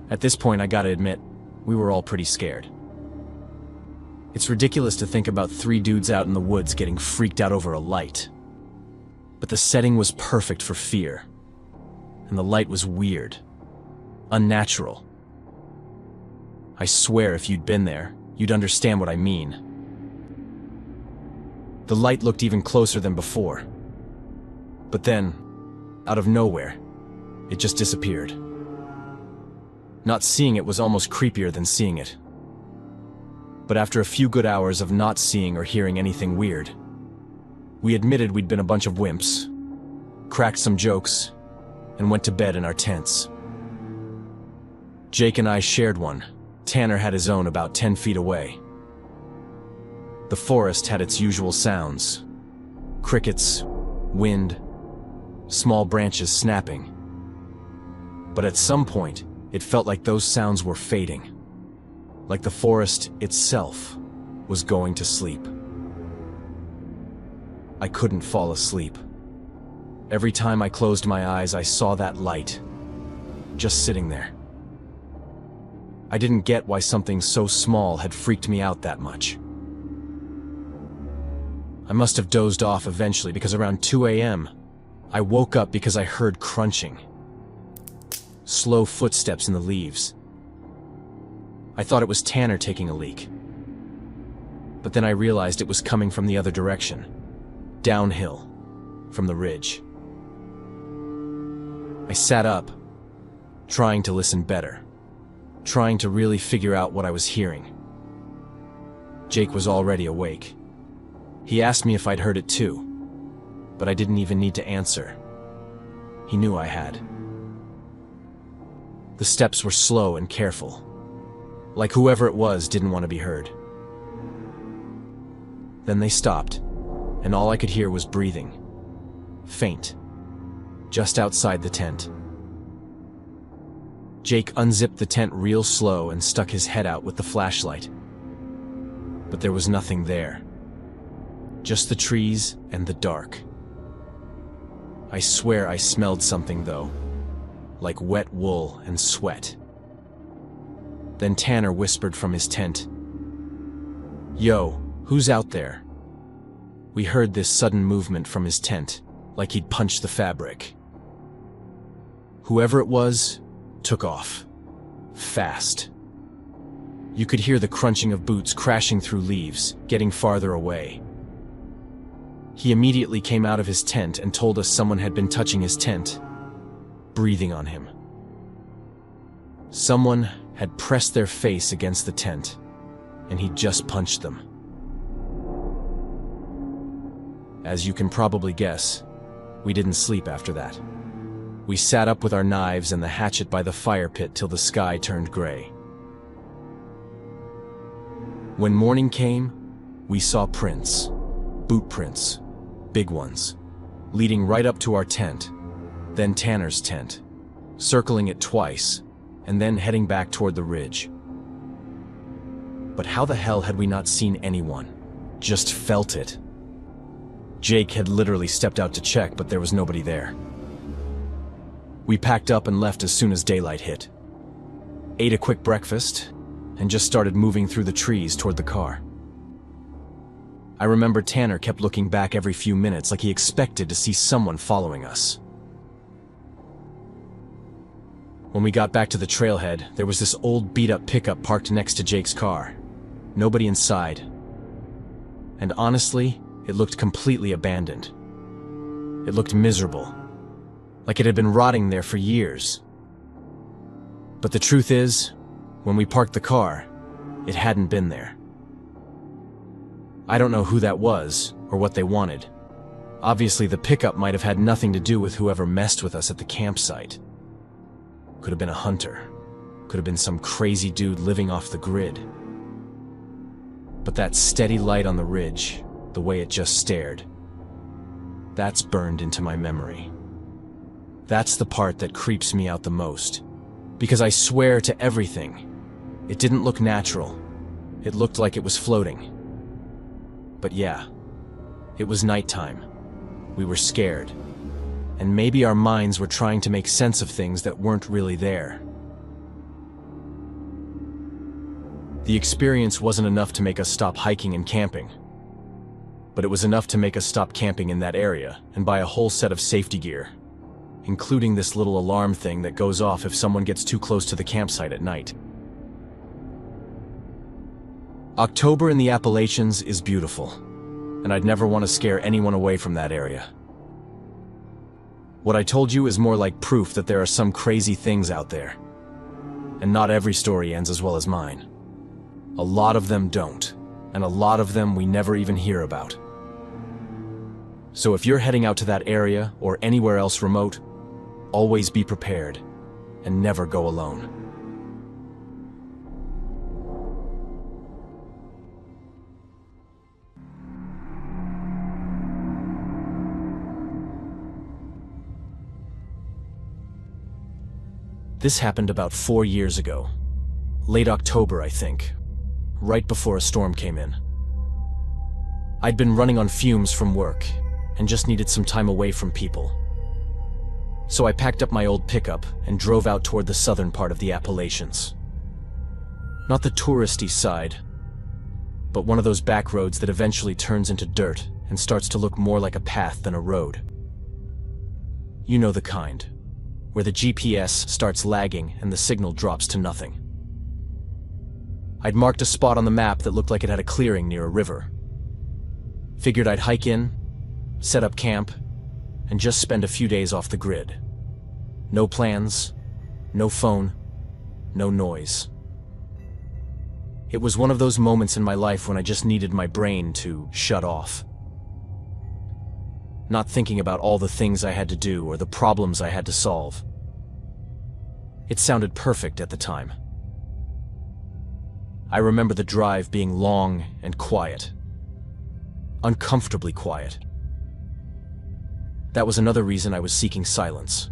At this point, I gotta admit, we were all pretty scared. It's ridiculous to think about three dudes out in the woods getting freaked out over a light. But the setting was perfect for fear. And the light was weird. Unnatural. I swear if you'd been there, you'd understand what I mean. The light looked even closer than before. But then, out of nowhere, it just disappeared. Not seeing it was almost creepier than seeing it. But after a few good hours of not seeing or hearing anything weird, we admitted we'd been a bunch of wimps, cracked some jokes, and went to bed in our tents. Jake and I shared one. Tanner had his own about 10 feet away. The forest had its usual sounds. Crickets, wind, small branches snapping. But at some point, it felt like those sounds were fading. Like the forest itself was going to sleep. I couldn't fall asleep. Every time I closed my eyes, I saw that light, just sitting there. I didn't get why something so small had freaked me out that much. I must have dozed off eventually because around 2 a.m., I woke up because I heard crunching. Slow footsteps in the leaves. I thought it was Tanner taking a leak. But then I realized it was coming from the other direction, downhill, from the ridge. I sat up, trying to listen better, trying to really figure out what I was hearing. Jake was already awake. He asked me if I'd heard it too, but I didn't even need to answer. He knew I had. The steps were slow and careful, like whoever it was didn't want to be heard. Then they stopped, and all I could hear was breathing, faint, just outside the tent. Jake unzipped the tent real slow and stuck his head out with the flashlight. But there was nothing there. Just the trees and the dark. I swear I smelled something though, like wet wool and sweat. Then Tanner whispered from his tent, "Yo, who's out there?" We heard this sudden movement from his tent, like he'd punched the fabric. Whoever it was, took off. Fast. You could hear the crunching of boots crashing through leaves, getting farther away. He immediately came out of his tent and told us someone had been touching his tent, breathing on him. Someone had pressed their face against the tent, and he'd just punched them. As you can probably guess, we didn't sleep after that. We sat up with our knives and the hatchet by the fire pit till the sky turned gray. When morning came, we saw prints, boot prints, big ones, leading right up to our tent, then Tanner's tent, circling it twice, and then heading back toward the ridge. But how the hell had we not seen anyone? Just felt it. Jake had literally stepped out to check, but there was nobody there. We packed up and left as soon as daylight hit. Ate a quick breakfast, and just started moving through the trees toward the car. I remember Tanner kept looking back every few minutes like he expected to see someone following us. When we got back to the trailhead, there was this old beat-up pickup parked next to Jake's car. Nobody inside. And honestly, it looked completely abandoned. It looked miserable, like it had been rotting there for years. But the truth is, when we parked the car, it hadn't been there. I don't know who that was, or what they wanted. Obviously, the pickup might have had nothing to do with whoever messed with us at the campsite. Could have been a hunter. Could have been some crazy dude living off the grid. But that steady light on the ridge, the way it just stared, that's burned into my memory. That's the part that creeps me out the most. Because I swear to everything, it didn't look natural. It looked like it was floating. But yeah, it was nighttime. We were scared. And maybe our minds were trying to make sense of things that weren't really there. The experience wasn't enough to make us stop hiking and camping. But it was enough to make us stop camping in that area and buy a whole set of safety gear, including this little alarm thing that goes off if someone gets too close to the campsite at night. October in the Appalachians is beautiful, and I'd never want to scare anyone away from that area. What I told you is more like proof that there are some crazy things out there. And not every story ends as well as mine. A lot of them don't, and a lot of them we never even hear about. So if you're heading out to that area or anywhere else remote, always be prepared and never go alone. This happened about 4 years ago. Late October, I think. Right before a storm came in. I'd been running on fumes from work and just needed some time away from people. So I packed up my old pickup and drove out toward the southern part of the Appalachians. Not the touristy side, but one of those back roads that eventually turns into dirt and starts to look more like a path than a road. You know the kind, where the GPS starts lagging and the signal drops to nothing. I'd marked a spot on the map that looked like it had a clearing near a river. Figured I'd hike in, set up camp, and just spend a few days off the grid. No plans, no phone, no noise. It was one of those moments in my life when I just needed my brain to shut off. Not thinking about all the things I had to do or the problems I had to solve. It sounded perfect at the time. I remember the drive being long and quiet. Uncomfortably quiet. That was another reason I was seeking silence.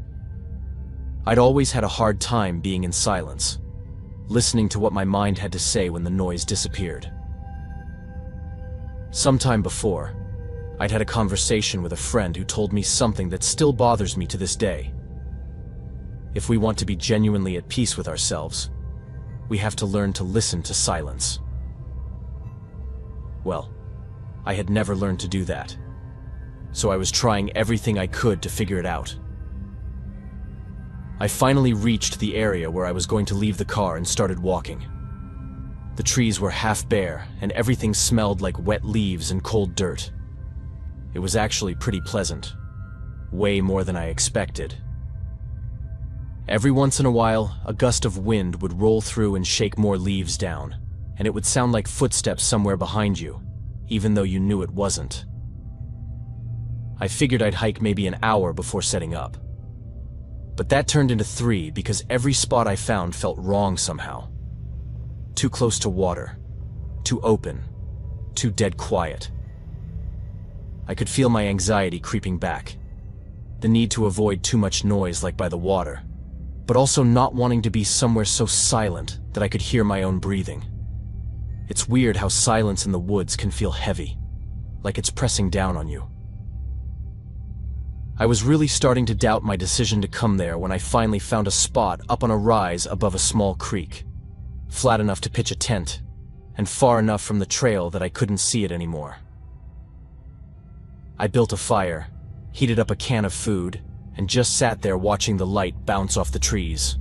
I'd always had a hard time being in silence, listening to what my mind had to say when the noise disappeared. Sometime before, I'd had a conversation with a friend who told me something that still bothers me to this day. If we want to be genuinely at peace with ourselves, we have to learn to listen to silence. Well, I had never learned to do that, so I was trying everything I could to figure it out. I finally reached the area where I was going to leave the car and started walking. The trees were half bare, and everything smelled like wet leaves and cold dirt. It was actually pretty pleasant. Way more than I expected. Every once in a while, a gust of wind would roll through and shake more leaves down, and it would sound like footsteps somewhere behind you, even though you knew it wasn't. I figured I'd hike maybe an hour before setting up. But that turned into 3 because every spot I found felt wrong somehow. Too close to water, too open, too dead quiet. I could feel my anxiety creeping back. The need to avoid too much noise like by the water, but also not wanting to be somewhere so silent that I could hear my own breathing. It's weird how silence in the woods can feel heavy, like it's pressing down on you. I was really starting to doubt my decision to come there when I finally found a spot up on a rise above a small creek, flat enough to pitch a tent, and far enough from the trail that I couldn't see it anymore. I built a fire, heated up a can of food, and just sat there watching the light bounce off the trees.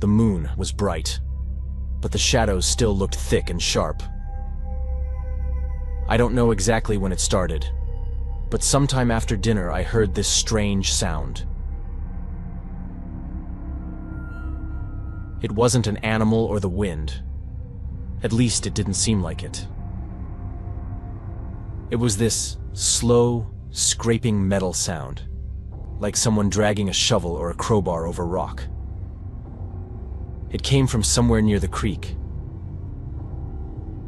The moon was bright, but the shadows still looked thick and sharp. I don't know exactly when it started, but sometime after dinner I heard this strange sound. It wasn't an animal or the wind. At least it didn't seem like it. It was this slow, scraping metal sound, like someone dragging a shovel or a crowbar over rock. It came from somewhere near the creek.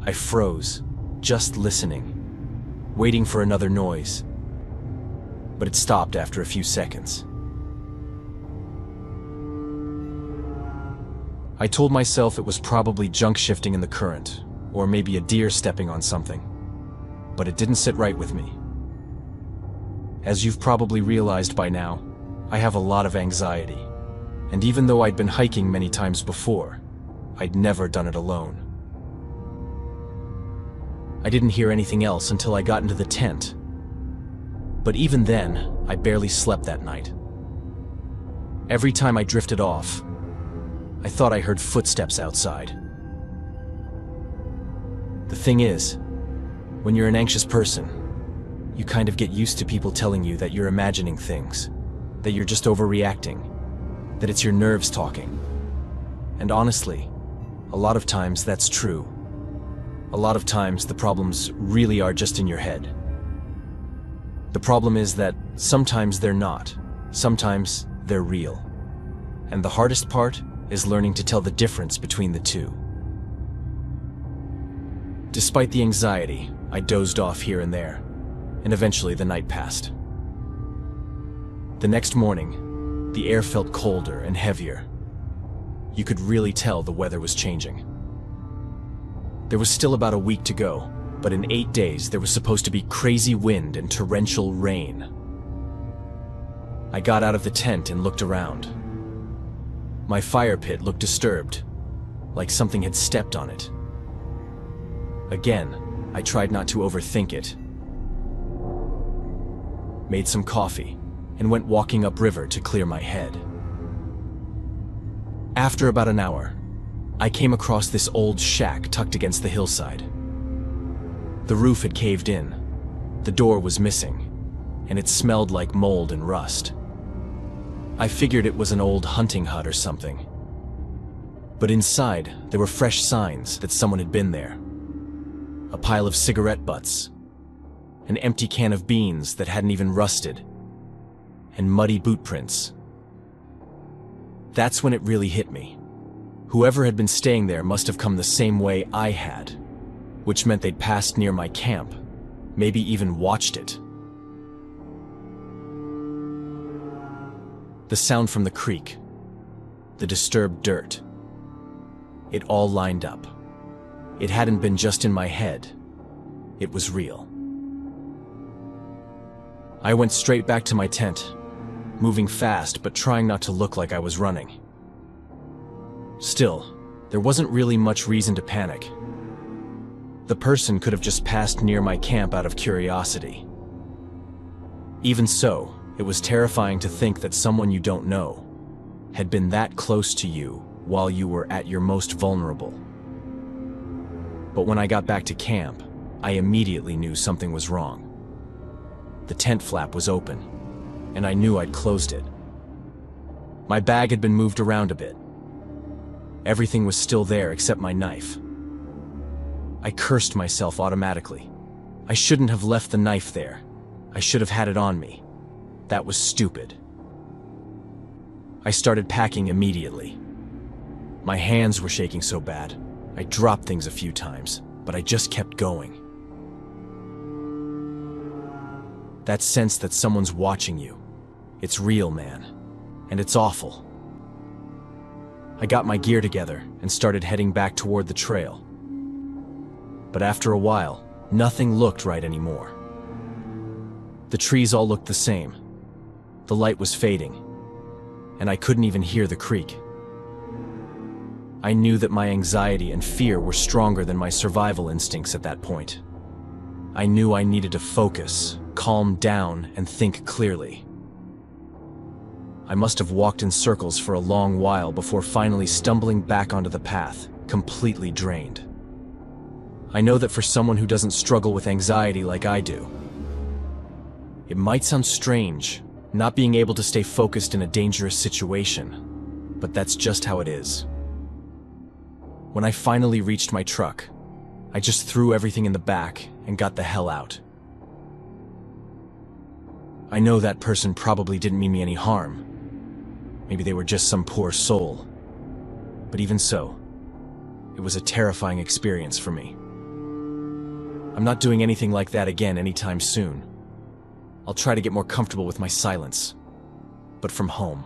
I froze, just listening, waiting for another noise. But it stopped after a few seconds. I told myself it was probably junk shifting in the current, or maybe a deer stepping on something, but it didn't sit right with me. As you've probably realized by now, I have a lot of anxiety, and even though I'd been hiking many times before, I'd never done it alone. I didn't hear anything else until I got into the tent. But even then, I barely slept that night. Every time I drifted off, I thought I heard footsteps outside. The thing is, when you're an anxious person, you kind of get used to people telling you that you're imagining things, that you're just overreacting, that it's your nerves talking. And honestly, a lot of times that's true. A lot of times the problems really are just in your head. The problem is that sometimes they're not, sometimes they're real. And the hardest part is learning to tell the difference between the two. Despite the anxiety, I dozed off here and there, and eventually the night passed. The next morning, the air felt colder and heavier. You could really tell the weather was changing. There was still about a week to go, but in 8 days there was supposed to be crazy wind and torrential rain. I got out of the tent and looked around. My fire pit looked disturbed, like something had stepped on it. Again, I tried not to overthink it made some coffee, and went walking upriver to clear my head. After about an hour, I came across this old shack tucked against the hillside. The roof had caved in, the door was missing, and it smelled like mold and rust. I figured it was an old hunting hut or something. But inside, there were fresh signs that someone had been there. A pile of cigarette butts, an empty can of beans that hadn't even rusted, and muddy boot prints. That's when it really hit me. Whoever had been staying there must have come the same way I had, which meant they'd passed near my camp, maybe even watched it. The sound from the creek, the disturbed dirt, it all lined up. It hadn't been just in my head, it was real. I went straight back to my tent, moving fast but trying not to look like I was running. Still, there wasn't really much reason to panic. The person could have just passed near my camp out of curiosity. Even so, it was terrifying to think that someone you don't know had been that close to you while you were at your most vulnerable. But when I got back to camp, I immediately knew something was wrong. The tent flap was open, and I knew I'd closed it. My bag had been moved around a bit. Everything was still there except my knife. I cursed myself automatically. I shouldn't have left the knife there. I should have had it on me. That was stupid. I started packing immediately. My hands were shaking so bad, I dropped things a few times, but I just kept going. That sense that someone's watching you, it's real, man, and it's awful. I got my gear together and started heading back toward the trail. But after a while, nothing looked right anymore. The trees all looked the same. The light was fading, and I couldn't even hear the creek. I knew that my anxiety and fear were stronger than my survival instincts at that point. I knew I needed to focus, calm down, and think clearly. I must have walked in circles for a long while before finally stumbling back onto the path, completely drained. I know that for someone who doesn't struggle with anxiety like I do, it might sound strange, not being able to stay focused in a dangerous situation, but that's just how it is. When I finally reached my truck, I just threw everything in the back and got the hell out. I know that person probably didn't mean me any harm. Maybe they were just some poor soul. But even so, it was a terrifying experience for me. I'm not doing anything like that again anytime soon. I'll try to get more comfortable with my silence, but from home.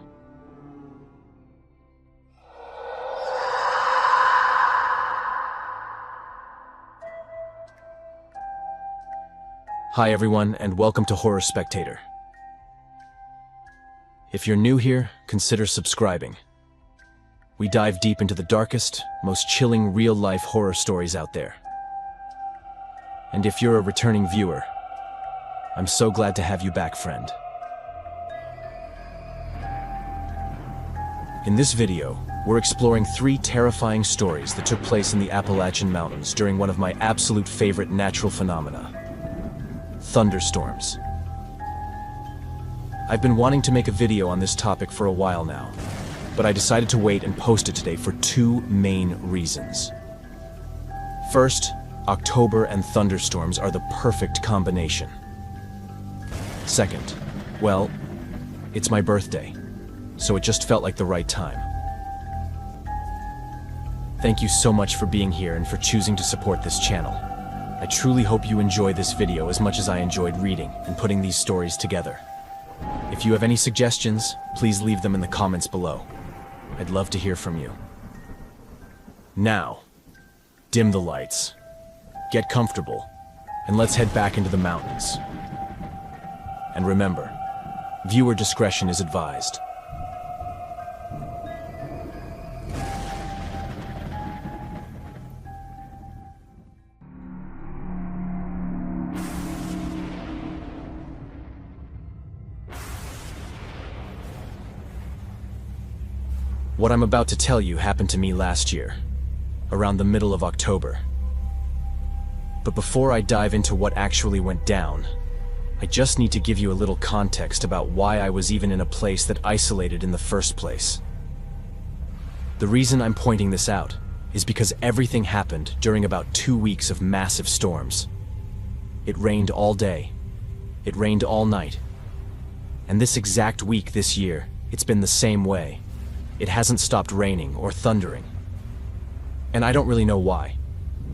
Hi everyone, and welcome to Horror Spectator. If you're new here, consider subscribing. We dive deep into the darkest, most chilling real-life horror stories out there. And if you're a returning viewer, I'm so glad to have you back, friend. In this video, we're exploring 3 terrifying stories that took place in the Appalachian Mountains during one of my absolute favorite natural phenomena: thunderstorms. I've been wanting to make a video on this topic for a while now, but I decided to wait and post it today for 2 main reasons. First, October and thunderstorms are the perfect combination. Second, well, it's my birthday, so it just felt like the right time. Thank you so much for being here and for choosing to support this channel. I truly hope you enjoy this video as much as I enjoyed reading and putting these stories together. If you have any suggestions, please leave them in the comments below. I'd love to hear from you. Now, dim the lights, get comfortable, and let's head back into the mountains. And remember, viewer discretion is advised. What I'm about to tell you happened to me last year, around the middle of October. But before I dive into what actually went down, I just need to give you a little context about why I was even in a place that isolated in the first place. The reason I'm pointing this out is because everything happened during about 2 weeks of massive storms. It rained all day. It rained all night. And this exact week this year, it's been the same way. It hasn't stopped raining or thundering. And I don't really know why,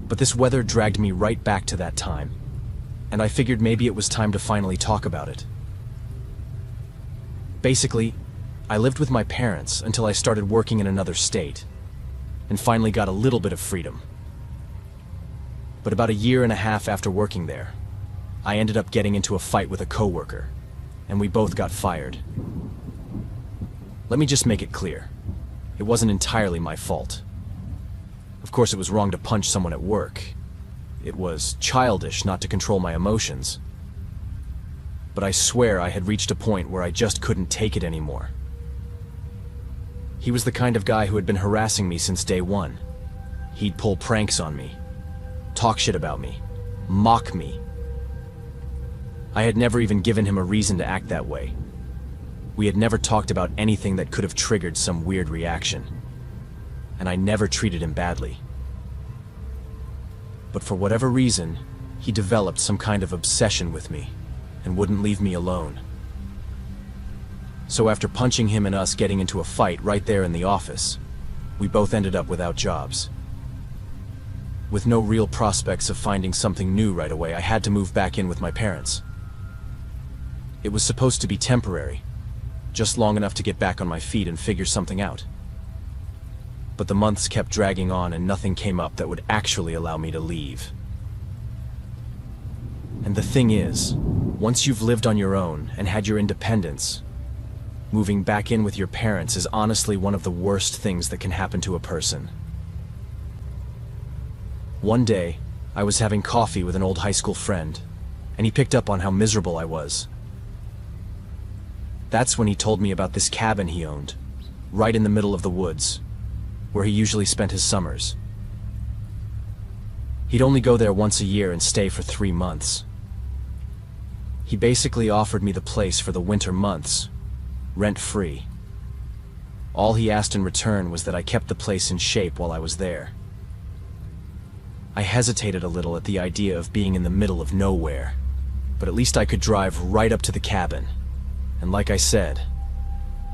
but this weather dragged me right back to that time, and I figured maybe it was time to finally talk about it. Basically, I lived with my parents until I started working in another state, and finally got a little bit of freedom. But about 1.5 years after working there, I ended up getting into a fight with a coworker, and we both got fired. Let me just make it clear. It wasn't entirely my fault. Of course, it was wrong to punch someone at work. It was childish not to control my emotions. But I swear I had reached a point where I just couldn't take it anymore. He was the kind of guy who had been harassing me since day one. He'd pull pranks on me, talk shit about me, mock me. I had never even given him a reason to act that way. We had never talked about anything that could have triggered some weird reaction. And I never treated him badly. But for whatever reason, he developed some kind of obsession with me and wouldn't leave me alone. So after punching him and us getting into a fight right there in the office, we both ended up without jobs. With no real prospects of finding something new right away, I had to move back in with my parents. It was supposed to be temporary, just long enough to get back on my feet and figure something out. But the months kept dragging on and nothing came up that would actually allow me to leave. And the thing is, once you've lived on your own and had your independence, moving back in with your parents is honestly one of the worst things that can happen to a person. One day, I was having coffee with an old high school friend, and he picked up on how miserable I was. That's when he told me about this cabin he owned, right in the middle of the woods, where he usually spent his summers. He'd only go there once a year and stay for 3 months. He basically offered me the place for the winter months, rent-free. All he asked in return was that I kept the place in shape while I was there. I hesitated a little at the idea of being in the middle of nowhere, but at least I could drive right up to the cabin. And like I said,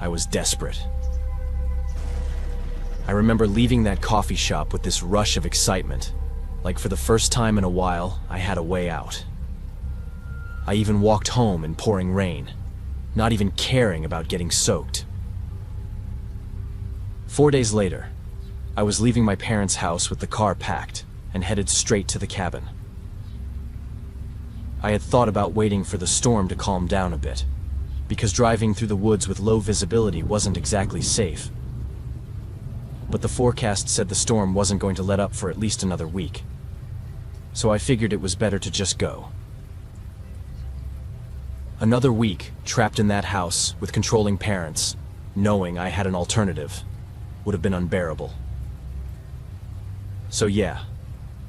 I was desperate. I remember leaving that coffee shop with this rush of excitement, like for the first time in a while, I had a way out. I even walked home in pouring rain, not even caring about getting soaked. 4 days later, I was leaving my parents' house with the car packed and headed straight to the cabin. I had thought about waiting for the storm to calm down a bit, because driving through the woods with low visibility wasn't exactly safe. But the forecast said the storm wasn't going to let up for at least another week, so I figured it was better to just go. Another week trapped in that house with controlling parents, knowing I had an alternative, would have been unbearable. So yeah,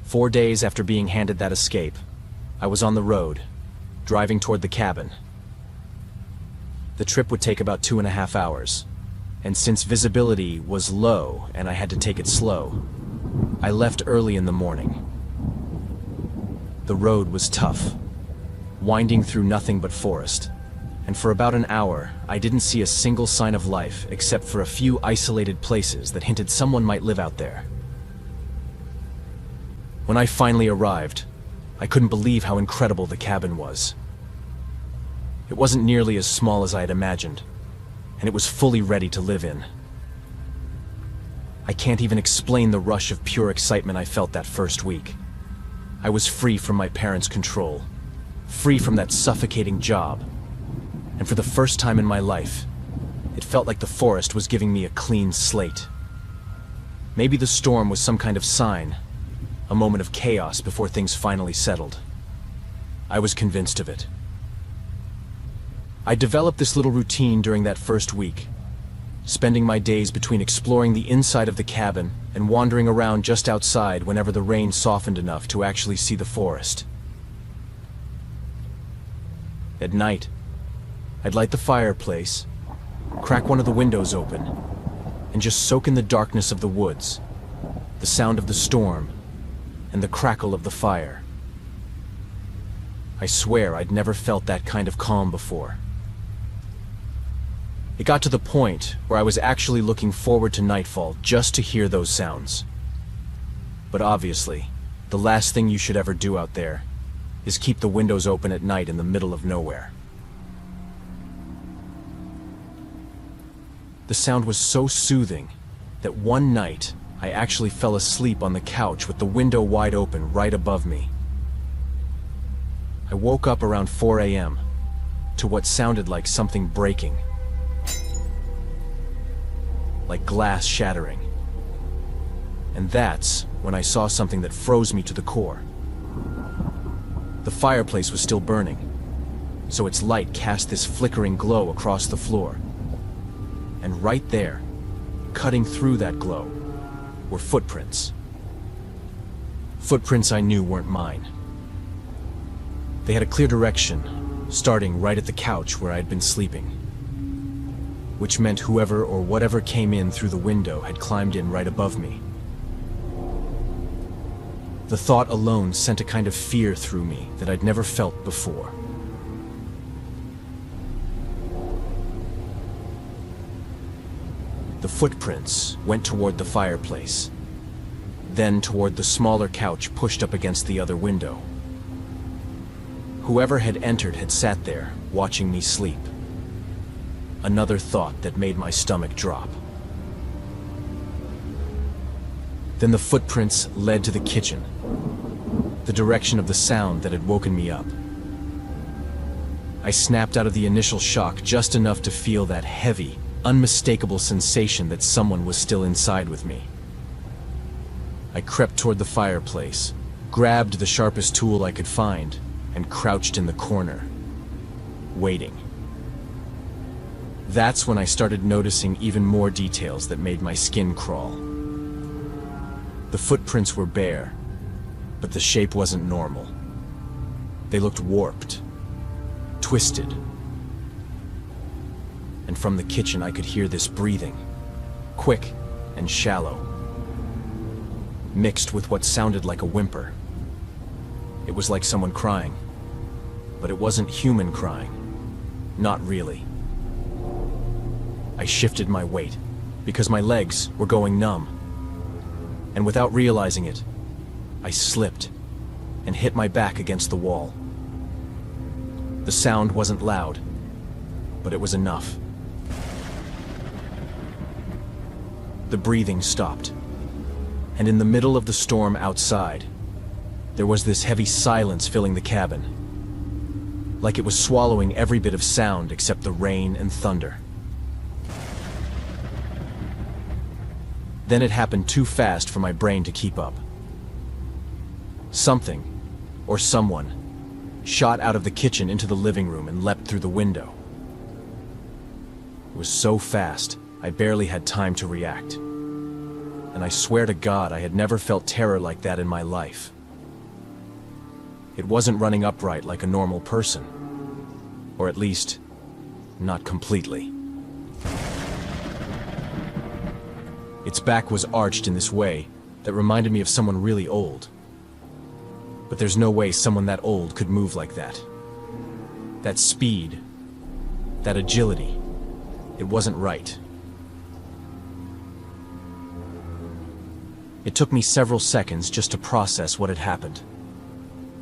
4 days after being handed that escape, I was on the road, driving toward the cabin. The trip would take about 2.5 hours, and since visibility was low and I had to take it slow, I left early in the morning. The road was tough, winding through nothing but forest, and for about an hour I didn't see a single sign of life except for a few isolated places that hinted someone might live out there. When I finally arrived, I couldn't believe how incredible the cabin was. It wasn't nearly as small as I had imagined, and it was fully ready to live in. I can't even explain the rush of pure excitement I felt that first week. I was free from my parents' control, free from that suffocating job, and for the first time in my life, it felt like the forest was giving me a clean slate. Maybe the storm was some kind of sign, a moment of chaos before things finally settled. I was convinced of it. I developed this little routine during that first week. spending my days between exploring the inside of the cabin and wandering around just outside whenever the rain softened enough to actually see the forest. At night, I'd light the fireplace, crack one of the windows open, and just soak in the darkness of the woods, the sound of the storm, and the crackle of the fire. I swear I'd never felt that kind of calm before. It got to the point where I was actually looking forward to nightfall just to hear those sounds. But obviously, the last thing you should ever do out there is keep the windows open at night in the middle of nowhere. The sound was so soothing that one night I actually fell asleep on the couch with the window wide open right above me. I woke up around 4 a.m. to what sounded like something breaking, like glass shattering. And that's when I saw something that froze me to the core. The fireplace was still burning, so its light cast this flickering glow across the floor. And right there, cutting through that glow, were footprints. Footprints I knew weren't mine. They had a clear direction, starting right at the couch where I had been sleeping, which meant whoever or whatever came in through the window had climbed in right above me. The thought alone sent a kind of fear through me that I'd never felt before. The footprints went toward the fireplace, then toward the smaller couch pushed up against the other window. Whoever had entered had sat there, watching me sleep. Another thought that made my stomach drop. Then the footprints led to the kitchen, the direction of the sound that had woken me up. I snapped out of the initial shock just enough to feel that heavy, unmistakable sensation that someone was still inside with me. I crept toward the fireplace, grabbed the sharpest tool I could find, and crouched in the corner, waiting. That's when I started noticing even more details that made my skin crawl. The footprints were bare, but the shape wasn't normal. They looked warped, twisted. And from the kitchen I could hear this breathing, quick and shallow, mixed with what sounded like a whimper. It was like someone crying, but it wasn't human crying. Not really. I shifted my weight, because my legs were going numb. And without realizing it, I slipped and hit my back against the wall. The sound wasn't loud, but it was enough. The breathing stopped, and in the middle of the storm outside, there was this heavy silence filling the cabin, like it was swallowing every bit of sound except the rain and thunder. Then it happened too fast for my brain to keep up. Something, or someone, shot out of the kitchen into the living room and leapt through the window. It was so fast, I barely had time to react. And I swear to God, I had never felt terror like that in my life. It wasn't running upright like a normal person. Or at least, not completely. Its back was arched in this way that reminded me of someone really old. But there's no way someone that old could move like that. That speed, that agility, it wasn't right. It took me several seconds just to process what had happened.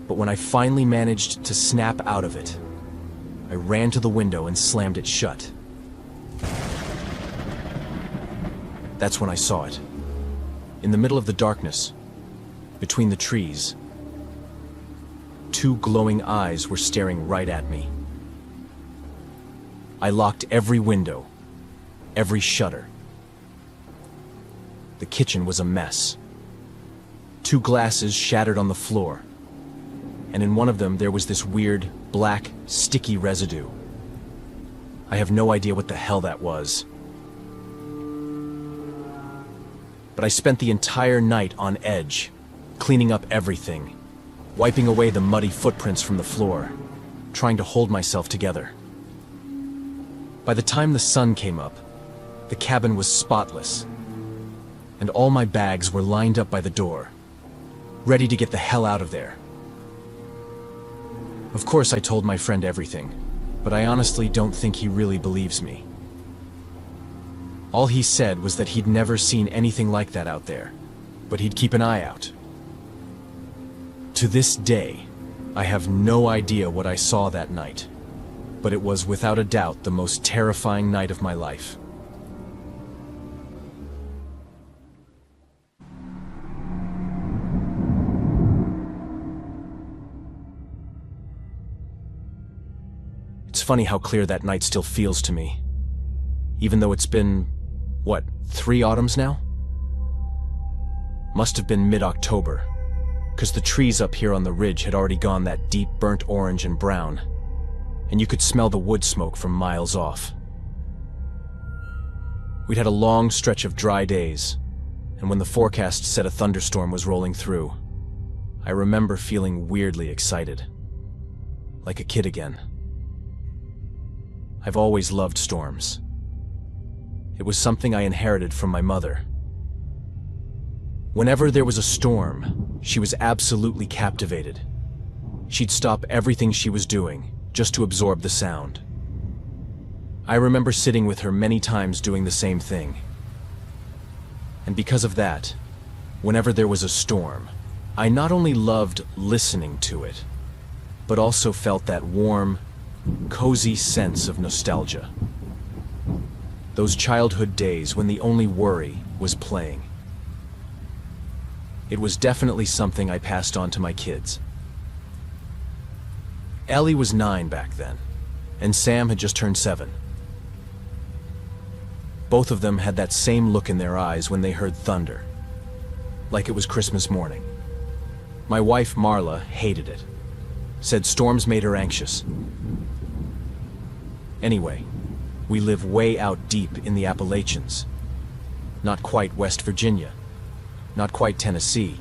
But when I finally managed to snap out of it, I ran to the window and slammed it shut. That's when I saw it. In the middle of the darkness, between the trees, two glowing eyes were staring right at me. I locked every window, every shutter. The kitchen was a mess. Two glasses shattered on the floor, and in one of them there was this weird, black, sticky residue. I have no idea what the hell that was, but I spent the entire night on edge, cleaning up everything, wiping away the muddy footprints from the floor, trying to hold myself together. By the time the sun came up, the cabin was spotless, and all my bags were lined up by the door, ready to get the hell out of there. Of course, I told my friend everything, but I honestly don't think he really believes me. All he said was that he'd never seen anything like that out there, but he'd keep an eye out. To this day, I have no idea what I saw that night, but it was without a doubt the most terrifying night of my life. It's funny how clear that night still feels to me, even though it's been, 3 autumns now? Must have been mid-October, because the trees up here on the ridge had already gone that deep burnt orange and brown, and you could smell the wood smoke from miles off. We'd had a long stretch of dry days, and when the forecast said a thunderstorm was rolling through, I remember feeling weirdly excited, like a kid again. I've always loved storms. It was something I inherited from my mother. Whenever there was a storm, she was absolutely captivated. She'd stop everything she was doing just to absorb the sound. I remember sitting with her many times doing the same thing. And because of that, whenever there was a storm, I not only loved listening to it, but also felt that warm, cozy sense of nostalgia. Those childhood days when the only worry was playing. It was definitely something I passed on to my kids. Ellie was 9 back then, and Sam had just turned 7. Both of them had that same look in their eyes when they heard thunder, like it was Christmas morning. My wife, Marla, hated it, said storms made her anxious. Anyway, we live way out deep in the Appalachians. Not quite West Virginia, not quite Tennessee,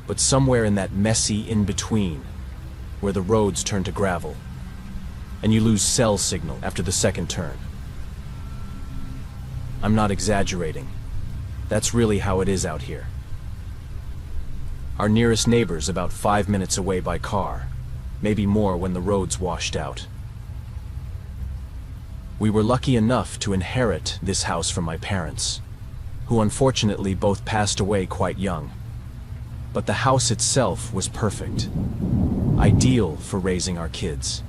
but somewhere in that messy in-between where the roads turn to gravel, and you lose cell signal after the second turn. I'm not exaggerating. That's really how it is out here. Our nearest neighbor's about 5 minutes away by car, maybe more when the road's washed out. We were lucky enough to inherit this house from my parents, who unfortunately both passed away quite young. But the house itself was perfect, ideal for raising our kids.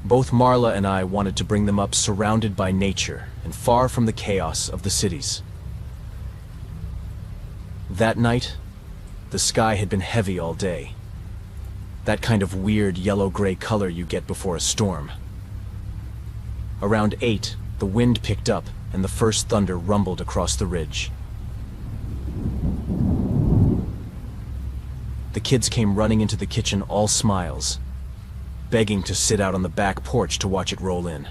Both Marla and I wanted to bring them up surrounded by nature and far from the chaos of the cities. That night, the sky had been heavy all day. That kind of weird yellow-gray color you get before a storm. Around 8, the wind picked up and the first thunder rumbled across the ridge. The kids came running into the kitchen all smiles, begging to sit out on the back porch to watch it roll in.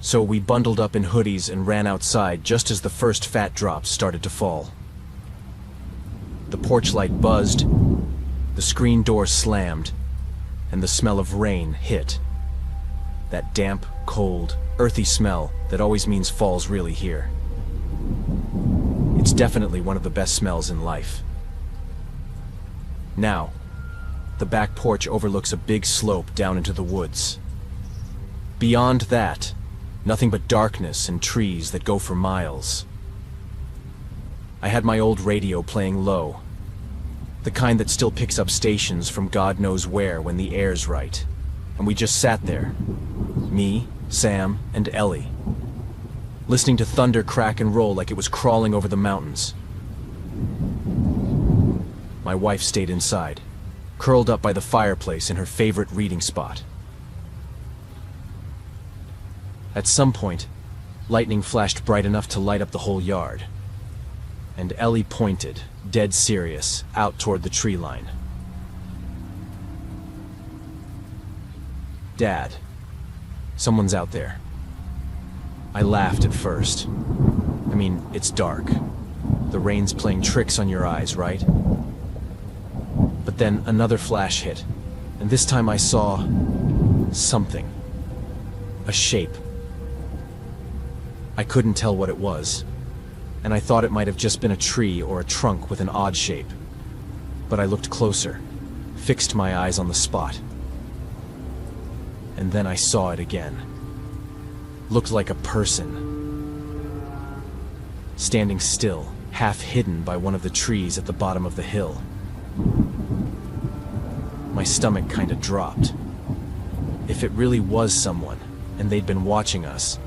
So we bundled up in hoodies and ran outside just as the first fat drops started to fall. The porch light buzzed, the screen door slammed, and the smell of rain hit. That damp, cold, earthy smell that always means fall's really here. It's definitely one of the best smells in life. Now, the back porch overlooks a big slope down into the woods. Beyond that, nothing but darkness and trees that go for miles. I had my old radio playing low, the kind that still picks up stations from God knows where when the air's right, and we just sat there, me, Sam, and Ellie, listening to thunder crack and roll like it was crawling over the mountains. My wife stayed inside, curled up by the fireplace in her favorite reading spot. At some point, lightning flashed bright enough to light up the whole yard, and Ellie pointed, dead serious, out toward the tree line. "Dad, someone's out there." I laughed at first, mean, it's dark. The rain's playing tricks on your eyes, right? But then another flash hit, and this time I saw something. A shape. I couldn't tell what it was, and I thought it might have just been a tree or a trunk with an odd shape. But I looked closer, fixed my eyes on the spot. And then I saw it again. Looked like a person. Standing still, half hidden by one of the trees at the bottom of the hill. My stomach kinda dropped. If it really was someone, and they'd been watching us,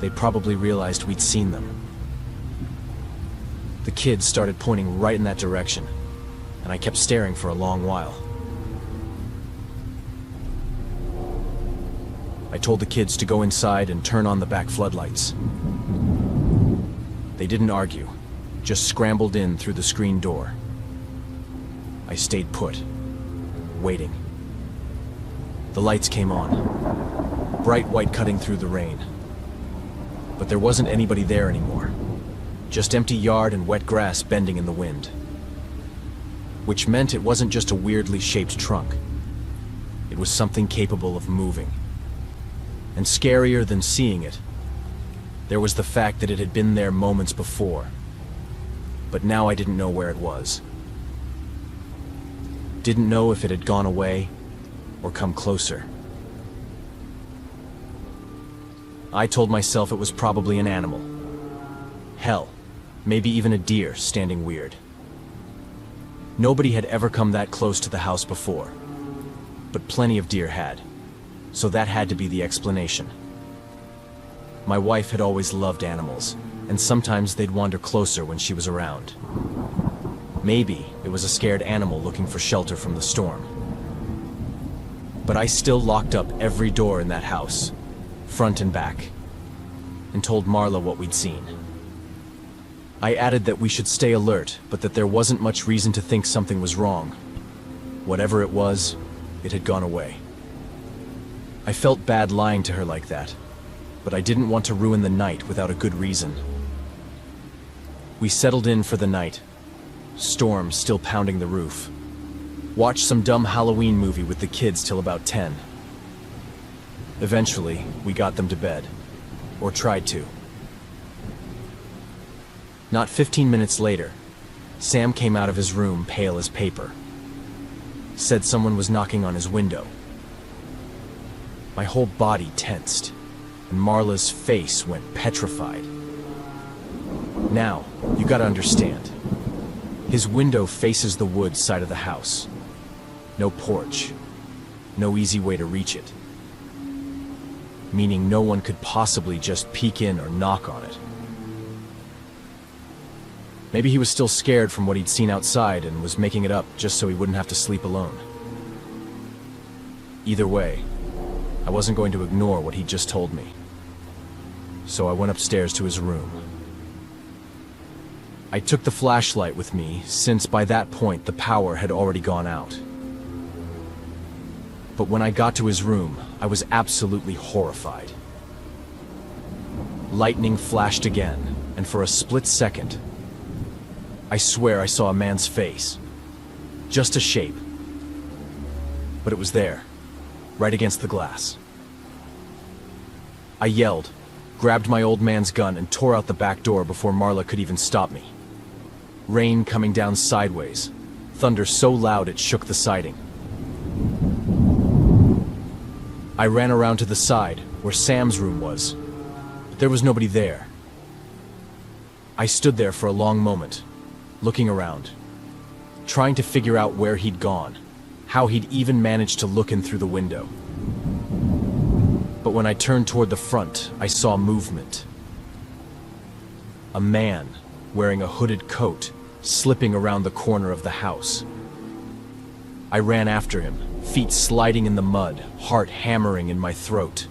they probably realized we'd seen them. The kids started pointing right in that direction, and I kept staring for a long while. I told the kids to go inside and turn on the back floodlights. They didn't argue, just scrambled in through the screen door. I stayed put, waiting. The lights came on, bright white cutting through the rain. But there wasn't anybody there anymore. Just empty yard and wet grass bending in the wind. Which meant it wasn't just a weirdly shaped trunk. It was something capable of moving. And scarier than seeing it, there was the fact that it had been there moments before. But now I didn't know where it was. Didn't know if it had gone away or come closer. I told myself it was probably an animal. Hell, maybe even a deer standing weird. Nobody had ever come that close to the house before, but plenty of deer had, so that had to be the explanation. My wife had always loved animals, and sometimes they'd wander closer when she was around. Maybe it was a scared animal looking for shelter from the storm. But I still locked up every door in that house, front and back, and told Marla what we'd seen. I added that we should stay alert, but that there wasn't much reason to think something was wrong. Whatever it was, it had gone away. I felt bad lying to her like that, but I didn't want to ruin the night without a good reason. We settled in for the night, storm still pounding the roof. Watched some dumb Halloween movie with the kids till about 10. Eventually, we got them to bed, or tried to. Not 15 minutes later, Sam came out of his room pale as paper. Said someone was knocking on his window. My whole body tensed, and Marla's face went petrified. Now, you gotta understand. His window faces the woods side of the house. No porch. No easy way to reach it. Meaning no one could possibly just peek in or knock on it. Maybe he was still scared from what he'd seen outside and was making it up just so he wouldn't have to sleep alone. Either way, I wasn't going to ignore what he'd just told me. So I went upstairs to his room. I took the flashlight with me, since by that point the power had already gone out. But when I got to his room, I was absolutely horrified. Lightning flashed again, and for a split second, I swear I saw a man's face. Just a shape. But it was there, right against the glass. I yelled, grabbed my old man's gun, and tore out the back door before Marla could even stop me. Rain coming down sideways, thunder so loud it shook the siding. I ran around to the side, where Sam's room was, but there was nobody there. I stood there for a long moment, looking around, trying to figure out where he'd gone, how he'd even managed to look in through the window. But when I turned toward the front, I saw movement. A man, wearing a hooded coat, slipping around the corner of the house. I ran after him, feet sliding in the mud, heart hammering in my throat.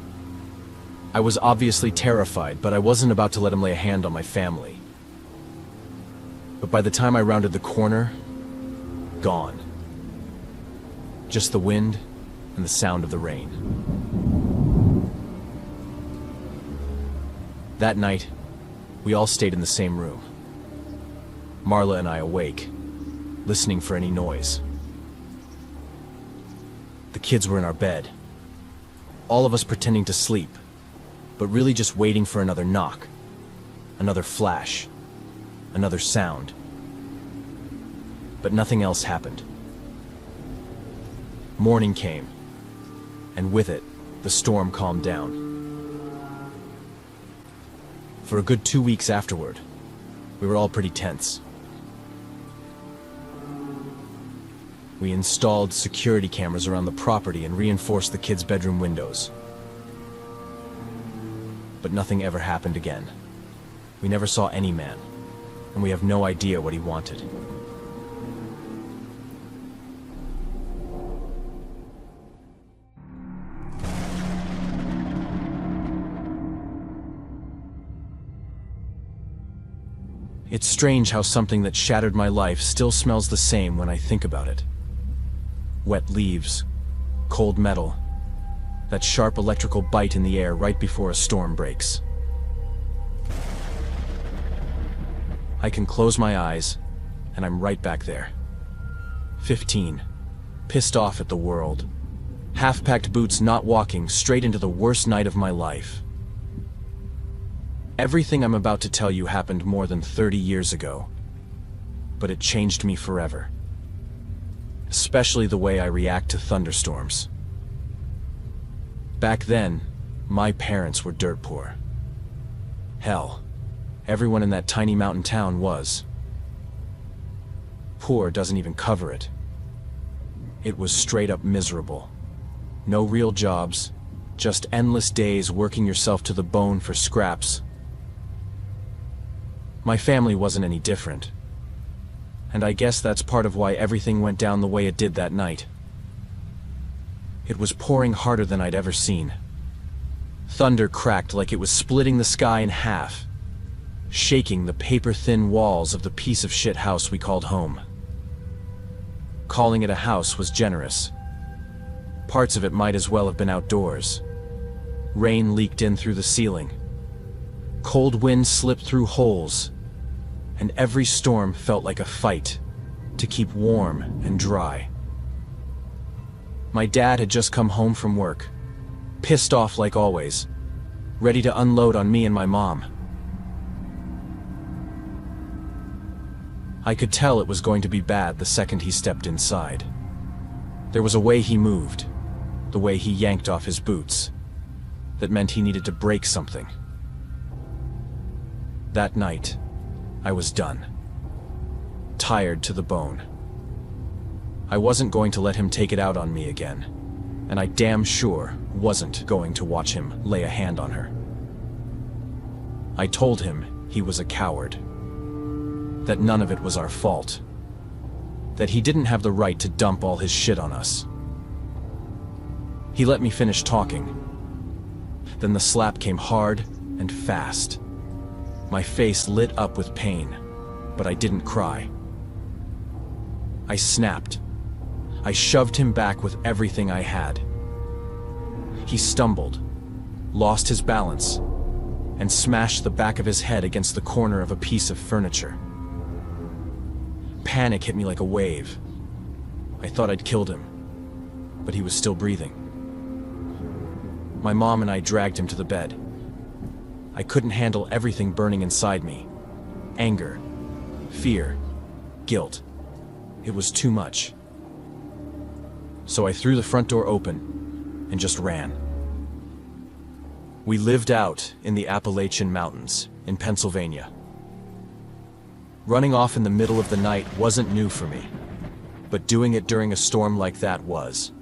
I was obviously terrified, but I wasn't about to let him lay a hand on my family. But by the time I rounded the corner, gone. Just the wind and the sound of the rain. That night, We all stayed in the same room. Marla and I awake, listening for any noise. The kids were in our bed, all of us pretending to sleep, but really just waiting for another knock, another flash, another sound. But nothing else happened. Morning came, and with it, the storm calmed down. For a good 2 weeks afterward, we were all pretty tense. We installed security cameras around the property and reinforced the kids' bedroom windows. But nothing ever happened again. We never saw any man, and we have no idea what he wanted. It's strange how something that shattered my life still smells the same when I think about it. Wet leaves, cold metal, that sharp electrical bite in the air right before a storm breaks. I can close my eyes, and I'm right back there. 15, pissed off at the world, half-packed boots not walking straight into the worst night of my life. Everything I'm about to tell you happened more than 30 years ago, but it changed me forever. Especially the way I react to thunderstorms. Back then, my parents were dirt poor. Hell, everyone in that tiny mountain town was. Poor doesn't even cover it. It was straight up miserable. No real jobs, just endless days working yourself to the bone for scraps. My family wasn't any different. And I guess that's part of why everything went down the way it did that night. It was pouring harder than I'd ever seen. Thunder cracked like it was splitting the sky in half, shaking the paper-thin walls of the piece of shit house we called home. Calling it a house was generous. Parts of it might as well have been outdoors. Rain leaked in through the ceiling. Cold wind slipped through holes, and every storm felt like a fight to keep warm and dry. My dad had just come home from work, pissed off like always, ready to unload on me and my mom. I could tell it was going to be bad the second he stepped inside. There was a way he moved, the way he yanked off his boots, that meant he needed to break something. That night, I was done. Tired to the bone. I wasn't going to let him take it out on me again, and I damn sure wasn't going to watch him lay a hand on her. I told him he was a coward, that none of it was our fault, that he didn't have the right to dump all his shit on us. He let me finish talking. Then the slap came hard and fast. My face lit up with pain, but I didn't cry. I snapped. I shoved him back with everything I had. He stumbled, lost his balance, and smashed the back of his head against the corner of a piece of furniture. Panic hit me like a wave. I thought I'd killed him, but he was still breathing. My mom and I dragged him to the bed. I couldn't handle everything burning inside me. Anger, fear, guilt. It was too much. So I threw the front door open and just ran. We lived out in the Appalachian Mountains in Pennsylvania. Running off in the middle of the night wasn't new for me, but doing it during a storm like that was.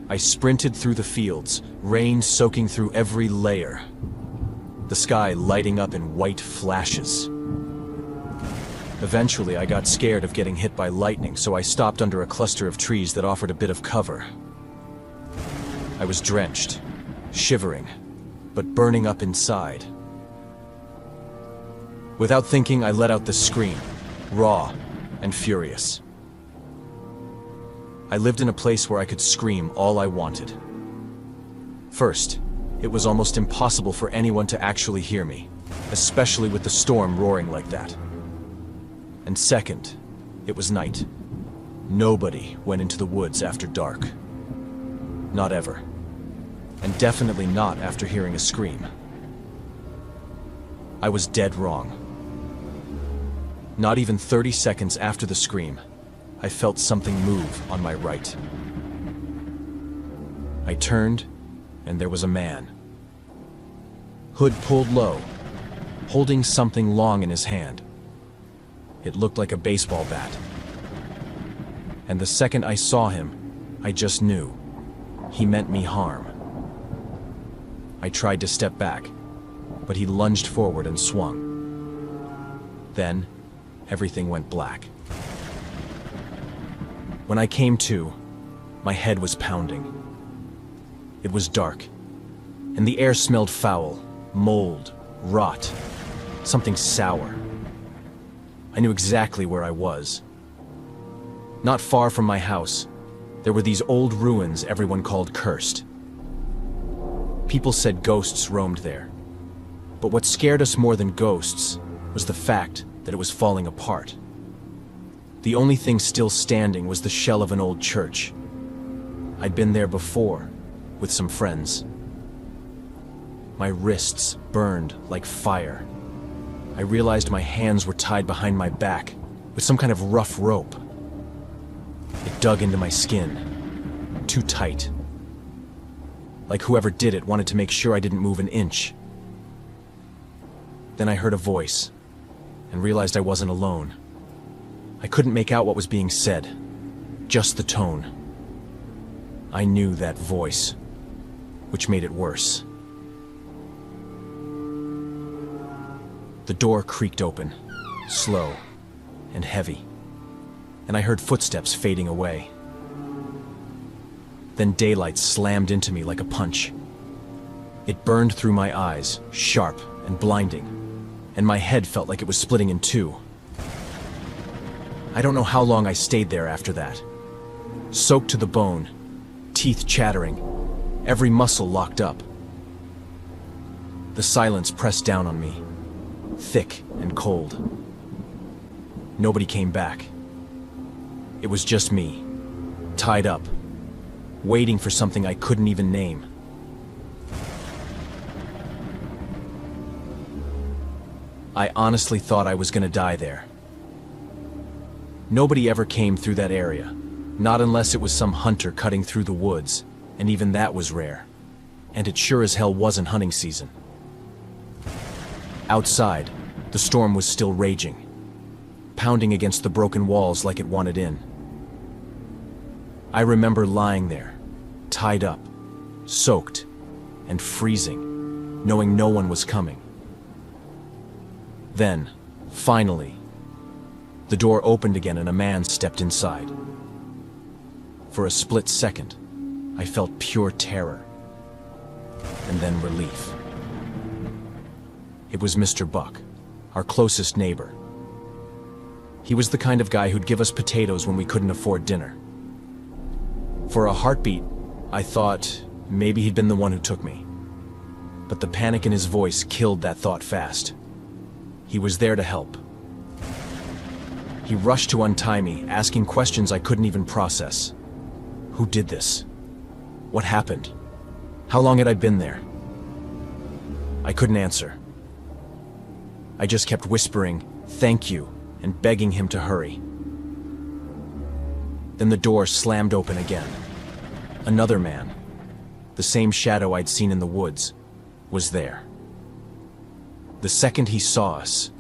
I sprinted through the fields, rain soaking through every layer, the sky lighting up in white flashes. Eventually, I got scared of getting hit by lightning, so I stopped under a cluster of trees that offered a bit of cover. I was drenched, shivering, but burning up inside. Without thinking, I let out this scream, raw and furious. I lived in a place where I could scream all I wanted. First, it was almost impossible for anyone to actually hear me. especially with the storm roaring like that. And second, it was night. Nobody went into the woods after dark. Not ever. And definitely not after hearing a scream. I was dead wrong. Not even 30 seconds after the scream, I felt something move on my right. I turned, and there was a man. Hood pulled low, holding something long in his hand. It looked like a baseball bat. And the second I saw him, I just knew. He meant me harm. I tried to step back, but he lunged forward and swung. Then, everything went black. When I came to, my head was pounding. It was dark, and the air smelled foul, mold, rot, something sour. I knew exactly where I was. Not far from my house, there were these old ruins everyone called cursed. People said ghosts roamed there. But what scared us more than ghosts was the fact that it was falling apart. The only thing still standing was the shell of an old church. I'd been there before, with some friends. My wrists burned like fire. I realized my hands were tied behind my back with some kind of rough rope. It dug into my skin, too tight. Like whoever did it wanted to make sure I didn't move an inch. Then I heard a voice, and realized I wasn't alone. I couldn't make out what was being said, just the tone. I knew that voice, which made it worse. The door creaked open, slow and heavy, and I heard footsteps fading away. Then daylight slammed into me like a punch. It burned through my eyes, sharp and blinding, and my head felt like it was splitting in two. I don't know how long I stayed there after that. Soaked to the bone, teeth chattering, every muscle locked up. The silence pressed down on me, thick and cold. Nobody came back. It was just me, tied up, waiting for something I couldn't even name. I honestly thought I was gonna die there. Nobody ever came through that area, not unless it was some hunter cutting through the woods, and even that was rare. And it sure as hell wasn't hunting season. Outside, the storm was still raging, pounding against the broken walls like it wanted in. I remember lying there, tied up, soaked, and freezing, knowing no one was coming. Then, finally, the door opened again and a man stepped inside. For a split second, I felt pure terror, and then relief. It was Mr. Buck, our closest neighbor. He was the kind of guy who'd give us potatoes when we couldn't afford dinner. For a heartbeat, I thought maybe he'd been the one who took me. But the panic in his voice killed that thought fast. He was there to help. He rushed to untie me, asking questions I couldn't even process. Who did this? What happened? How long had I been there? I couldn't answer. I just kept whispering, "Thank you," and begging him to hurry. Then the door slammed open again. Another man, the same shadow I'd seen in the woods, was there. The second he saw us,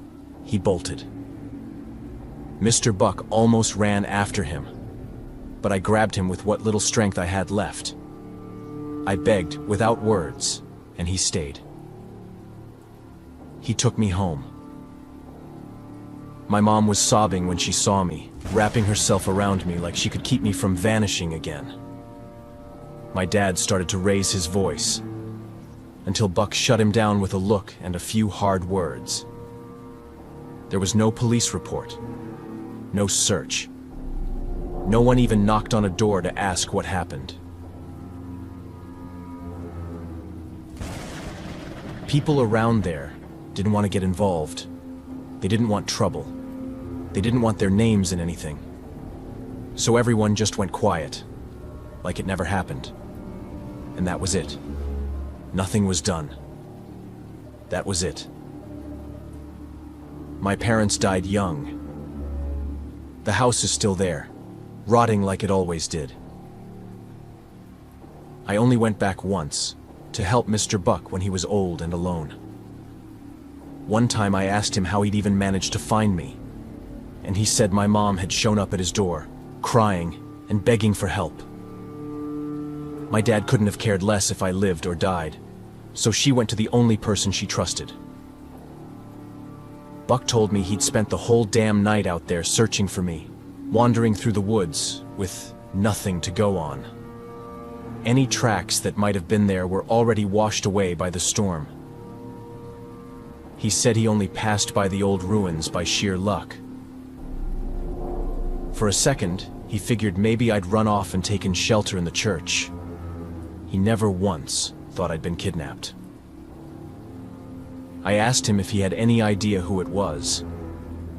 he bolted. Mr. Buck almost ran after him, but I grabbed him with what little strength I had left. I begged without words, and he stayed. He took me home. My mom was sobbing when she saw me, wrapping herself around me like she could keep me from vanishing again. My dad started to raise his voice, until Buck shut him down with a look and a few hard words. There was no police report, no search. No one even knocked on a door to ask what happened. People around there didn't want to get involved. They didn't want trouble. They didn't want their names in anything. So everyone just went quiet, like it never happened. And that was it. Nothing was done. That was it. My parents died young. The house is still there, rotting like it always did. I only went back once, to help Mr. Buck when he was old and alone. One time I asked him how he'd even managed to find me, and he said my mom had shown up at his door, crying and begging for help. My dad couldn't have cared less if I lived or died, so she went to the only person she trusted. Buck told me he'd spent the whole damn night out there searching for me, wandering through the woods with nothing to go on. Any tracks that might have been there were already washed away by the storm. He said he only passed by the old ruins by sheer luck. For a second, he figured maybe I'd run off and taken shelter in the church. He never once thought I'd been kidnapped. I asked him if he had any idea who it was.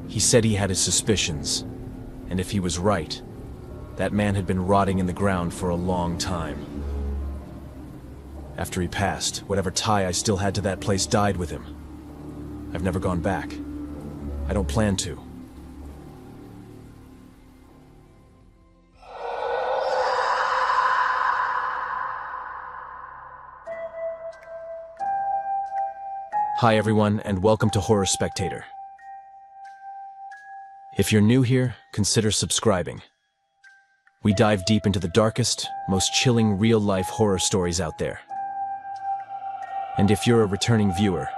He said he had his suspicions, and if he was right, that man had been rotting in the ground for a long time. After he passed, whatever tie I still had to that place died with him. I've never gone back. I don't plan to. Hi everyone, and welcome to Horror Spectator. If you're new here, consider subscribing. We dive deep into the darkest, most chilling real-life horror stories out there. And if you're a returning viewer,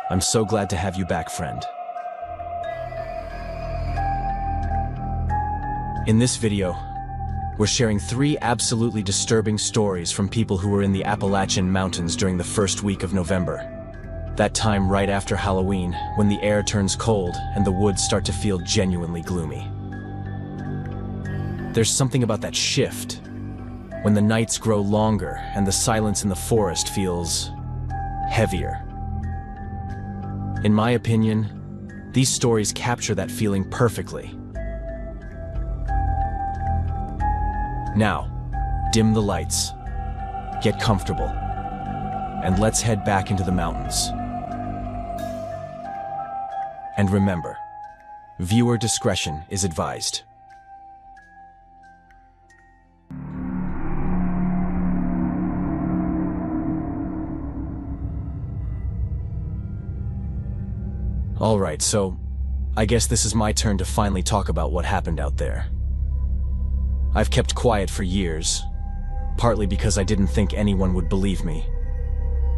I'm so glad to have you back, friend. In this video, we're sharing 3 absolutely disturbing stories from people who were in the Appalachian Mountains during the first week of November. That time right after Halloween, when the air turns cold and the woods start to feel genuinely gloomy. There's something about that shift, when the nights grow longer and the silence in the forest feels heavier. In my opinion, these stories capture that feeling perfectly. Now, dim the lights, get comfortable, and let's head back into the mountains. And remember, viewer discretion is advised. Alright, so I guess this is my turn to finally talk about what happened out there. I've kept quiet for years, partly because I didn't think anyone would believe me,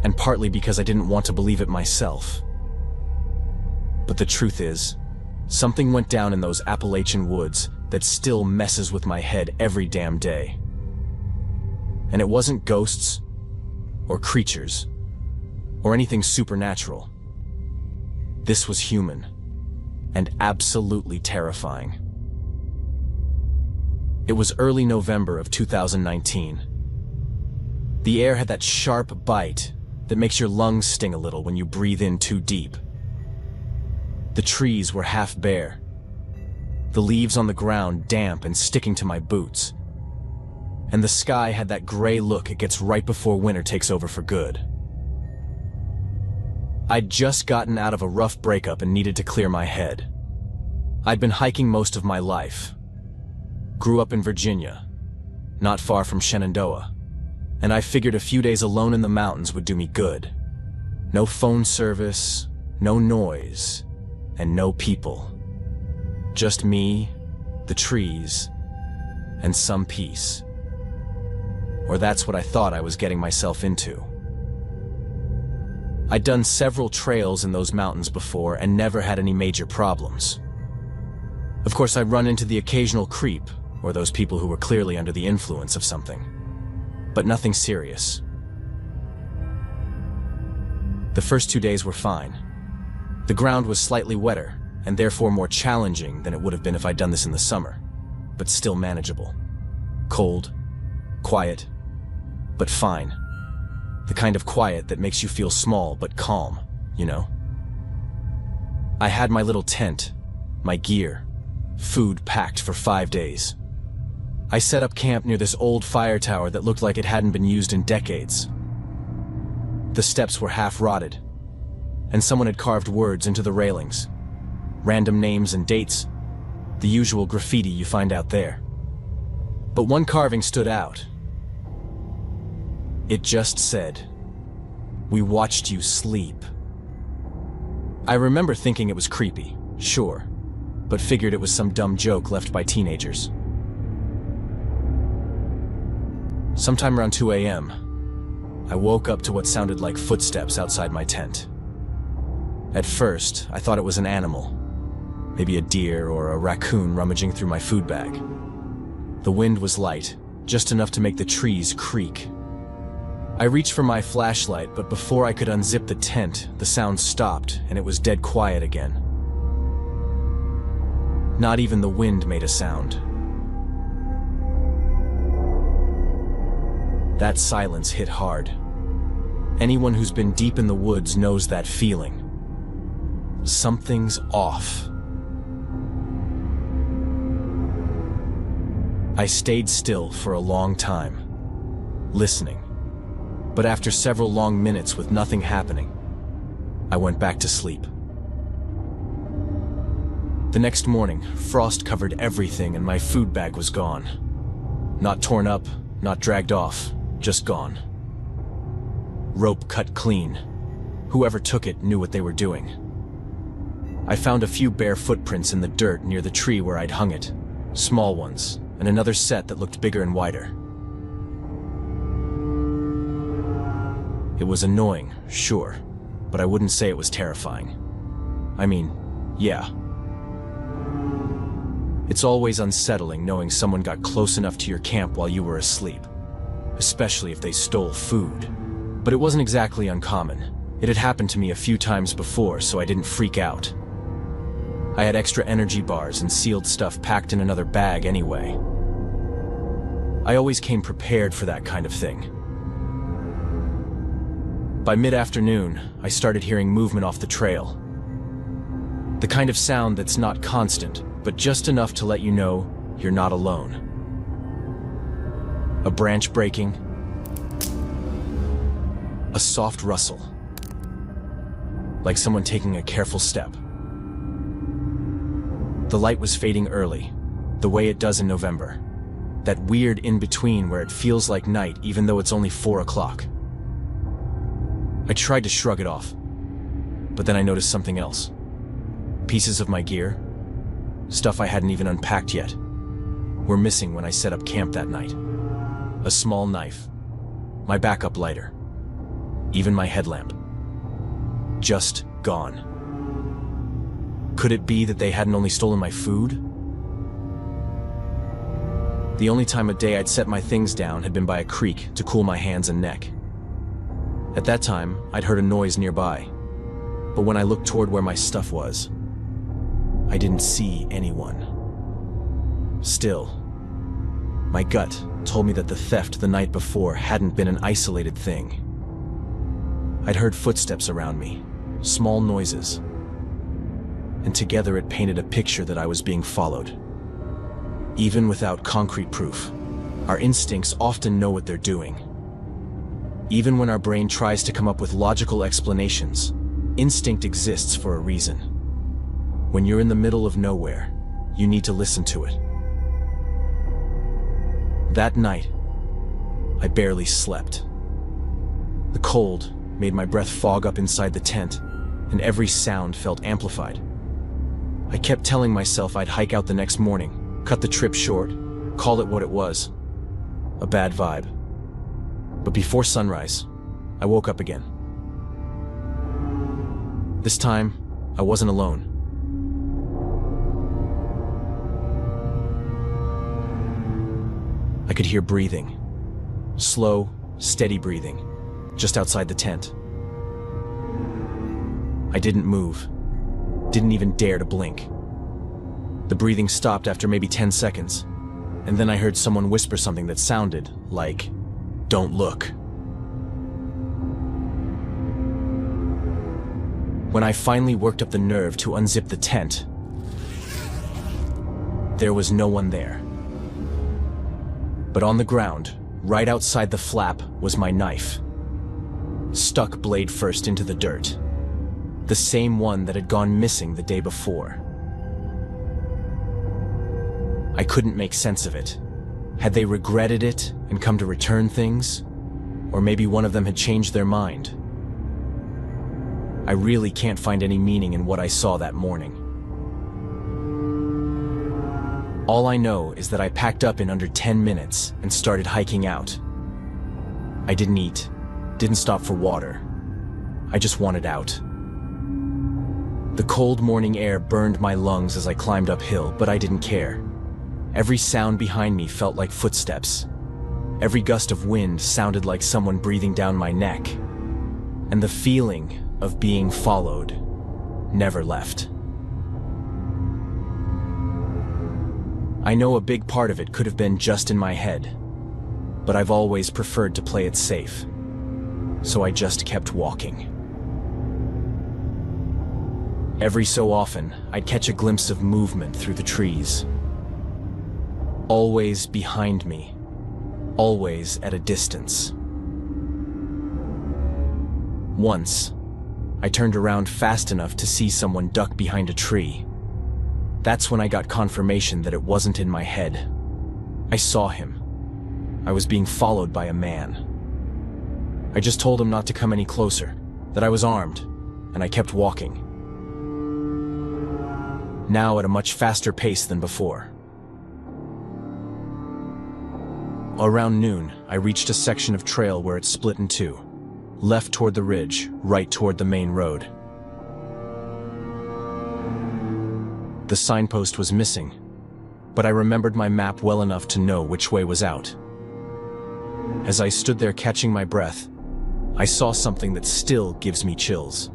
and partly because I didn't want to believe it myself. But the truth is, something went down in those Appalachian woods that still messes with my head every damn day. And it wasn't ghosts, or creatures, or anything supernatural. This was human, and absolutely terrifying. It was early November of 2019. The air had that sharp bite that makes your lungs sting a little when you breathe in too deep. The trees were half bare, the leaves on the ground damp and sticking to my boots, and the sky had that gray look it gets right before winter takes over for good. I'd just gotten out of a rough breakup and needed to clear my head. I'd been hiking most of my life. Grew up in Virginia, not far from Shenandoah, and I figured a few days alone in the mountains would do me good. No phone service, no noise, and no people. Just me, the trees, and some peace. Or that's what I thought I was getting myself into. I'd done several trails in those mountains before and never had any major problems. Of course, I'd run into the occasional creep, or those people who were clearly under the influence of something. But nothing serious. The first 2 days were fine. The ground was slightly wetter, and therefore more challenging than it would have been if I'd done this in the summer, but still manageable. Cold, quiet, but fine. The kind of quiet that makes you feel small but calm, you know? I had my little tent, my gear, food packed for 5 days. I set up camp near this old fire tower that looked like it hadn't been used in decades. The steps were half rotted, and someone had carved words into the railings. Random names and dates, the usual graffiti you find out there. But one carving stood out. It just said, "We watched you sleep." I remember thinking it was creepy, sure, but figured it was some dumb joke left by teenagers. Sometime around 2 a.m., I woke up to what sounded like footsteps outside my tent. At first, I thought it was an animal, maybe a deer or a raccoon rummaging through my food bag. The wind was light, just enough to make the trees creak. I reached for my flashlight, but before I could unzip the tent, the sound stopped and it was dead quiet again. Not even the wind made a sound. That silence hit hard. Anyone who's been deep in the woods knows that feeling. Something's off. I stayed still for a long time, listening. But after several long minutes with nothing happening, I went back to sleep. The next morning, frost covered everything and my food bag was gone. Not torn up, not dragged off, just gone. Rope cut clean. Whoever took it knew what they were doing. I found a few bare footprints in the dirt near the tree where I'd hung it, small ones, and another set that looked bigger and wider. It was annoying, sure, but I wouldn't say it was terrifying. I mean, yeah. It's always unsettling knowing someone got close enough to your camp while you were asleep, especially if they stole food. But it wasn't exactly uncommon. It had happened to me a few times before, so I didn't freak out. I had extra energy bars and sealed stuff packed in another bag anyway. I always came prepared for that kind of thing. By mid-afternoon, I started hearing movement off the trail. The kind of sound that's not constant, but just enough to let you know you're not alone. A branch breaking, a soft rustle, like someone taking a careful step. The light was fading early, the way it does in November. That weird in-between where it feels like night even though it's only 4 o'clock. I tried to shrug it off, but then I noticed something else. Pieces of my gear, stuff I hadn't even unpacked yet, were missing when I set up camp that night. A small knife, my backup lighter, even my headlamp. Just gone. Could it be that they hadn't only stolen my food? The only time of day I'd set my things down had been by a creek to cool my hands and neck. At that time, I'd heard a noise nearby, but when I looked toward where my stuff was, I didn't see anyone. Still, my gut told me that the theft the night before hadn't been an isolated thing. I'd heard footsteps around me, small noises, and together it painted a picture that I was being followed. Even without concrete proof, our instincts often know what they're doing. Even when our brain tries to come up with logical explanations, instinct exists for a reason. When you're in the middle of nowhere, you need to listen to it. That night, I barely slept. The cold made my breath fog up inside the tent, and every sound felt amplified. I kept telling myself I'd hike out the next morning, cut the trip short, call it what it was. A bad vibe. But before sunrise, I woke up again. This time, I wasn't alone. I could hear breathing. Slow, steady breathing, just outside the tent. I didn't move. Didn't even dare to blink. The breathing stopped after maybe 10 seconds, and then I heard someone whisper something that sounded like, "Don't look." When I finally worked up the nerve to unzip the tent, there was no one there. But on the ground, right outside the flap, was my knife, stuck blade first into the dirt, the same one that had gone missing the day before. I couldn't make sense of it. Had they regretted it and come to return things? Or maybe one of them had changed their mind. I really can't find any meaning in what I saw that morning. All I know is that I packed up in under 10 minutes and started hiking out. I didn't eat, didn't stop for water. I just wanted out. The cold morning air burned my lungs as I climbed uphill, but I didn't care. Every sound behind me felt like footsteps. Every gust of wind sounded like someone breathing down my neck. And the feeling of being followed never left. I know a big part of it could have been just in my head, but I've always preferred to play it safe. So I just kept walking. Every so often, I'd catch a glimpse of movement through the trees. Always behind me, always at a distance. Once, I turned around fast enough to see someone duck behind a tree. That's when I got confirmation that it wasn't in my head. I saw him. I was being followed by a man. I just told him not to come any closer, that I was armed, and I kept walking. Now at a much faster pace than before. Around noon, I reached a section of trail where it split in two. Left toward the ridge, right toward the main road. The signpost was missing, but I remembered my map well enough to know which way was out. As I stood there catching my breath, I saw something that still gives me chills.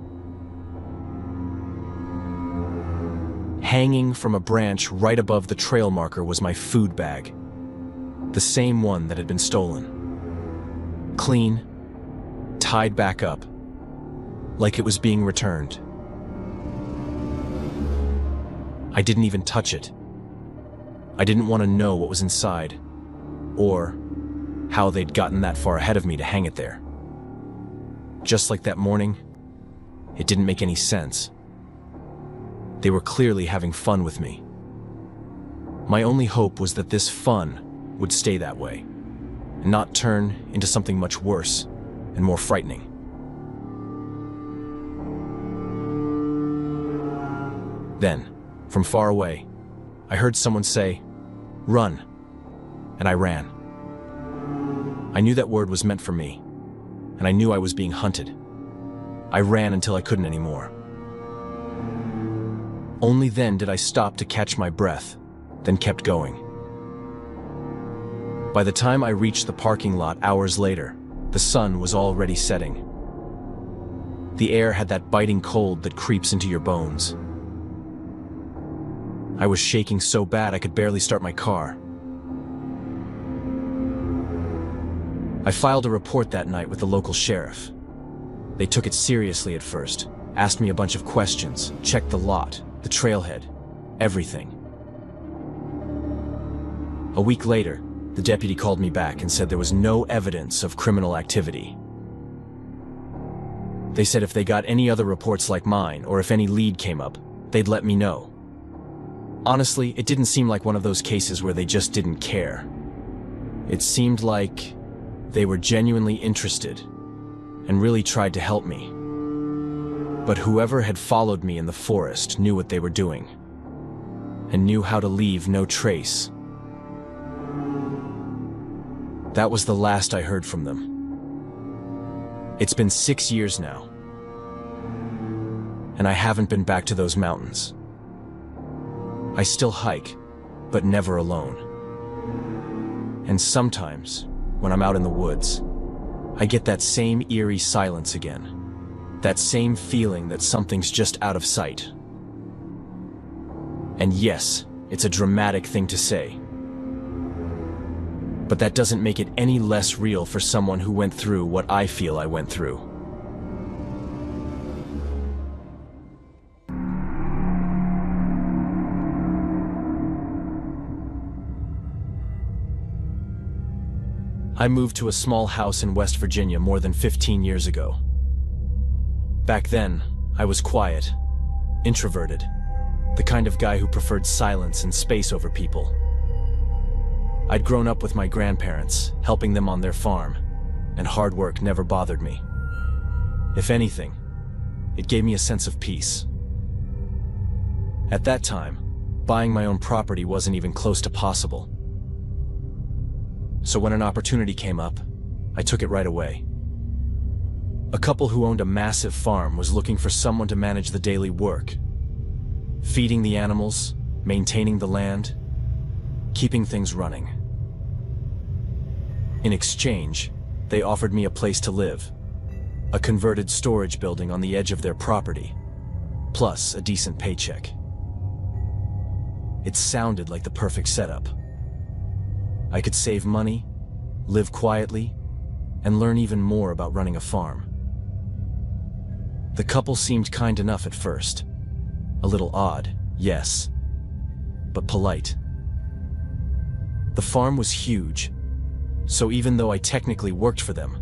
Hanging from a branch right above the trail marker was my food bag, the same one that had been stolen. Clean, tied back up, like it was being returned. I didn't even touch it. I didn't want to know what was inside, or how they'd gotten that far ahead of me to hang it there. Just like that morning, it didn't make any sense. They were clearly having fun with me. My only hope was that this fun would stay that way, and not turn into something much worse and more frightening. Then, from far away, I heard someone say, "Run," and I ran. I knew that word was meant for me, and I knew I was being hunted. I ran until I couldn't anymore. Only then did I stop to catch my breath, then kept going. By the time I reached the parking lot hours later, the sun was already setting. The air had that biting cold that creeps into your bones. I was shaking so bad I could barely start my car. I filed a report that night with the local sheriff. They took it seriously at first, asked me a bunch of questions, checked the lot, the trailhead, everything. A week later, the deputy called me back and said there was no evidence of criminal activity. They said if they got any other reports like mine, or if any lead came up, they'd let me know. Honestly, it didn't seem like one of those cases where they just didn't care. It seemed like they were genuinely interested and really tried to help me. But whoever had followed me in the forest knew what they were doing, and knew how to leave no trace. That was the last I heard from them. It's been 6 years now, and I haven't been back to those mountains. I still hike, but never alone. And sometimes, when I'm out in the woods, I get that same eerie silence again. That same feeling that something's just out of sight. And yes, it's a dramatic thing to say. But that doesn't make it any less real for someone who went through what I feel I went through. I moved to a small house in West Virginia more than 15 years ago. Back then, I was quiet, introverted, the kind of guy who preferred silence and space over people. I'd grown up with my grandparents, helping them on their farm, and hard work never bothered me. If anything, it gave me a sense of peace. At that time, buying my own property wasn't even close to possible. So when an opportunity came up, I took it right away. A couple who owned a massive farm was looking for someone to manage the daily work, feeding the animals, maintaining the land, keeping things running. In exchange, they offered me a place to live, a converted storage building on the edge of their property, plus a decent paycheck. It sounded like the perfect setup. I could save money, live quietly, and learn even more about running a farm. The couple seemed kind enough at first. A little odd, yes, but polite. The farm was huge, so even though I technically worked for them,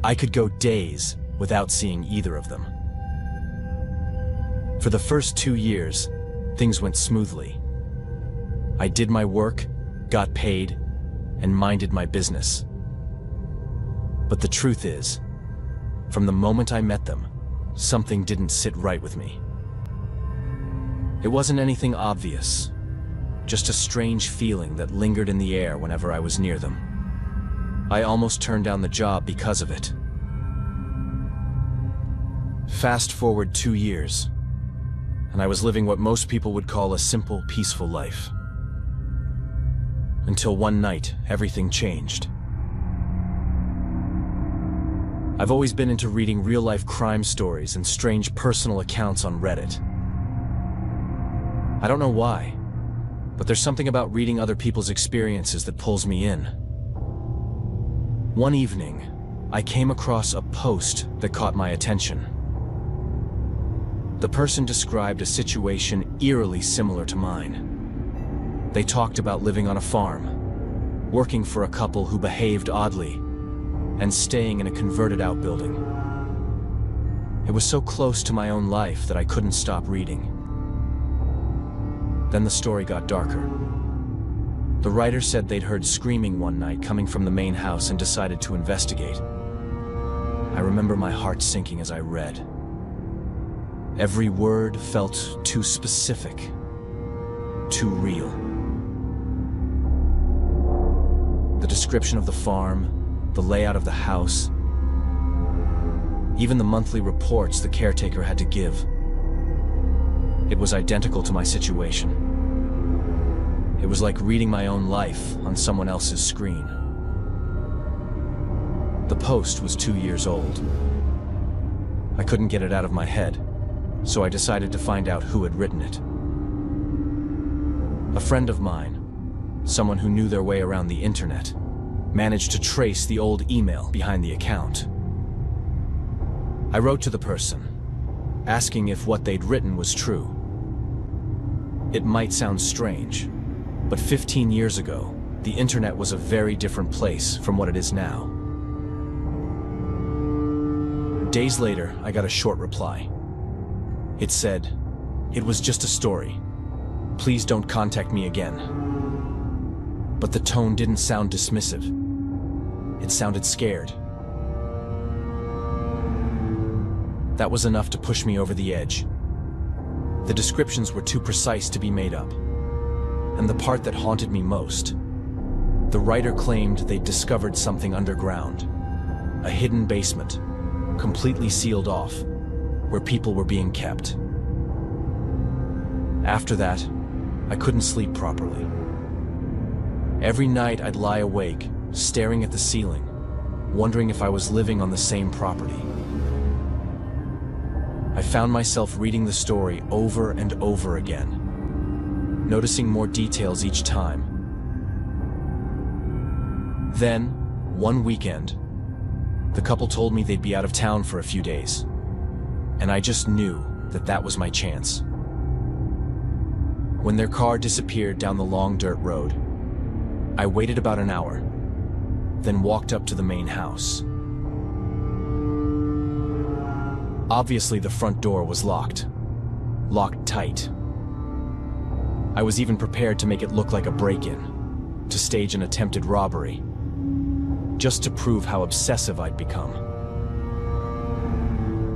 I could go days without seeing either of them. For the first 2 years, things went smoothly. I did my work, got paid, and minded my business. But the truth is, from the moment I met them, something didn't sit right with me. It wasn't anything obvious, just a strange feeling that lingered in the air whenever I was near them. I almost turned down the job because of it. Fast forward 2 years, and I was living what most people would call a simple, peaceful life. Until one night, everything changed. I've always been into reading real-life crime stories and strange personal accounts on Reddit. I don't know why, but there's something about reading other people's experiences that pulls me in. One evening, I came across a post that caught my attention. The person described a situation eerily similar to mine. They talked about living on a farm, working for a couple who behaved oddly, and staying in a converted outbuilding. It was so close to my own life that I couldn't stop reading. Then the story got darker. The writer said they'd heard screaming one night coming from the main house and decided to investigate. I remember my heart sinking as I read. Every word felt too specific, too real. The description of the farm, the layout of the house, even the monthly reports the caretaker had to give. It was identical to my situation. It was like reading my own life on someone else's screen. The post was 2 years old. I couldn't get it out of my head, so I decided to find out who had written it. A friend of mine, someone who knew their way around the internet, managed to trace the old email behind the account. I wrote to the person, asking if what they'd written was true. It might sound strange, but 15 years ago, the internet was a very different place from what it is now. Days later, I got a short reply. It said, "It was just a story. Please don't contact me again." But the tone didn't sound dismissive. It sounded scared. That was enough to push me over the edge. The descriptions were too precise to be made up. And the part that haunted me most, the writer claimed they'd discovered something underground, a hidden basement, completely sealed off, where people were being kept. After that, I couldn't sleep properly. Every night I'd lie awake, staring at the ceiling, wondering if I was living on the same property. I found myself reading the story over and over again, noticing more details each time. Then, one weekend, the couple told me they'd be out of town for a few days, and I just knew that that was my chance. When their car disappeared down the long dirt road, I waited about an hour. then walked up to the main house. Obviously, the front door was locked tight. I was even prepared to make it look like a break-in, to stage an attempted robbery, just to prove how obsessive I'd become.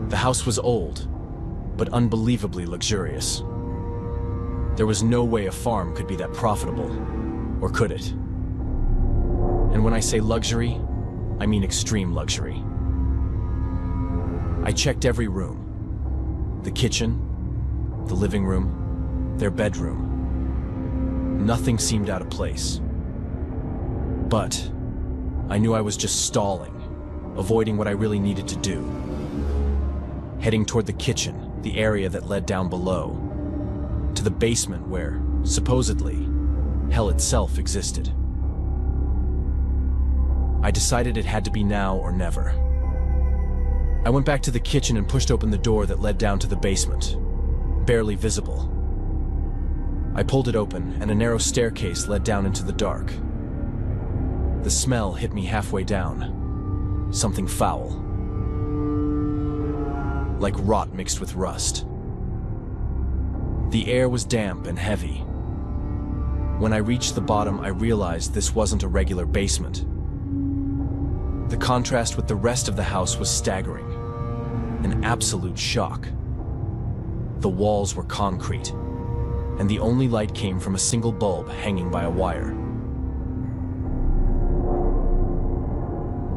The house was old, but unbelievably luxurious. There was no way a farm could be that profitable, or could it? And when I say luxury, I mean extreme luxury. I checked every room. The kitchen, the living room, their bedroom. Nothing seemed out of place. But I knew I was just stalling, avoiding what I really needed to do. Heading toward the kitchen, the area that led down below, to the basement where, supposedly, hell itself existed. I decided it had to be now or never. I went back to the kitchen and pushed open the door that led down to the basement, barely visible. I pulled it open, and a narrow staircase led down into the dark. The smell hit me halfway down. Something foul. Like rot mixed with rust. The air was damp and heavy. When I reached the bottom, I realized this wasn't a regular basement. The contrast with the rest of the house was staggering. An absolute shock. The walls were concrete, and the only light came from a single bulb hanging by a wire.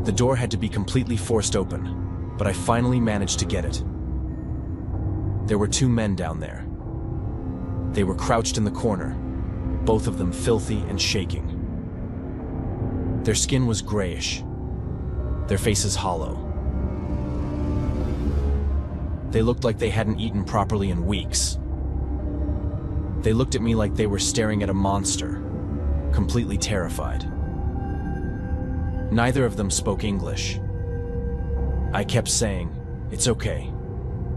The door had to be completely forced open, but I finally managed to get it. There were two men down there. They were crouched in the corner, both of them filthy and shaking. Their skin was grayish, their faces hollow. They looked like they hadn't eaten properly in weeks. They looked at me like they were staring at a monster, completely terrified. Neither of them spoke English. I kept saying, "It's okay.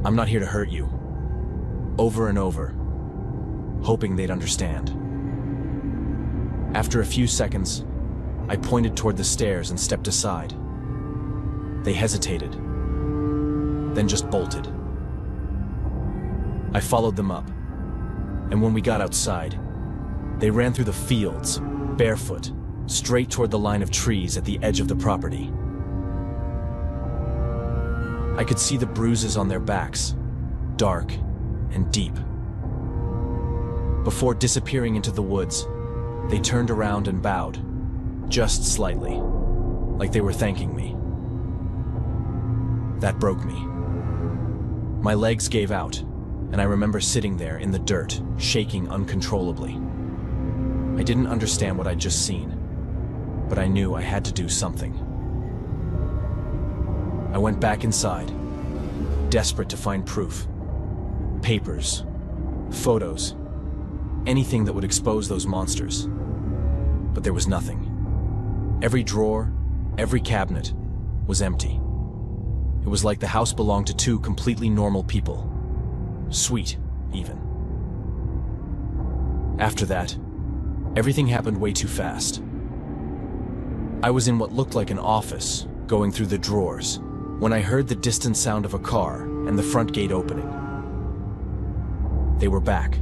I'm not here to hurt you," over and over, hoping they'd understand. After a few seconds, I pointed toward the stairs and stepped aside. They hesitated, then just bolted. I followed them up, and when we got outside, they ran through the fields, barefoot, straight toward the line of trees at the edge of the property. I could see the bruises on their backs, dark and deep. Before disappearing into the woods, they turned around and bowed, just slightly, like they were thanking me. That broke me. My legs gave out, and I remember sitting there in the dirt, shaking uncontrollably. I didn't understand what I'd just seen, but I knew I had to do something. I went back inside, desperate to find proof. Papers, photos, anything that would expose those monsters. But there was nothing. Every drawer, every cabinet was empty. It was like the house belonged to two completely normal people. Sweet, even. After that, everything happened way too fast. I was in what looked like an office, going through the drawers, when I heard the distant sound of a car and the front gate opening. They were back.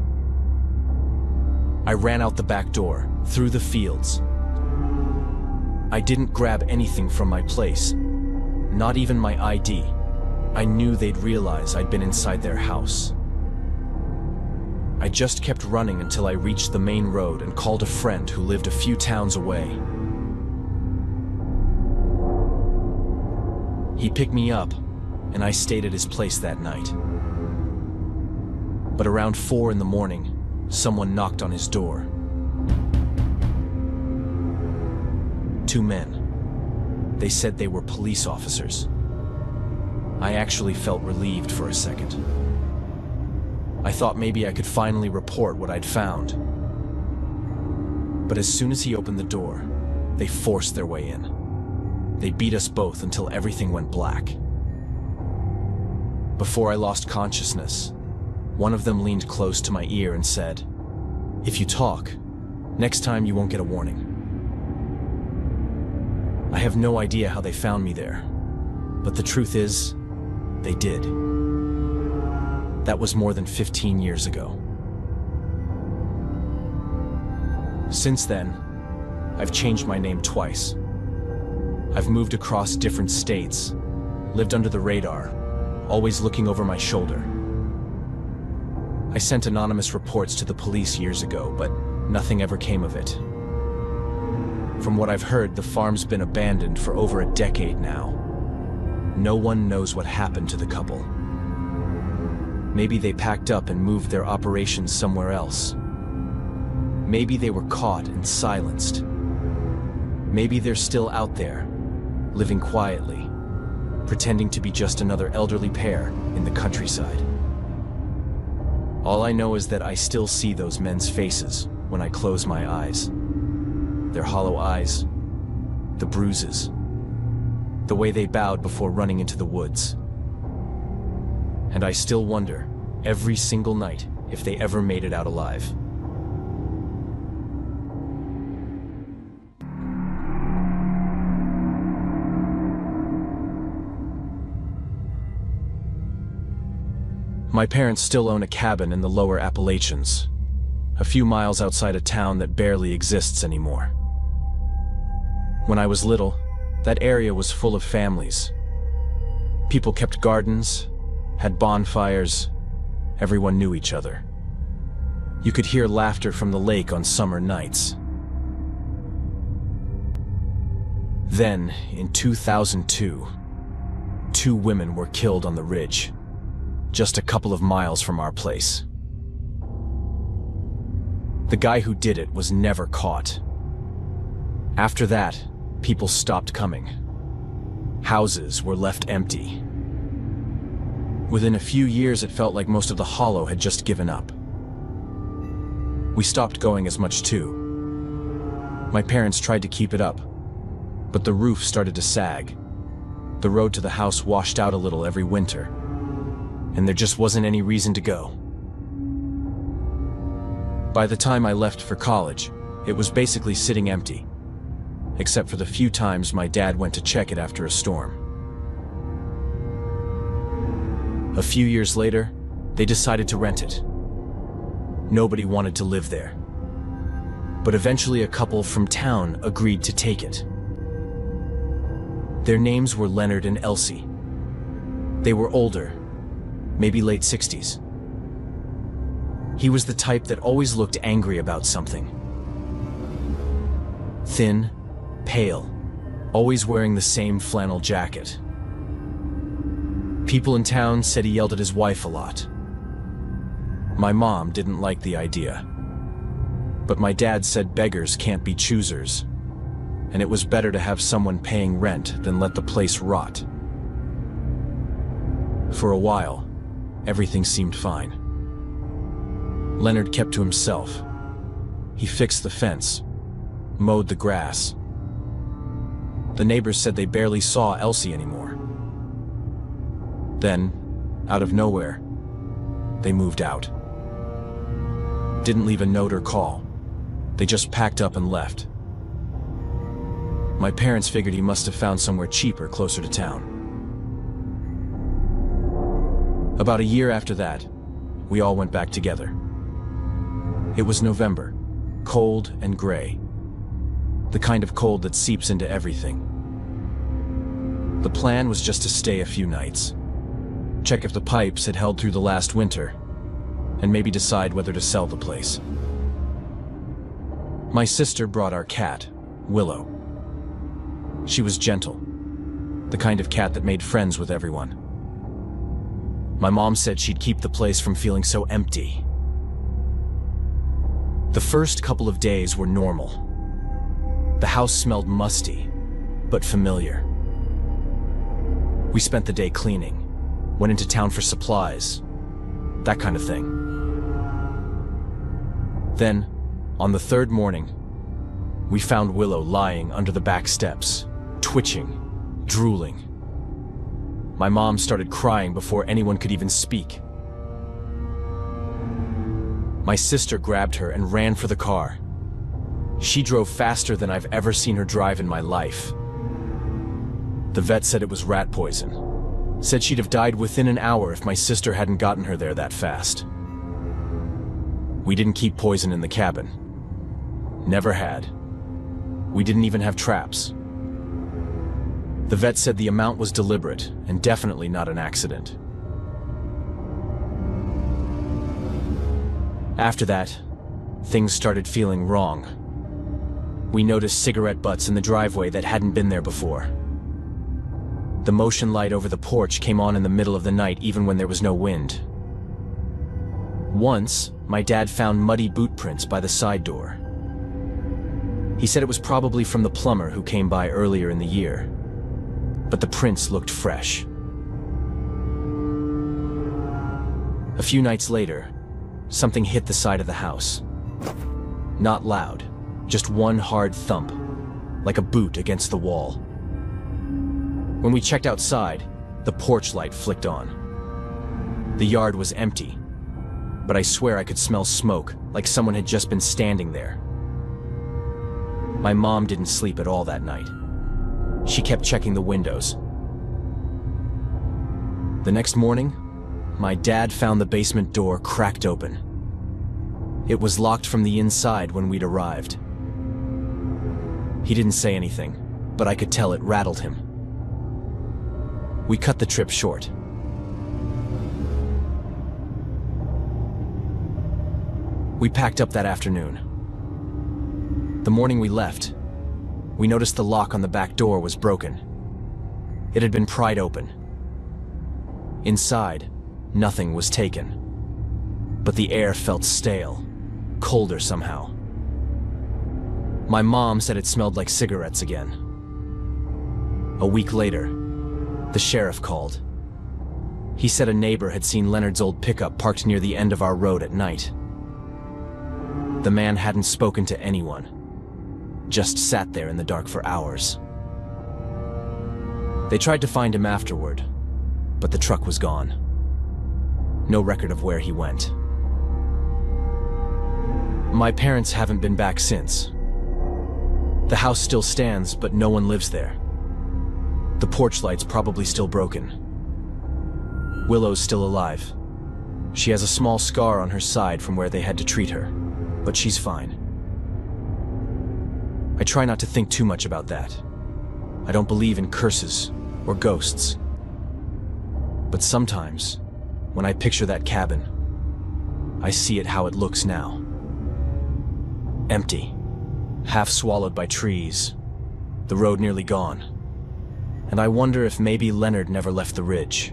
I ran out the back door, through the fields. I didn't grab anything from my place, not even my ID. I knew they'd realize I'd been inside their house. I just kept running until I reached the main road and called a friend who lived a few towns away. He picked me up, and I stayed at his place that night. But around 4 in the morning, someone knocked on his door. 2 men. They said they were police officers. I actually felt relieved for a second. I thought maybe I could finally report what I'd found. But as soon as he opened the door, they forced their way in. They beat us both until everything went black. Before I lost consciousness, one of them leaned close to my ear and said, "If you talk, next time you won't get a warning." I have no idea how they found me there, but the truth is, they did. That was more than 15 years ago. Since then, I've changed my name twice. I've moved across different states, lived under the radar, always looking over my shoulder. I sent anonymous reports to the police years ago, but nothing ever came of it. From what I've heard, the farm's been abandoned for over a decade now. No one knows what happened to the couple. Maybe they packed up and moved their operations somewhere else. Maybe they were caught and silenced. Maybe they're still out there, living quietly, pretending to be just another elderly pair in the countryside. All I know is that I still see those men's faces when I close my eyes. Their hollow eyes, the bruises, the way they bowed before running into the woods. And I still wonder, every single night, if they ever made it out alive. My parents still own a cabin in the lower Appalachians, a few miles outside a town that barely exists anymore. When I was little, that area was full of families. People kept gardens, had bonfires, everyone knew each other. You could hear laughter from the lake on summer nights. Then, in 2002, 2 women were killed on the ridge, just a couple of miles from our place. The guy who did it was never caught. After that, people stopped coming. Houses were left empty. Within a few years, it felt like most of the hollow had just given up. We stopped going as much too. My parents tried to keep it up, but the roof started to sag. The road to the house washed out a little every winter, and there just wasn't any reason to go. By the time I left for college, it was basically sitting empty, except for the few times my dad went to check it after a storm. A few years later, they decided to rent it. Nobody wanted to live there. But eventually a couple from town agreed to take it. Their names were Leonard and Elsie. They were older, maybe late 60s. He was the type that always looked angry about something. Thin, pale, always wearing the same flannel jacket. People in town said he yelled at his wife a lot. My mom didn't like the idea. But my dad said beggars can't be choosers, and it was better to have someone paying rent than let the place rot. For a while, everything seemed fine. Leonard kept to himself. He fixed the fence, mowed the grass. The neighbors said they barely saw Elsie anymore. Then, out of nowhere, they moved out. Didn't leave a note or call. They just packed up and left. My parents figured he must have found somewhere cheaper closer to town. About a year after that, we all went back together. It was November, cold and gray. The kind of cold that seeps into everything. The plan was just to stay a few nights, check if the pipes had held through the last winter, and maybe decide whether to sell the place. My sister brought our cat, Willow. She was gentle, the kind of cat that made friends with everyone. My mom said she'd keep the place from feeling so empty. The first couple of days were normal. The house smelled musty, but familiar. We spent the day cleaning, went into town for supplies, that kind of thing. Then, on the third morning, we found Willow lying under the back steps, twitching, drooling. My mom started crying before anyone could even speak. My sister grabbed her and ran for the car. She drove faster than I've ever seen her drive in my life. The vet said it was rat poison. Said she'd have died within an hour if my sister hadn't gotten her there that fast. We didn't keep poison in the cabin. Never had. We didn't even have traps. The vet said the amount was deliberate and definitely not an accident. After that, things started feeling wrong. We noticed cigarette butts in the driveway that hadn't been there before. The motion light over the porch came on in the middle of the night even when there was no wind. Once, my dad found muddy boot prints by the side door. He said it was probably from the plumber who came by earlier in the year, but the prints looked fresh. A few nights later, something hit the side of the house. Not loud, just one hard thump, like a boot against the wall. When we checked outside, the porch light flicked on. The yard was empty, but I swear I could smell smoke, like someone had just been standing there. My mom didn't sleep at all that night. She kept checking the windows. The next morning, my dad found the basement door cracked open. It was locked from the inside when we'd arrived. He didn't say anything, but I could tell it rattled him. We cut the trip short. We packed up that afternoon. The morning we left, we noticed the lock on the back door was broken. It had been pried open. Inside, nothing was taken. But the air felt stale, colder somehow. My mom said it smelled like cigarettes again. A week later, the sheriff called. He said a neighbor had seen Leonard's old pickup parked near the end of our road at night. The man hadn't spoken to anyone, just sat there in the dark for hours. They tried to find him afterward, but the truck was gone. No record of where he went. My parents haven't been back since. The house still stands, but no one lives there. The porch light's probably still broken. Willow's still alive. She has a small scar on her side from where they had to treat her, but she's fine. I try not to think too much about that. I don't believe in curses or ghosts. But sometimes, when I picture that cabin, I see it how it looks now. Empty, half swallowed by trees, the road nearly gone. And I wonder if maybe Leonard never left the ridge.